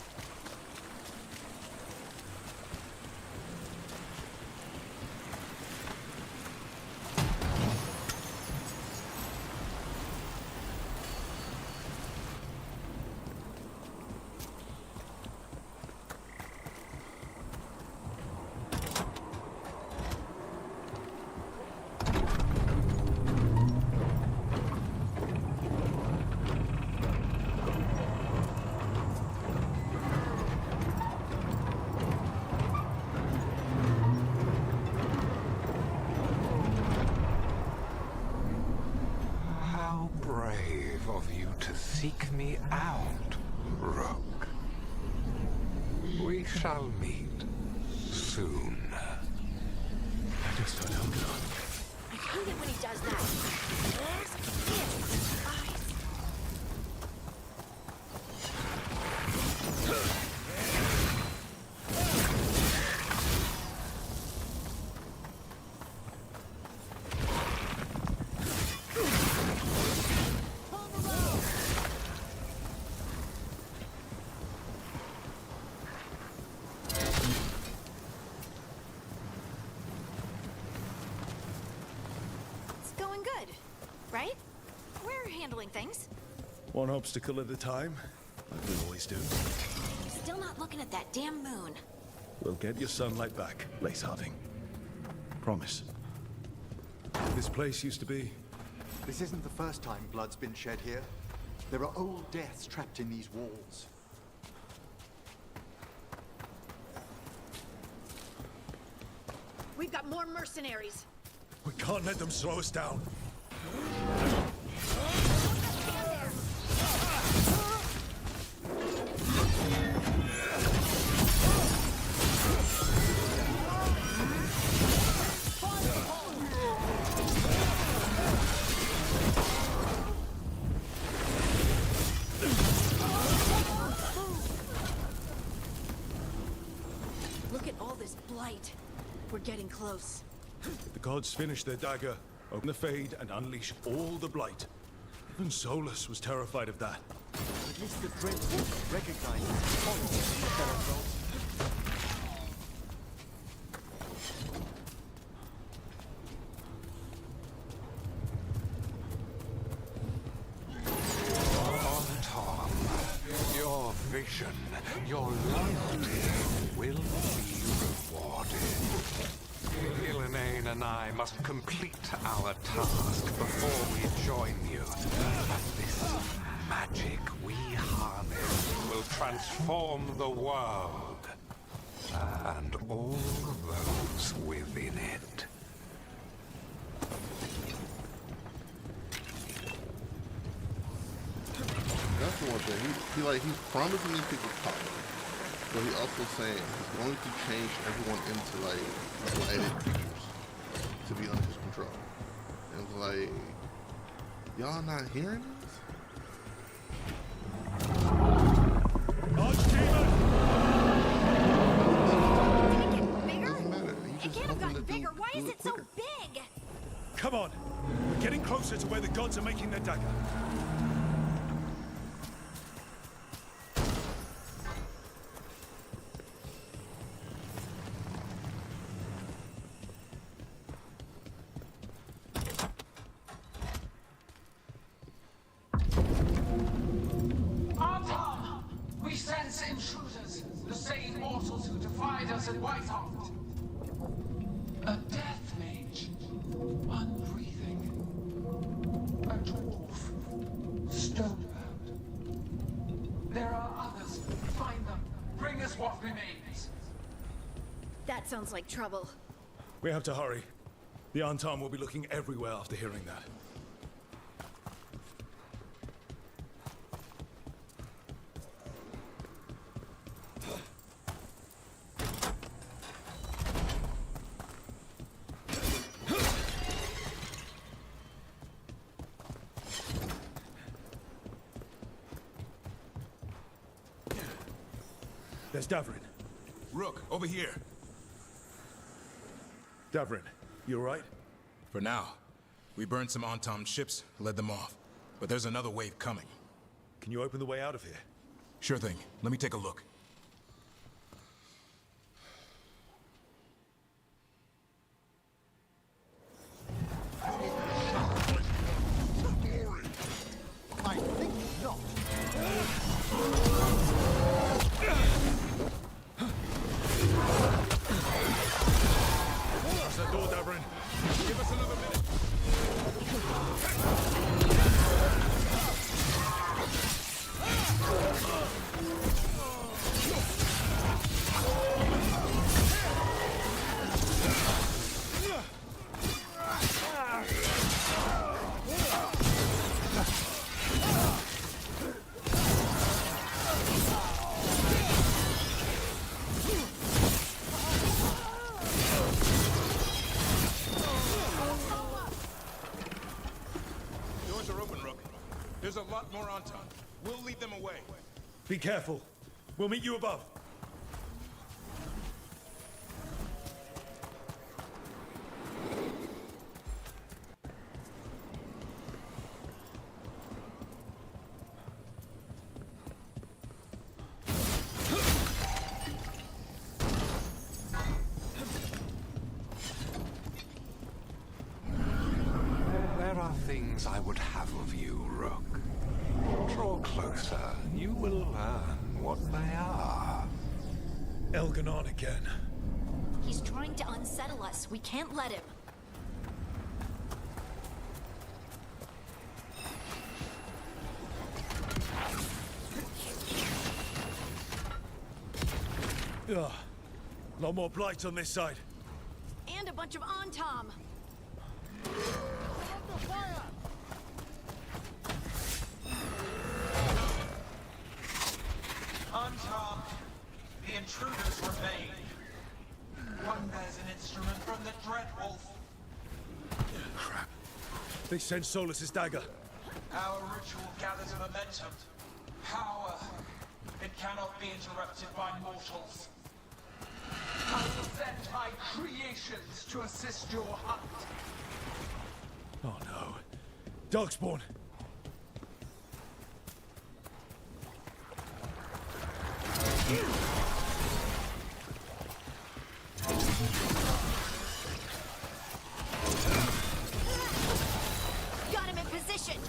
Seek me out, Rook. We shall meet soon. I just don't know. I hate it when he does that. going good, right? We're handling things. One obstacle at a time, like we always do. Still not looking at that damn moon. We'll get your sunlight back, Lace Harding. Promise. This place used to be... This isn't the first time blood's been shed here. There are old deaths trapped in these walls. We've got more mercenaries. We can't let them slow us down. Look at all this blight. We're getting close. If the gods finish their dagger, open the Fade, and unleash all the blight. Even Solus was terrified of that. At least the Dreadwolf recognizes the horror of the Feral. Tom, your vision, your loyalty will be rewarded. Gillenane and I must complete our task before we join you. But this magic we harness will transform the world and all those within it. That's the one thing. He's promising these people power, but he also saying he's going to change everyone into blighted creatures to be under his control. And it's like, y'all not hearing this? Doesn't matter. It can't have gotten bigger. Why is it so big? Come on! We're getting closer to where the gods are making their dagger. Artom! We sense intruders, the same mortals who defied us at Whitehoft. A death mage, unbreathing. A dwarf, stonebound. There are others. Find them. Bring us what remains. That sounds like trouble. We have to hurry. The Antam will be looking everywhere after hearing that. There's Davrin. Rook, over here. Davrin, you all right? For now. We burned some Antom ships, led them off. But there's another wave coming. Can you open the way out of here? Sure thing. Let me take a look. I think not. That's the door, Davrin. Give us another minute. Doors are open, Rook. There's a lot more Antom. We'll lead them away. Be careful. We'll meet you above. Where things I would have of you, Rook. Draw closer. You will learn what they are. Elganon again. He's trying to unsettle us. We can't let him. Ugh. No more blight on this side. And a bunch of Antom. Untom, the intruders remain. One bears an instrument from the Dreadwolf. Crap. They sent Solus's dagger. Our ritual gathers momentum. Power. It cannot be interrupted by mortals. I will send my creations to assist your hunt. Oh no. Darkspawn. Got him in position.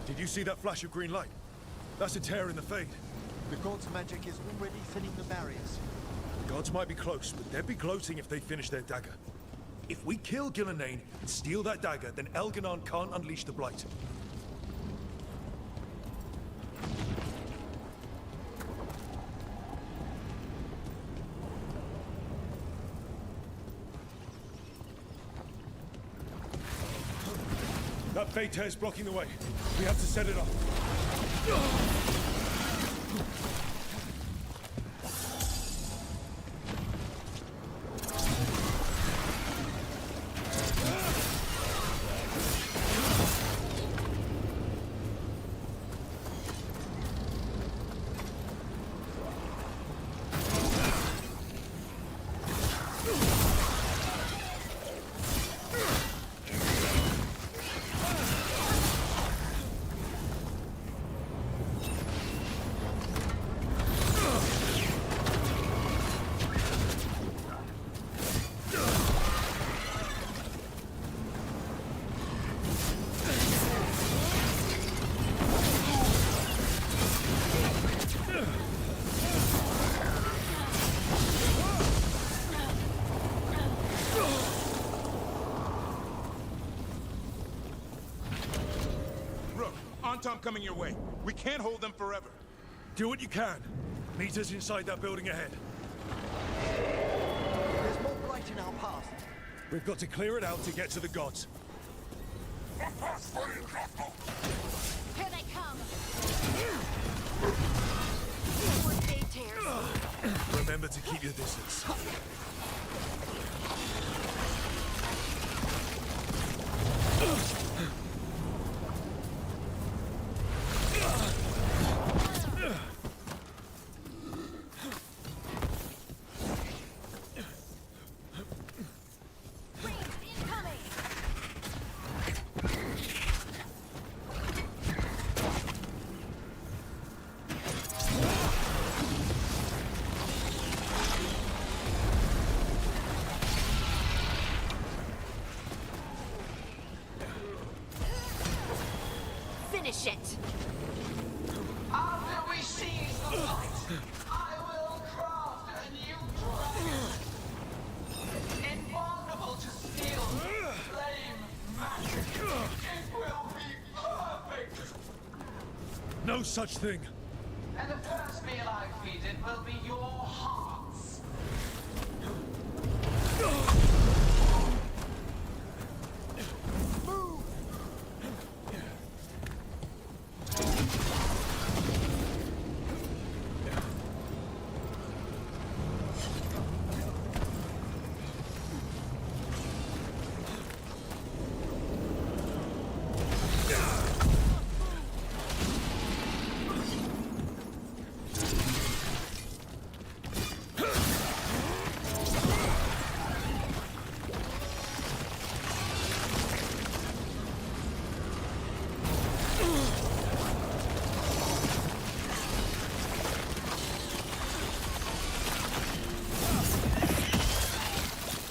Did you see that flash of green light? That's a tear in the Fade. The god's magic is already thinning the barriers. The gods might be close, but they'd be gloating if they finish their dagger. If we kill Gillenane and steal that dagger, then Elganon can't unleash the Blight. That Fade tear's blocking the way. We have to set it off. Antom coming your way. We can't hold them forever. Do what you can. Meet us inside that building ahead. There's more blight in our path. We've got to clear it out to get to the gods. Here they come. More Fade tears. Remember to keep your distance. Finish it. After we seize the light, I will craft a new dragon. Invulnerable to steel, flame, magic. It will be perfect. No such thing. And the first meal I feed it will be your hearts.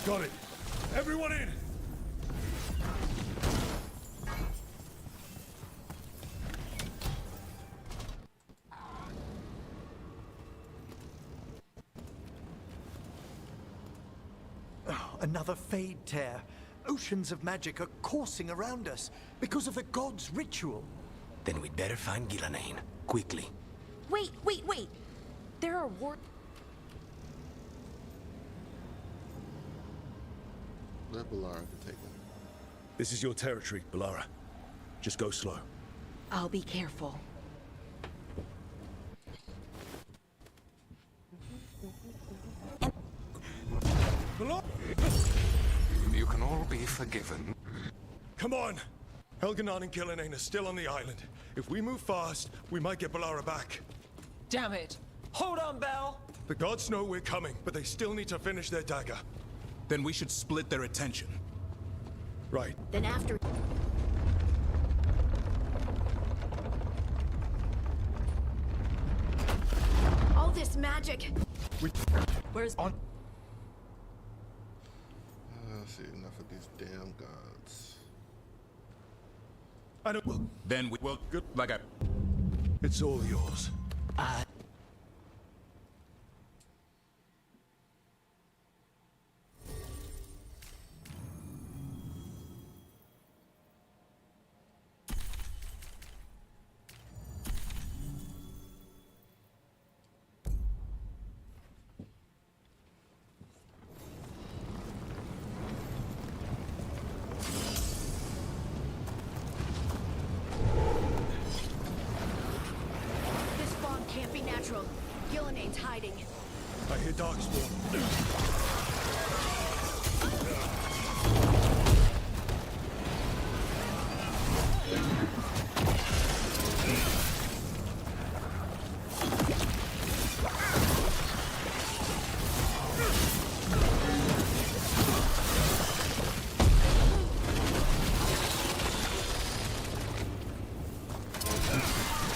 Got it. Everyone in! Oh, another Fade tear. Oceans of magic are coursing around us because of the god's ritual. Then we'd better find Gillenane. Quickly. Wait. There are Let Balara take him. This is your territory, Balara. Just go slow. I'll be careful. You can all be forgiven. Come on! Helgenan and Gillenane are still on the island. If we move fast, we might get Balara back. Damn it! Hold on, Belle! The gods know we're coming, but they still need to finish their dagger. Then we should split their attention. Right. Then after... all this magic... Where's... Let's see, enough of these damn gods. I don't... Well, then we will... Good. Like I... It's all yours. This fog can't be natural. Gillenane's hiding. I hear Darkspawn.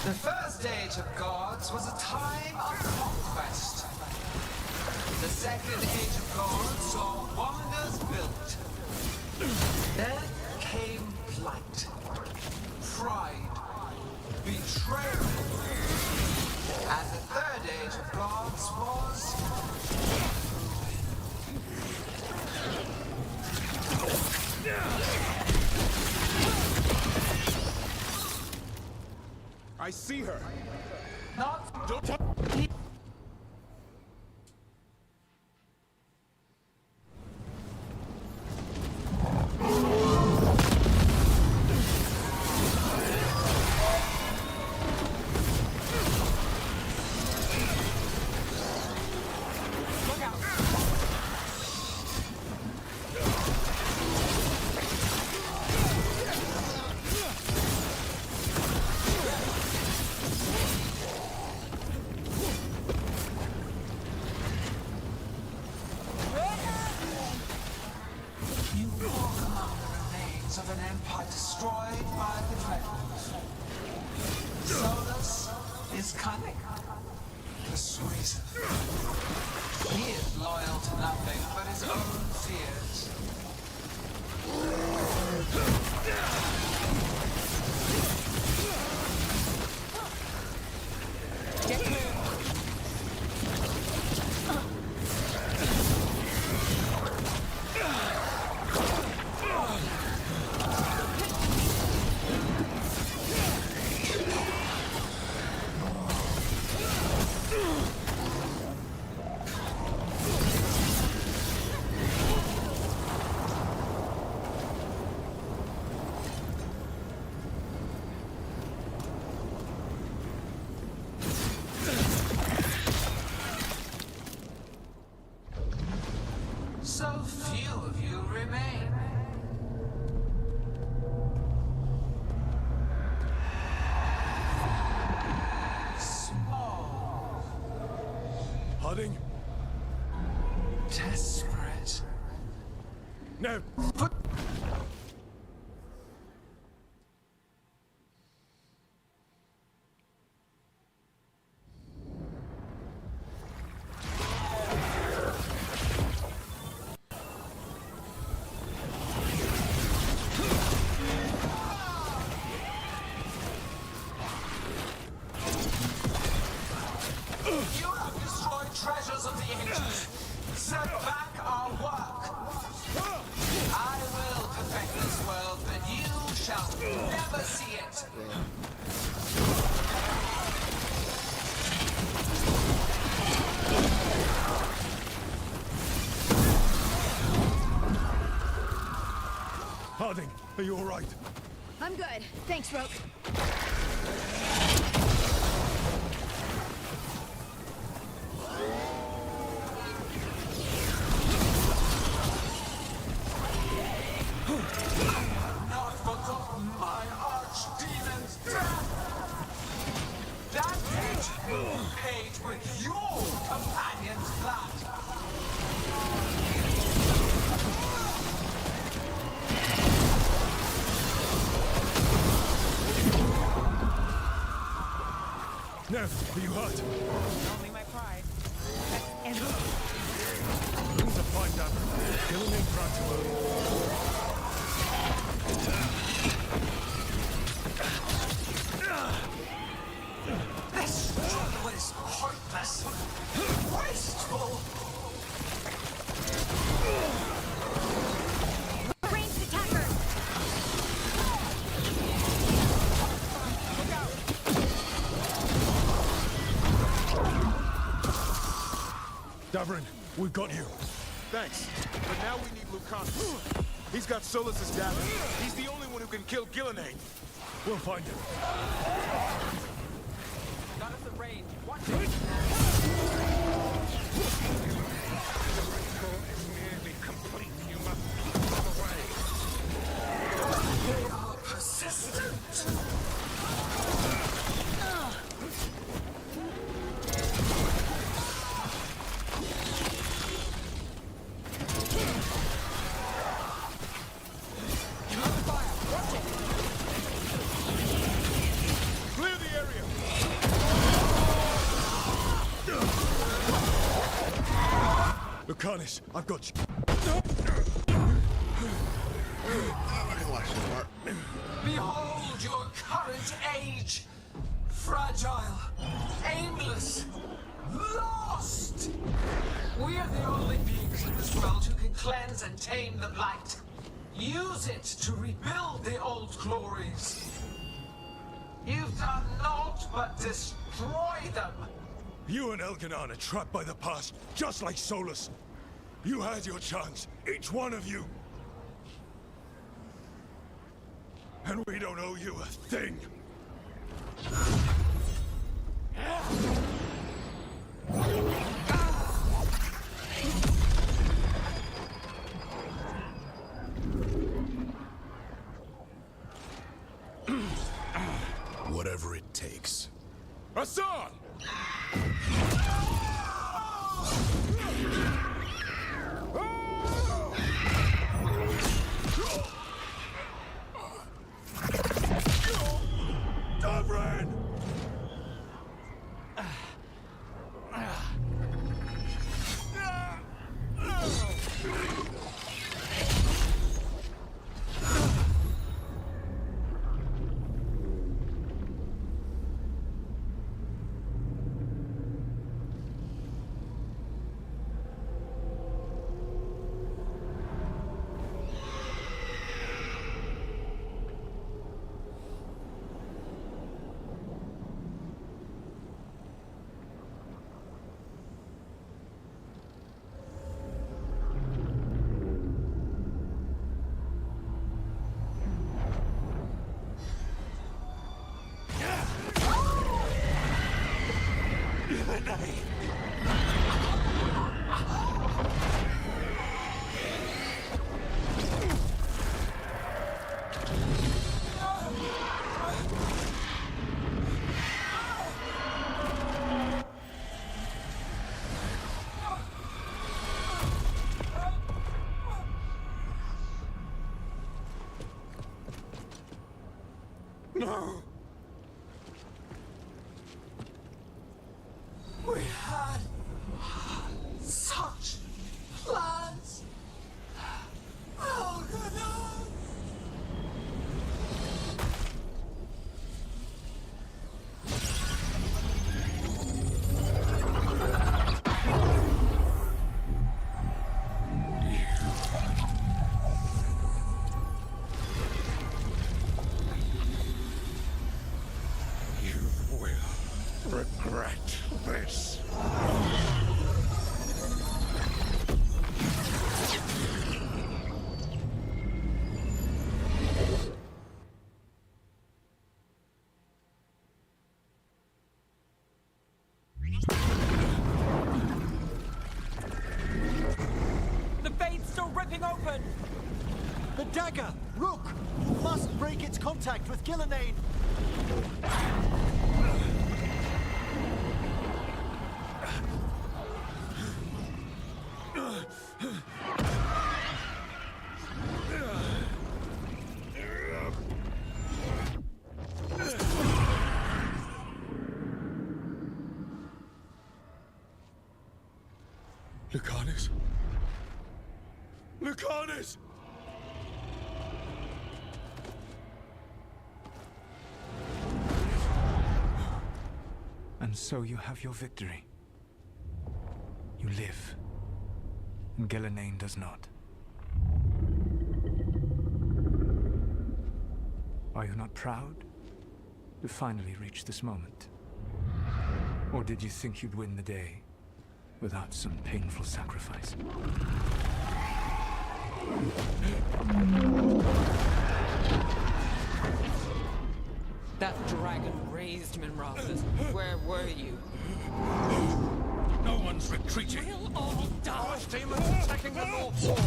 The first age of gods was a time of conquest. The second age of gods saw wonders built. Then came plight, pride, betrayal. And the third age of gods was... I see her. Not... Don't touch... You walk among the remains of an empire destroyed by the Dreadwolf. Solus is cunning, persuasive. He is loyal to nothing but his own fears. So few of you remain. Small. Harding? Desperate. No. Put... Harding, are you all right? I'm good. Thanks, Roke. Not forgotten my archdemon's death! That hate paid with your companion's blood! Nev, are you hurt? Only my pride. Things are fine, Dad. Killing in front of her. This struggle is pointless! Wasteful! Ranged attacker! Davrin, we've got you. Thanks. But now we need Lucanus. He's got Solus's dagger. He's the only one who can kill Gillenane. We'll find him. Got us at range. Watch it. Nearly complete. You must keep them away. They are persistent. Clear the area! Lucanus, I've got you. I can watch this part. Behold your current age! Fragile, aimless, lost! We're the only beings in this world who can cleanse and tame the blight. Use it to rebuild the old glories. You've done naught but destroy them. You and Elganon are trapped by the past, just like Solus. You had your chance, each one of you. And we don't owe you a thing. Whatever it takes. Hassan! Davrin! No. We had such plans. Oh, goodness. ripping open! The dagger! Rook! You must break its contact with Gillenane! Lucanus? Lucanus! And so you have your victory. You live, and Gillenane does not. Are you not proud to finally reach this moment? Or did you think you'd win the day without some painful sacrifice? That dragon raised Minrafus. Where were you? No one's retreating. We'll all die. Demons attacking the North Wall.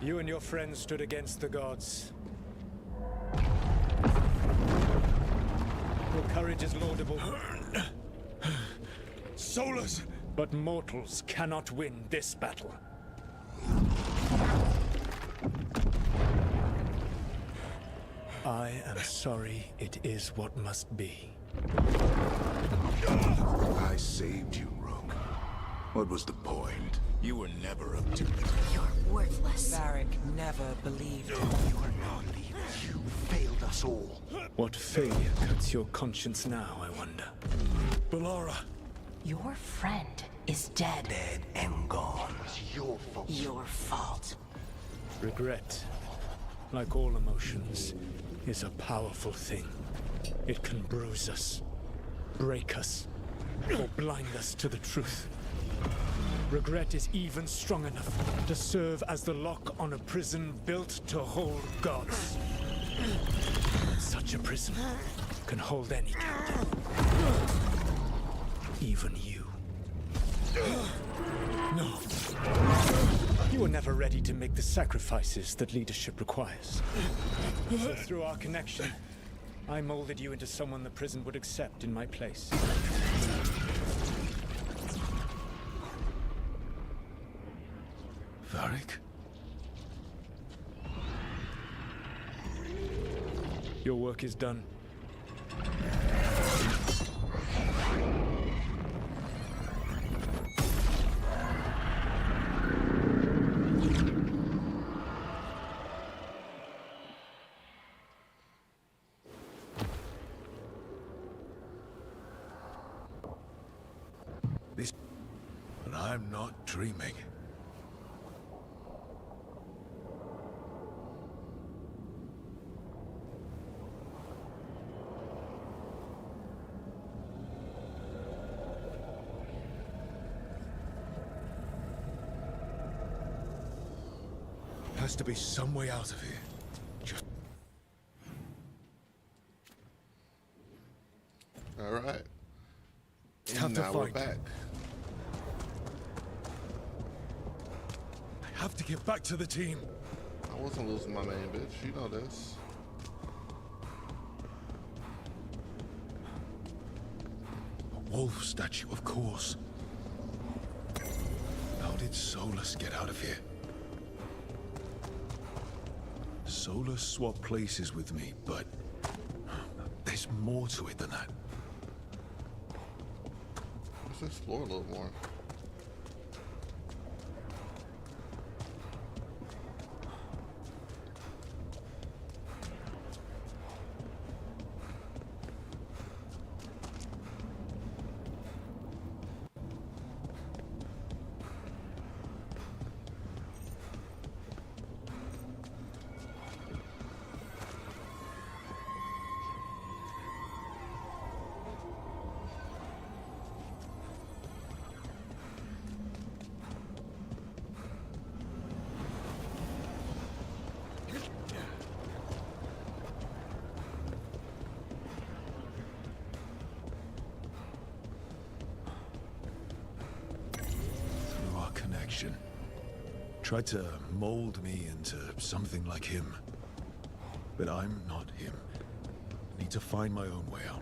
You and your friends stood against the gods. Your courage is laudable. Solus! But mortals cannot win this battle. I am sorry it is what must be. I saved you, Rogue. What was the point? You were never up to it. You're worthless. Varric never believed it. You're non-leaders. You failed us all. What failure cuts your conscience now, I wonder? Bellara. Your friend is dead. Dead and gone. It's your fault. Your fault. Regret, like all emotions, is a powerful thing. It can bruise us, break us, or blind us to the truth. Regret is even strong enough to serve as the lock on a prison built to hold gods. Such a prison can hold any captive. Even you. No. You were never ready to make the sacrifices that leadership requires. So through our connection, I molded you into someone the prison would accept in my place. Varric? Your work is done. But I'm not dreaming. Has to be some way out of here. Just... All right. Time And to now we're fight. back. I have to get back to the team. I wasn't losing my main bitch. You know this. A wolf statue, of course. How did Solus get out of here? Solus swapped places with me, but there's more to it than that. Let's explore a little more. vision. Tried to mold me into something like him. But I'm not him. I need to find my own way out.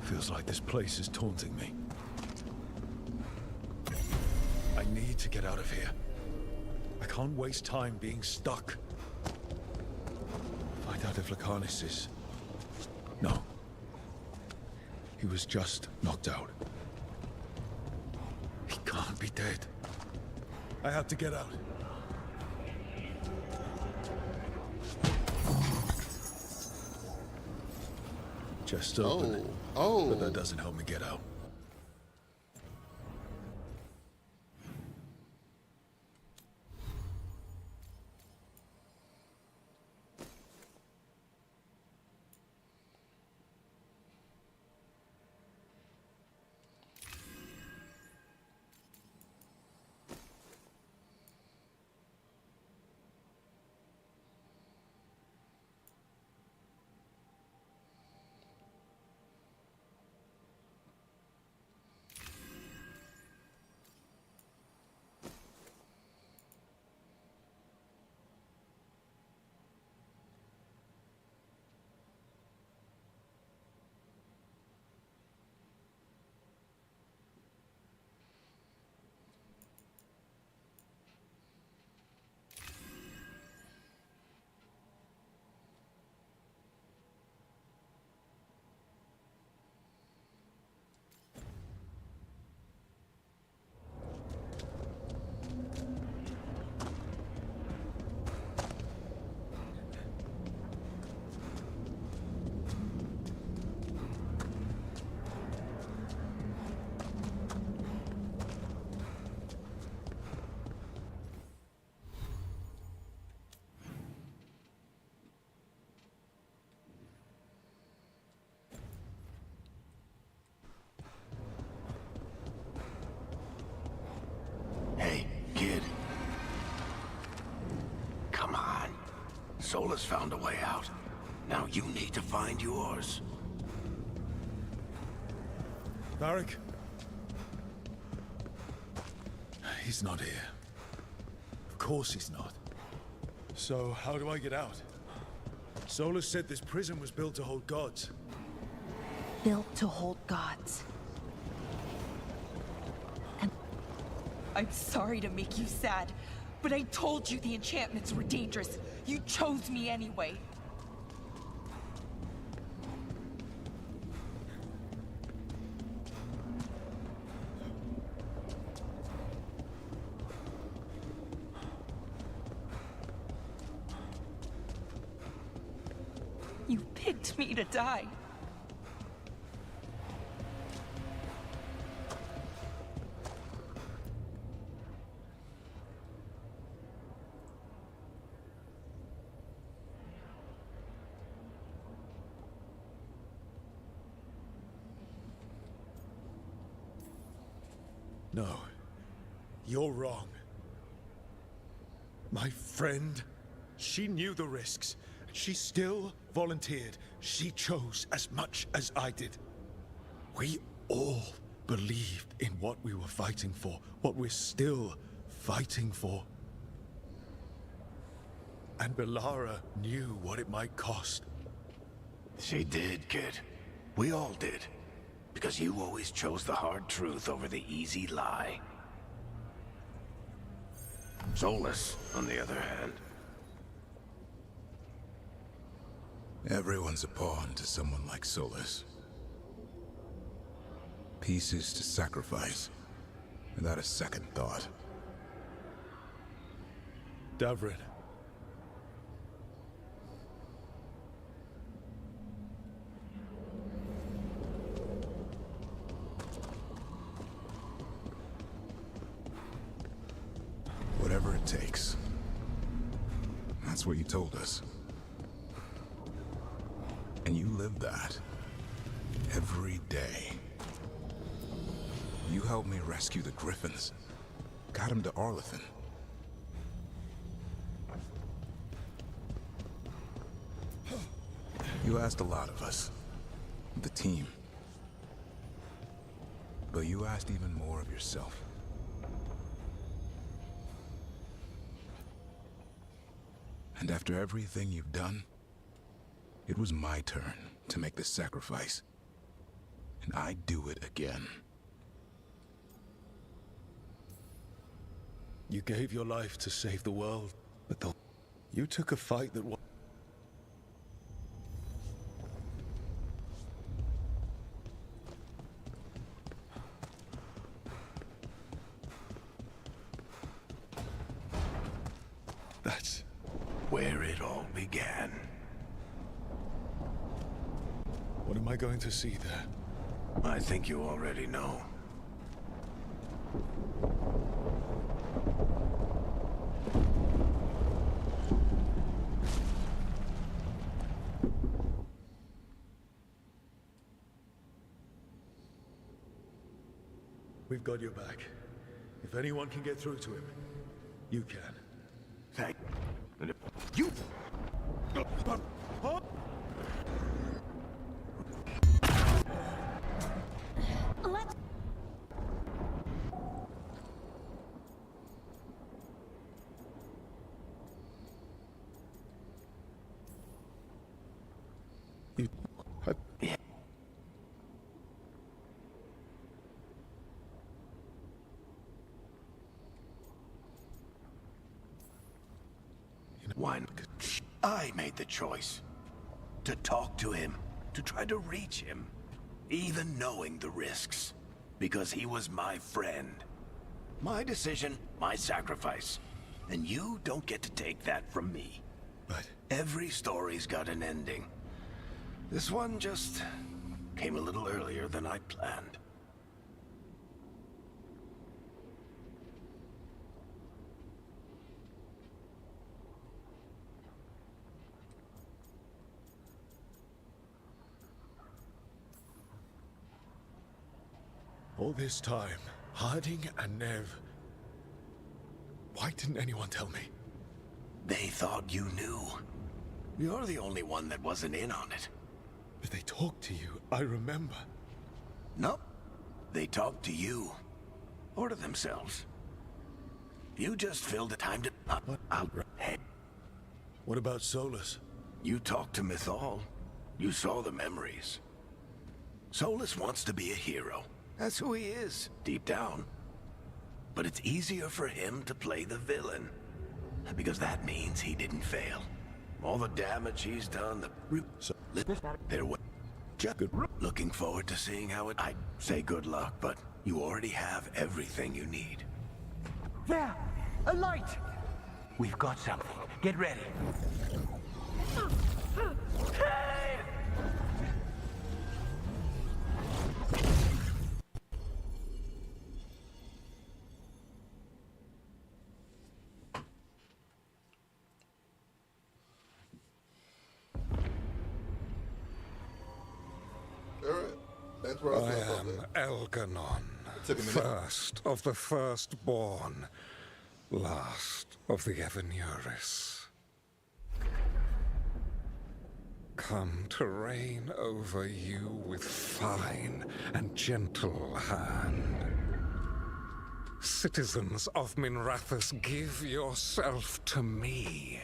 Feels like this place is taunting me. I need to get out of here. I can't waste time being stuck. Find out if Lucanus is... No. He was just knocked out. He can't be dead. I have to get out. Just open it. Oh. But that doesn't help me get out. Hey, kid. Come on. Solus found a way out. Now you need to find yours. Varric? He's not here. Of course he's not. So, how do I get out? Solus said this prison was built to hold gods. Built to hold gods. I'm sorry to make you sad, but I told you the enchantments were dangerous. You chose me anyway. You picked me to die. No. You're wrong. My friend, she knew the risks. She still volunteered. She chose as much as I did. We all believed in what we were fighting for, what we're still fighting for. And Belara knew what it might cost. She did, kid. We all did. Because you always chose the hard truth over the easy lie. Solus, on the other hand. Everyone's a pawn to someone like Solus. Pieces to sacrifice, without a second thought. Davrid. Whatever it takes. That's what you told us. And you lived that. every day. You helped me rescue the Griffins. Got him to Arlethan. You asked a lot of us. The team. But you asked even more of yourself. And after everything you've done, it was my turn to make the sacrifice. And I'd do it again. You gave your life to save the world, but you took a fight that was... That's where it all began. What am I going to see there? I think you already know. We've got your back. If anyone can get through to him, you can. Thank you. Let's... One. I made the choice. To talk to him. To try to reach him. Even knowing the risks. Because he was my friend. My decision, my sacrifice. And you don't get to take that from me. But... every story's got an ending. This one just came a little earlier than I planned. All this time, Harding and Nev... Why didn't anyone tell me? They thought you knew. You're the only one that wasn't in on it. But they talked to you, I remember. Nope. They talked to you. Or to themselves. You just filled the time to... Hey. What about Solus? You talked to Mythal. You saw the memories. Solus wants to be a hero. That's who he is, deep down. But it's easier for him to play the villain. Because that means he didn't fail. All the damage he's done, there was... Looking forward to seeing how it... I'd say good luck, but you already have everything you need. There! A light! We've got something. Get ready. I am Elganon, first of the firstborn, last of the Evenuris. Come to reign over you with fine and gentle hand. Citizens of Minrathous, give yourself to me.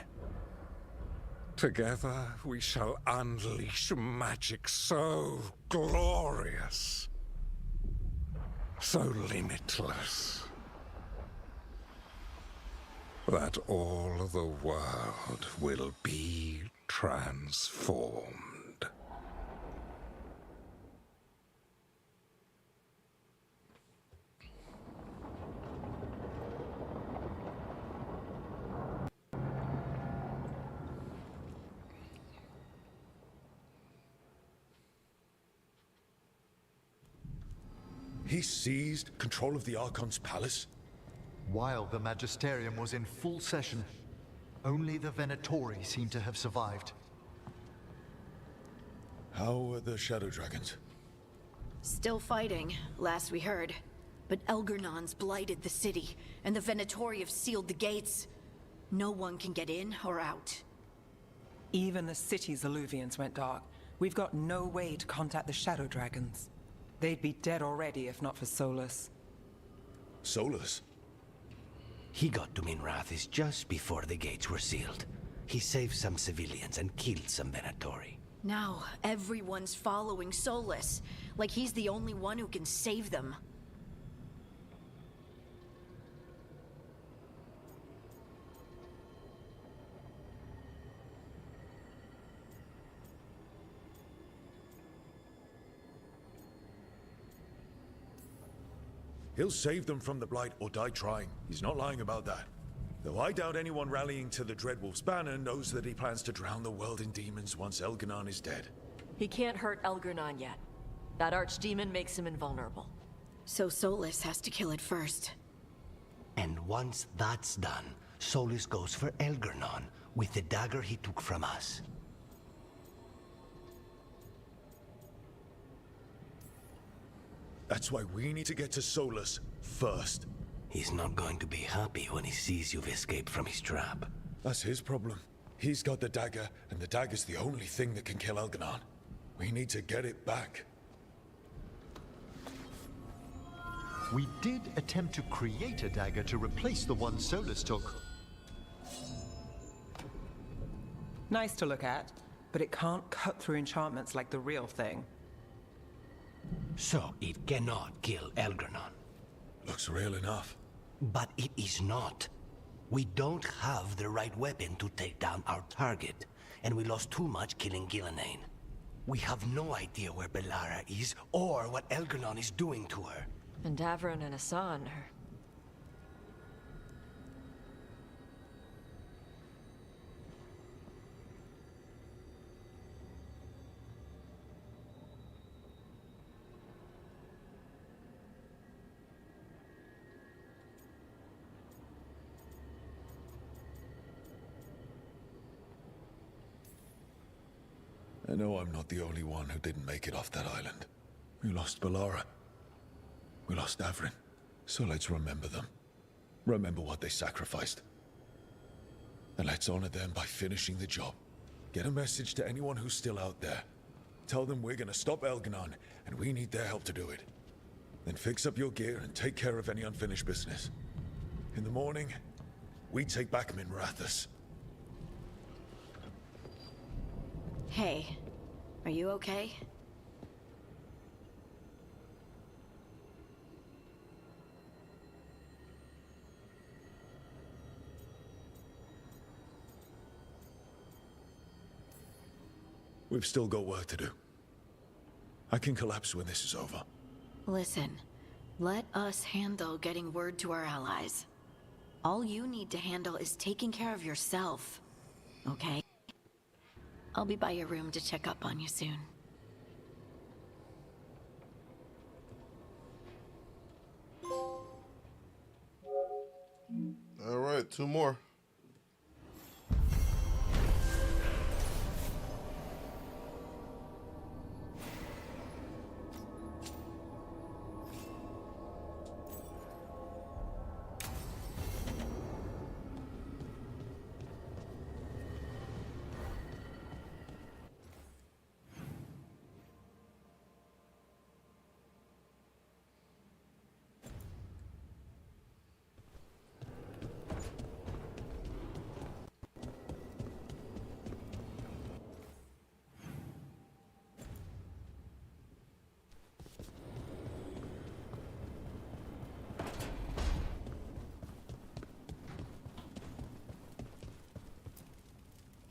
Together we shall unleash magic so glorious, so limitless, that all the world will be transformed. He seized control of the Archon's palace? While the Magisterium was in full session, only the Venatori seem to have survived. How were the Shadow Dragons? Still fighting, last we heard. But Elgernon's blighted the city, and the Venatori have sealed the gates. No one can get in or out. Even the city's Illuvians went dark. We've got no way to contact the Shadow Dragons. They'd be dead already if not for Solus. Solus? He got to Minrathis just before the gates were sealed. He saved some civilians and killed some Venatori. Now, everyone's following Solus, like he's the only one who can save them. He'll save them from the Blight or die trying. He's not lying about that. Though I doubt anyone rallying to the Dreadwolf's banner knows that he plans to drown the world in demons once Elgernon is dead. He can't hurt Elgernon yet. That archdemon makes him invulnerable. So Solus has to kill it first. And once that's done, Solus goes for Elgernon with the dagger he took from us. That's why we need to get to Solus first. He's not going to be happy when he sees you've escaped from his trap. That's his problem. He's got the dagger, and the dagger's the only thing that can kill Elgernon. We need to get it back. We did attempt to create a dagger to replace the one Solus took. Nice to look at, but it can't cut through enchantments like the real thing. So it cannot kill Elgernon. Looks real enough. But it is not. We don't have the right weapon to take down our target, and we lost too much killing Gillenane. We have no idea where Bellara is, or what Elgernon is doing to her. And Davron and Hassan are... I know I'm not the only one who didn't make it off that island. We lost Bellara. We lost Davrin. So let's remember them. Remember what they sacrificed. And let's honor them by finishing the job. Get a message to anyone who's still out there. Tell them we're gonna stop Elgernon, and we need their help to do it. Then fix up your gear and take care of any unfinished business. In the morning, we take back Minrathis. Hey, are you okay? We've still got work to do. I can collapse when this is over. Listen, let us handle getting word to our allies. All you need to handle is taking care of yourself, okay? I'll be by your room to check up on you soon. All right, 2 more.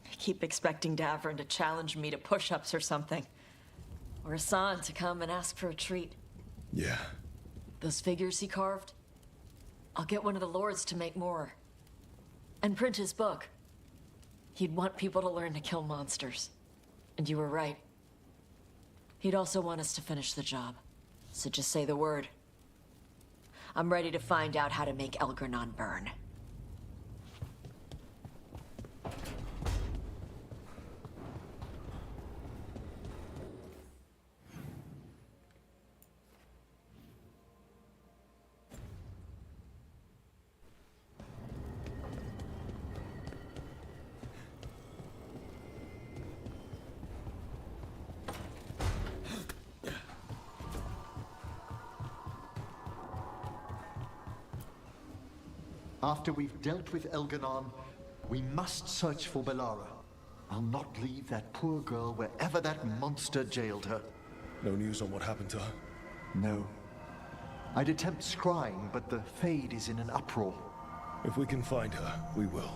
I keep expecting Davron to challenge me to push-ups or something. Or Hassan to come and ask for a treat. Yeah. Those figures he carved? I'll get one of the lords to make more. And print his book. He'd want people to learn to kill monsters. And you were right. He'd also want us to finish the job. So just say the word. I'm ready to find out how to make Elgernon burn. After we've dealt with Elganon, we must search for Bellara. I'll not leave that poor girl wherever that monster jailed her. No news on what happened to her? No. I'd attempt scrying, but the Fade is in an uproar. If we can find her, we will.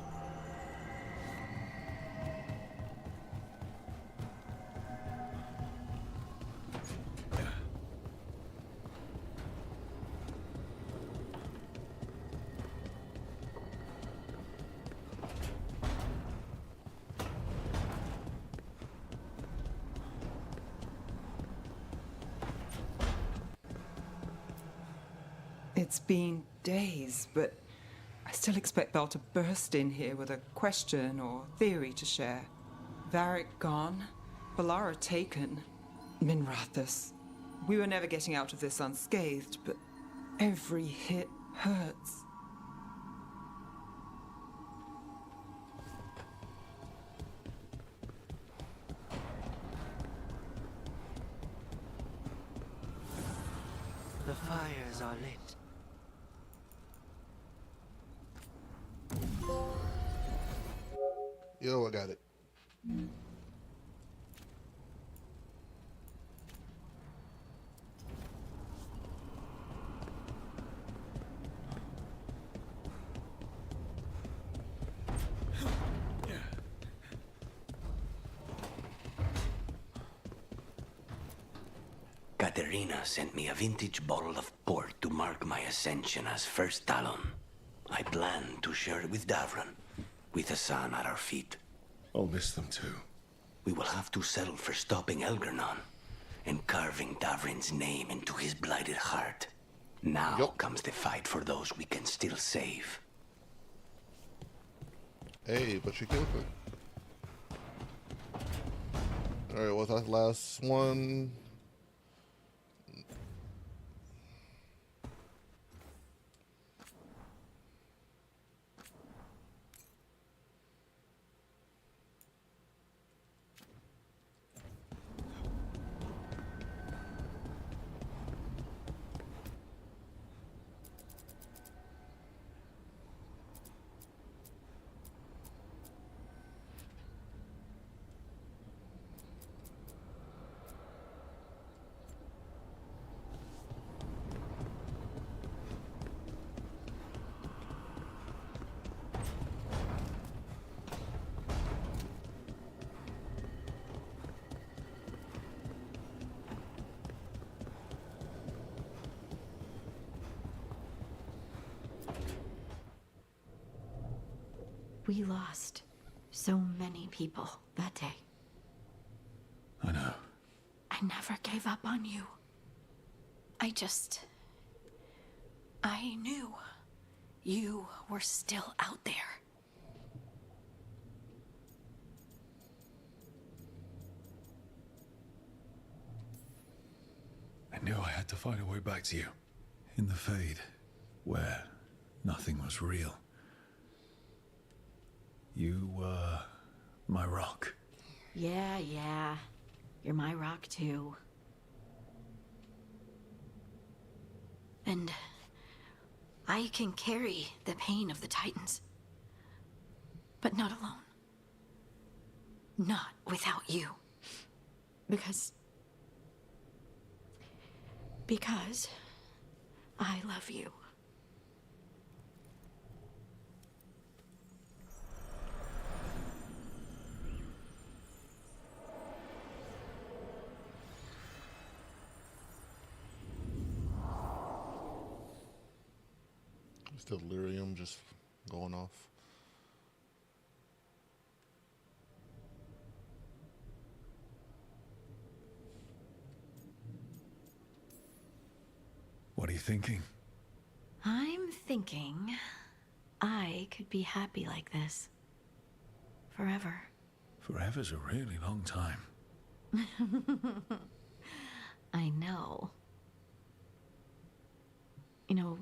It's been days, but I still expect Belle to burst in here with a question or theory to share. Varric gone, Bellara taken, Minrathous. We were never getting out of this unscathed, but every hit hurts. The fires are lit. Yo, I got it. Katerina sent me a vintage bottle of port to mark my ascension as First Talon. I plan to share it with Davron, with the sun at our feet. I'll miss them too. We will have to settle for stopping Elgarnon and carving Davrin's name into his blighted heart. Now comes the fight for those we can still save. Hey, but you killed her. Alright, what's that last one? We lost so many people that day. I know. I never gave up on you. I knew you were still out there. I knew I had to find a way back to you. In the Fade, where nothing was real. You were my rock. Yeah. You're my rock too. And I can carry the pain of the Titans. But not alone. Not without you. Because I love you. It's delirium just going off. What are you thinking? I'm thinking I could be happy like this. Forever. Forever's a really long time. I know. You know,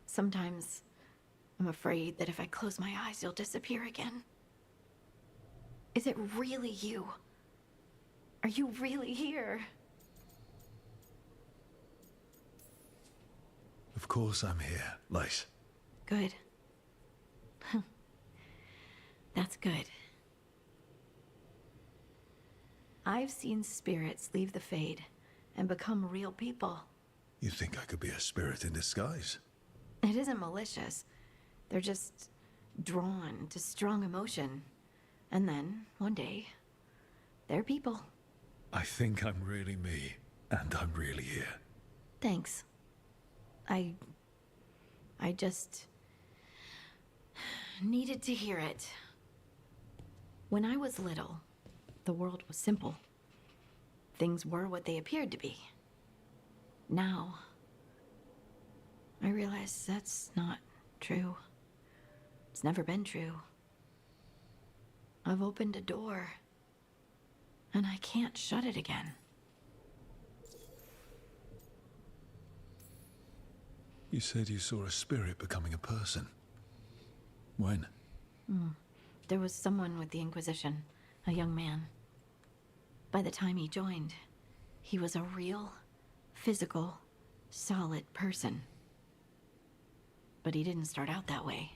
sometimes I'm afraid that if I close my eyes, you'll disappear again. Is it really you? Are you really here? Of course I'm here, Lyse. Good. That's good. I've seen spirits leave the Fade and become real people. You think I could be a spirit in disguise? It isn't malicious. They're just drawn to strong emotion. And then, one day, they're people. I think I'm really me, and I'm really here. Thanks. I just needed to hear it. When I was little, the world was simple. Things were what they appeared to be. Now, I realize that's not true. It's never been true. I've opened a door, and I can't shut it again. You said you saw a spirit becoming a person. When? There was someone with the Inquisition, a young man. By the time he joined, he was a real, physical, solid person. But he didn't start out that way.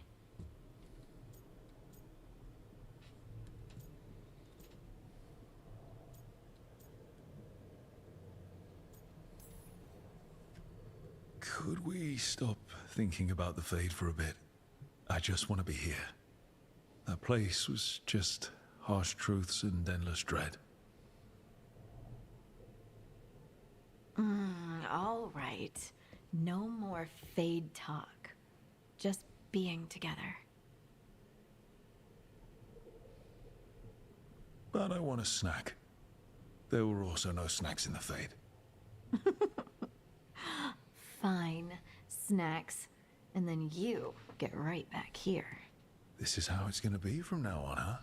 Could we stop thinking about the Fade for a bit? I just want to be here. That place was just harsh truths and endless dread. All right. No more Fade talk. Just being together. But I want a snack. There were also no snacks in the Fade. Fine. Snacks. And then you get right back here. This is how it's gonna be from now on, huh?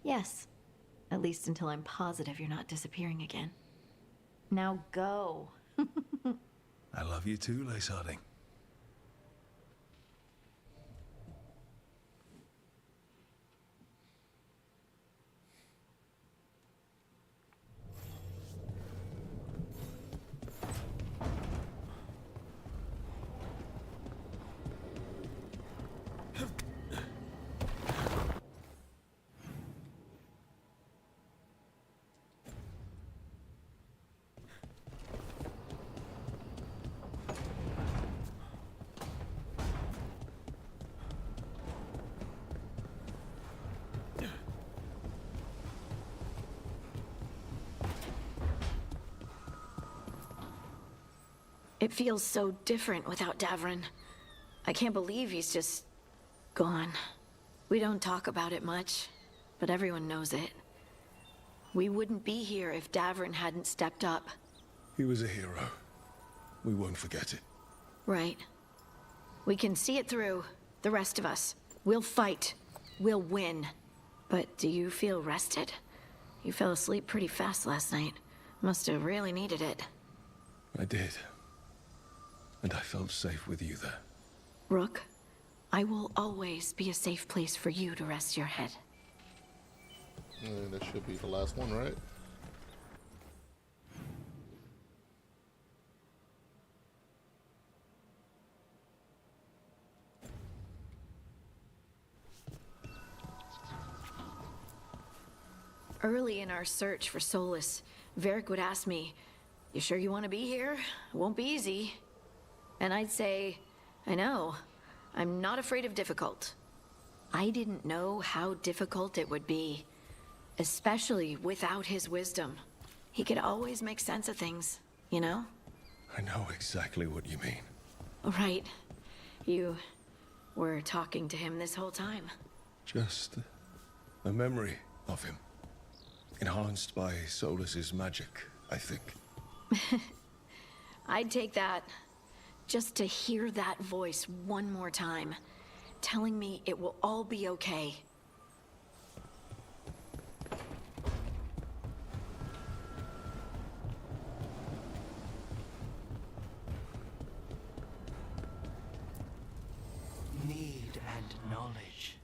Yes. At least until I'm positive you're not disappearing again. Now go. I love you too, Lace Harding. It feels so different without Davrin. I can't believe he's just gone. We don't talk about it much, but everyone knows it. We wouldn't be here if Davrin hadn't stepped up. He was a hero. We won't forget it. Right. We can see it through, the rest of us. We'll fight. We'll win. But do you feel rested? You fell asleep pretty fast last night. Must have really needed it. I did. And I felt safe with you there. Rook, I will always be a safe place for you to rest your head. That should be the last one, right? Early in our search for Solus, Varric would ask me, "You sure you want to be here? It won't be easy." And I'd say, "I know. I'm not afraid of difficult." I didn't know how difficult it would be, especially without his wisdom. He could always make sense of things, you know? I know exactly what you mean. Right. You were talking to him this whole time. Just a memory of him. Enhanced by Solus's magic, I think. I'd take that. Just to hear that voice one more time, telling me it will all be okay. Need and knowledge.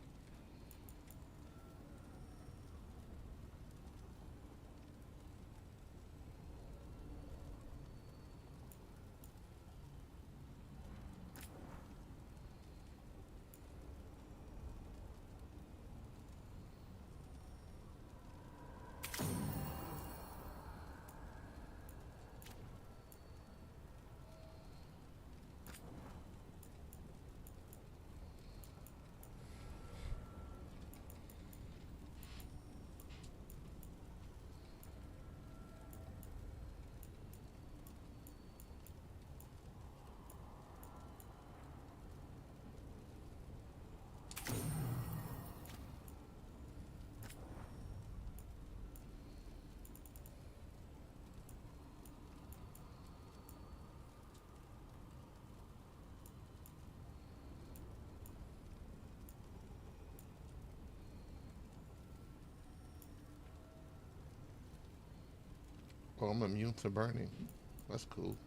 Oh, I'm immune to burning. That's cool.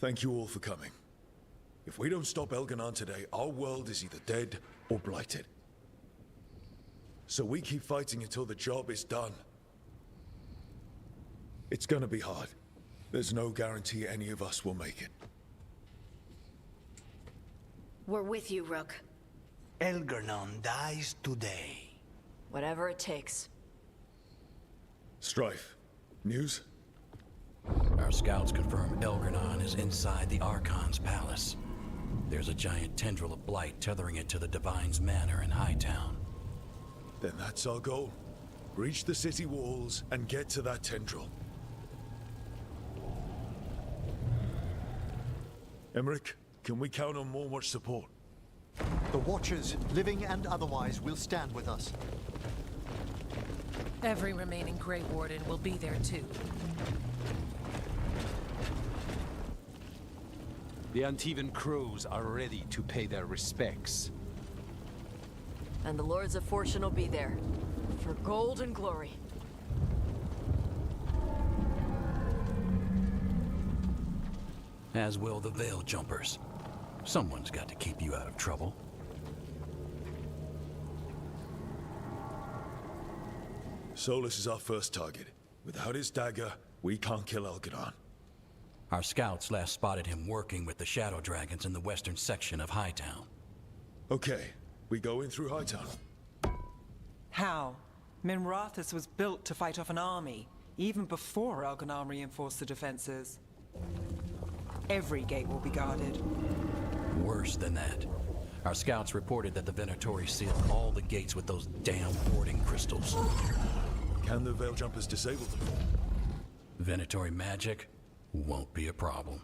Thank you all for coming. If we don't stop Elganon today, our world is either dead or blighted. So we keep fighting until the job is done. It's gonna be hard. There's no guarantee any of us will make it. We're with you, Rook. Elganon dies today. Whatever it takes. Strife, news? Our scouts confirm Elganon is inside the Archon's palace. There's a giant tendril of blight tethering it to the Divine's manor in Hightown. Then that's our goal. Breach the city walls and get to that tendril. Emmerich, can we count on more much support? The Watchers, living and otherwise, will stand with us. Every remaining Grey Warden will be there too. The Antivan crews are ready to pay their respects. And the Lords of Fortune will be there. For gold and glory. As will the Veil Jumpers. Someone's got to keep you out of trouble. Solus is our first target. Without his dagger, we can't kill Elganon. Our scouts last spotted him working with the Shadow Dragons in the western section of Hightown. Okay, we go in through Hightown. How? Minrathous was built to fight off an army, even before Elganon reinforced the defenses. Every gate will be guarded. Worse than that. Our scouts reported that the Venatori sealed all the gates with those damn warding crystals. Can the Veil Jumpers disable them? Venatori magic won't be a problem.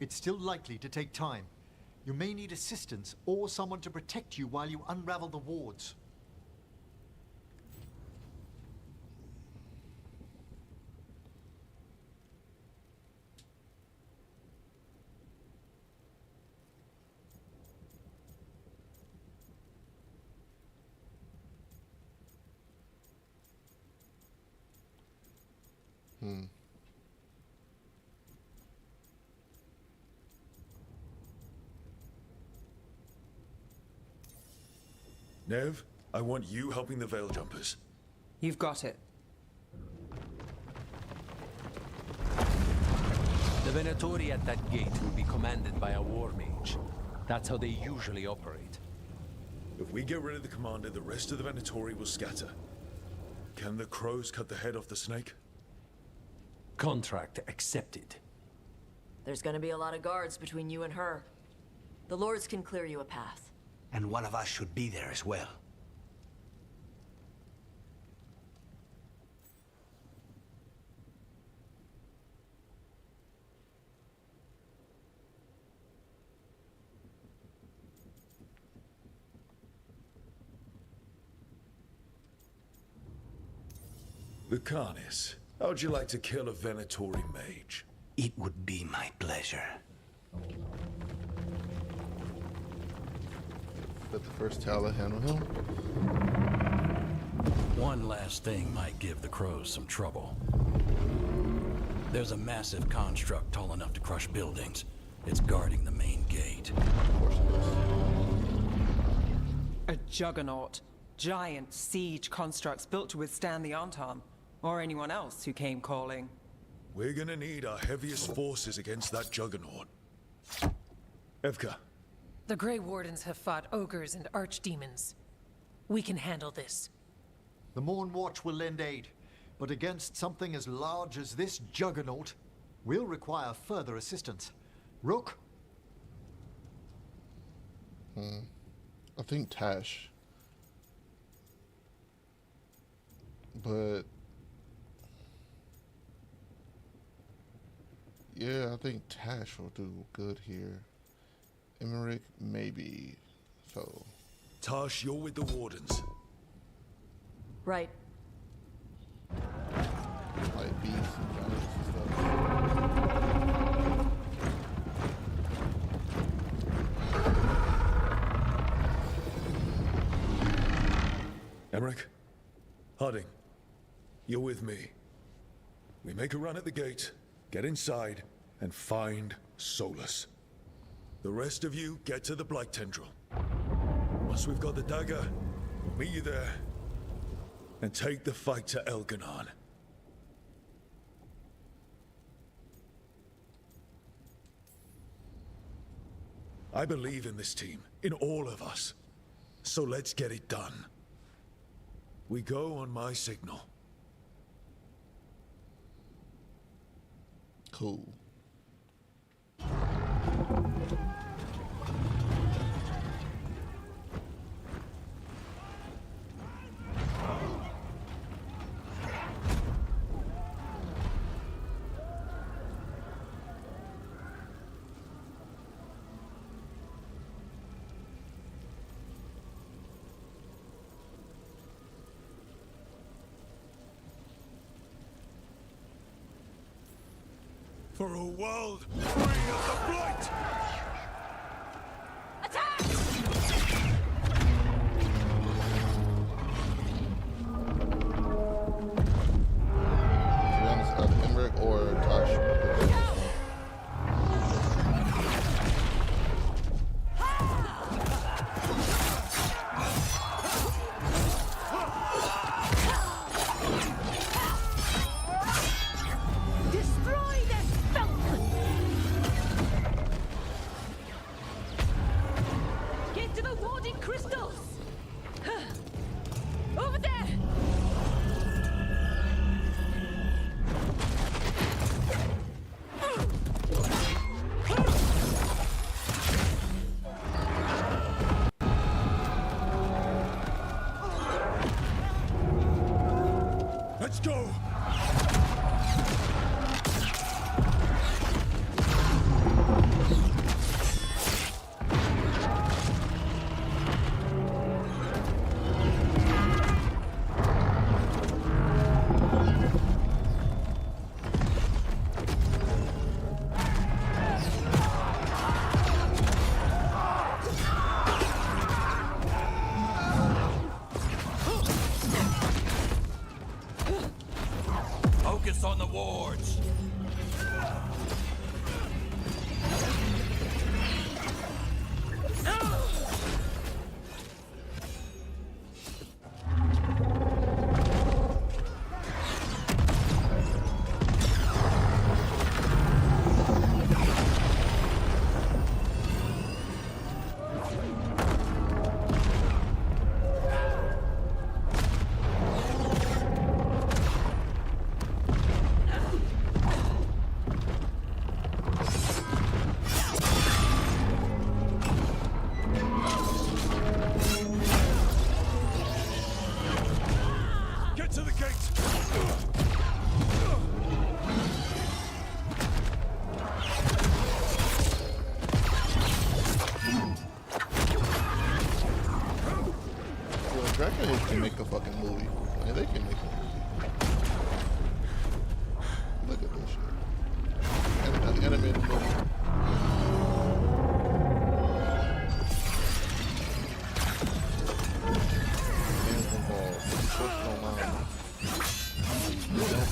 It's still likely to take time. You may need assistance or someone to protect you while you unravel the wards. Nev, I want you helping the Veil Jumpers. You've got it. The Venatori at that gate will be commanded by a war mage. That's how they usually operate. If we get rid of the commander, the rest of the Venatori will scatter. Can the crows cut the head off the snake? Contract accepted. There's gonna be a lot of guards between you and her. The Lords can clear you a path. And one of us should be there as well. Lucanus, how'd you like to kill a Venatori mage? It would be my pleasure. Let the first Tala handle him. One last thing might give the crows some trouble. There's a massive construct tall enough to crush buildings. It's guarding the main gate. A juggernaut. Giant siege constructs built to withstand the Antam. Or anyone else who came calling. We're gonna need our heaviest forces against that juggernaut. Evka. The Grey Wardens have fought ogres and archdemons. We can handle this. The Morn Watch will lend aid, but against something as large as this juggernaut, we'll require further assistance. Rook? I think Tash. But yeah, I think Tash will do good here. Emmerich, maybe. So Tash, you're with the Wardens. Right. Like beasts and giants and stuff. Emmerich? Harding, you're with me. We make a run at the gate, get inside, and find Solus. The rest of you get to the Blight Tendril. Once we've got the dagger, we'll meet you there and take the fight to Elganon. I believe in this team, in all of us. So let's get it done. We go on my signal. Cool. For a world free of the Blight! Emmerich or Tash. Let's go! Focus on the wards.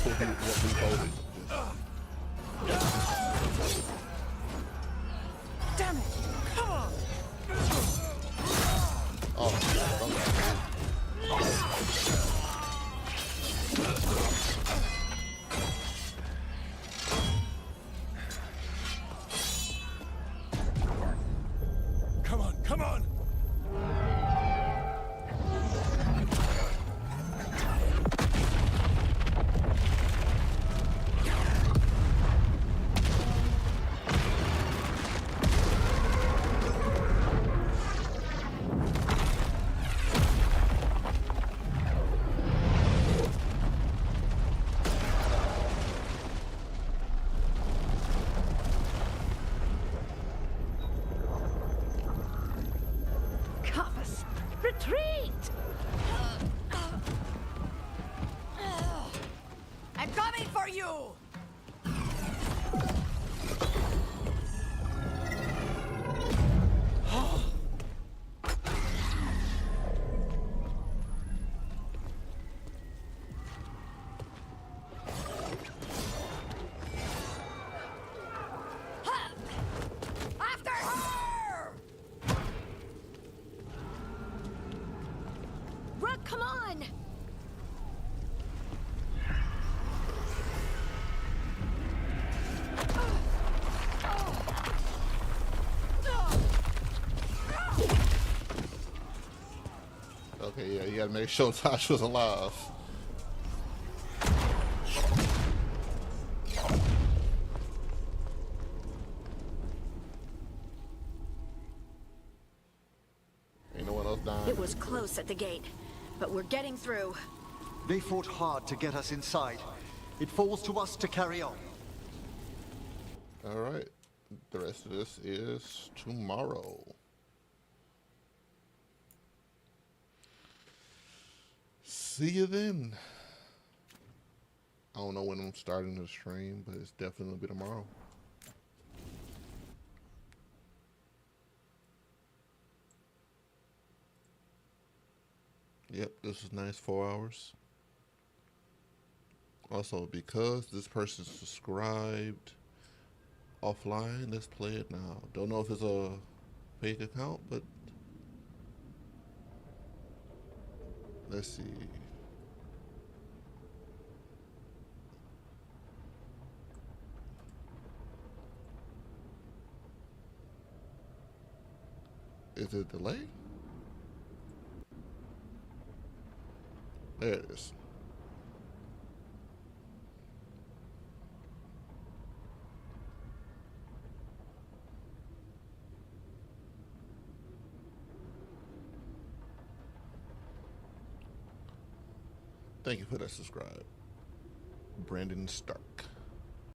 That's what we voted. Damn it! Come on! Oh, Come on, come on! Compass, retreat! I'm coming for you! After her! Rook, come on! okay, yeah, you gotta make sure Tasha's alive. Ain't no one else dying. It was close at the gate, but we're getting through. They fought hard to get us inside. It falls to us to carry on. All right. The rest of this is tomorrow. See you then. I don't know when I'm starting the stream, but it's definitely gonna be tomorrow. Yep, this is nice 4 hours. Also, because this person subscribed offline, let's play it now. Don't know if it's a fake account, but let's see. Is it delayed? There it is. Thank you for that subscribe. Brandon Stark.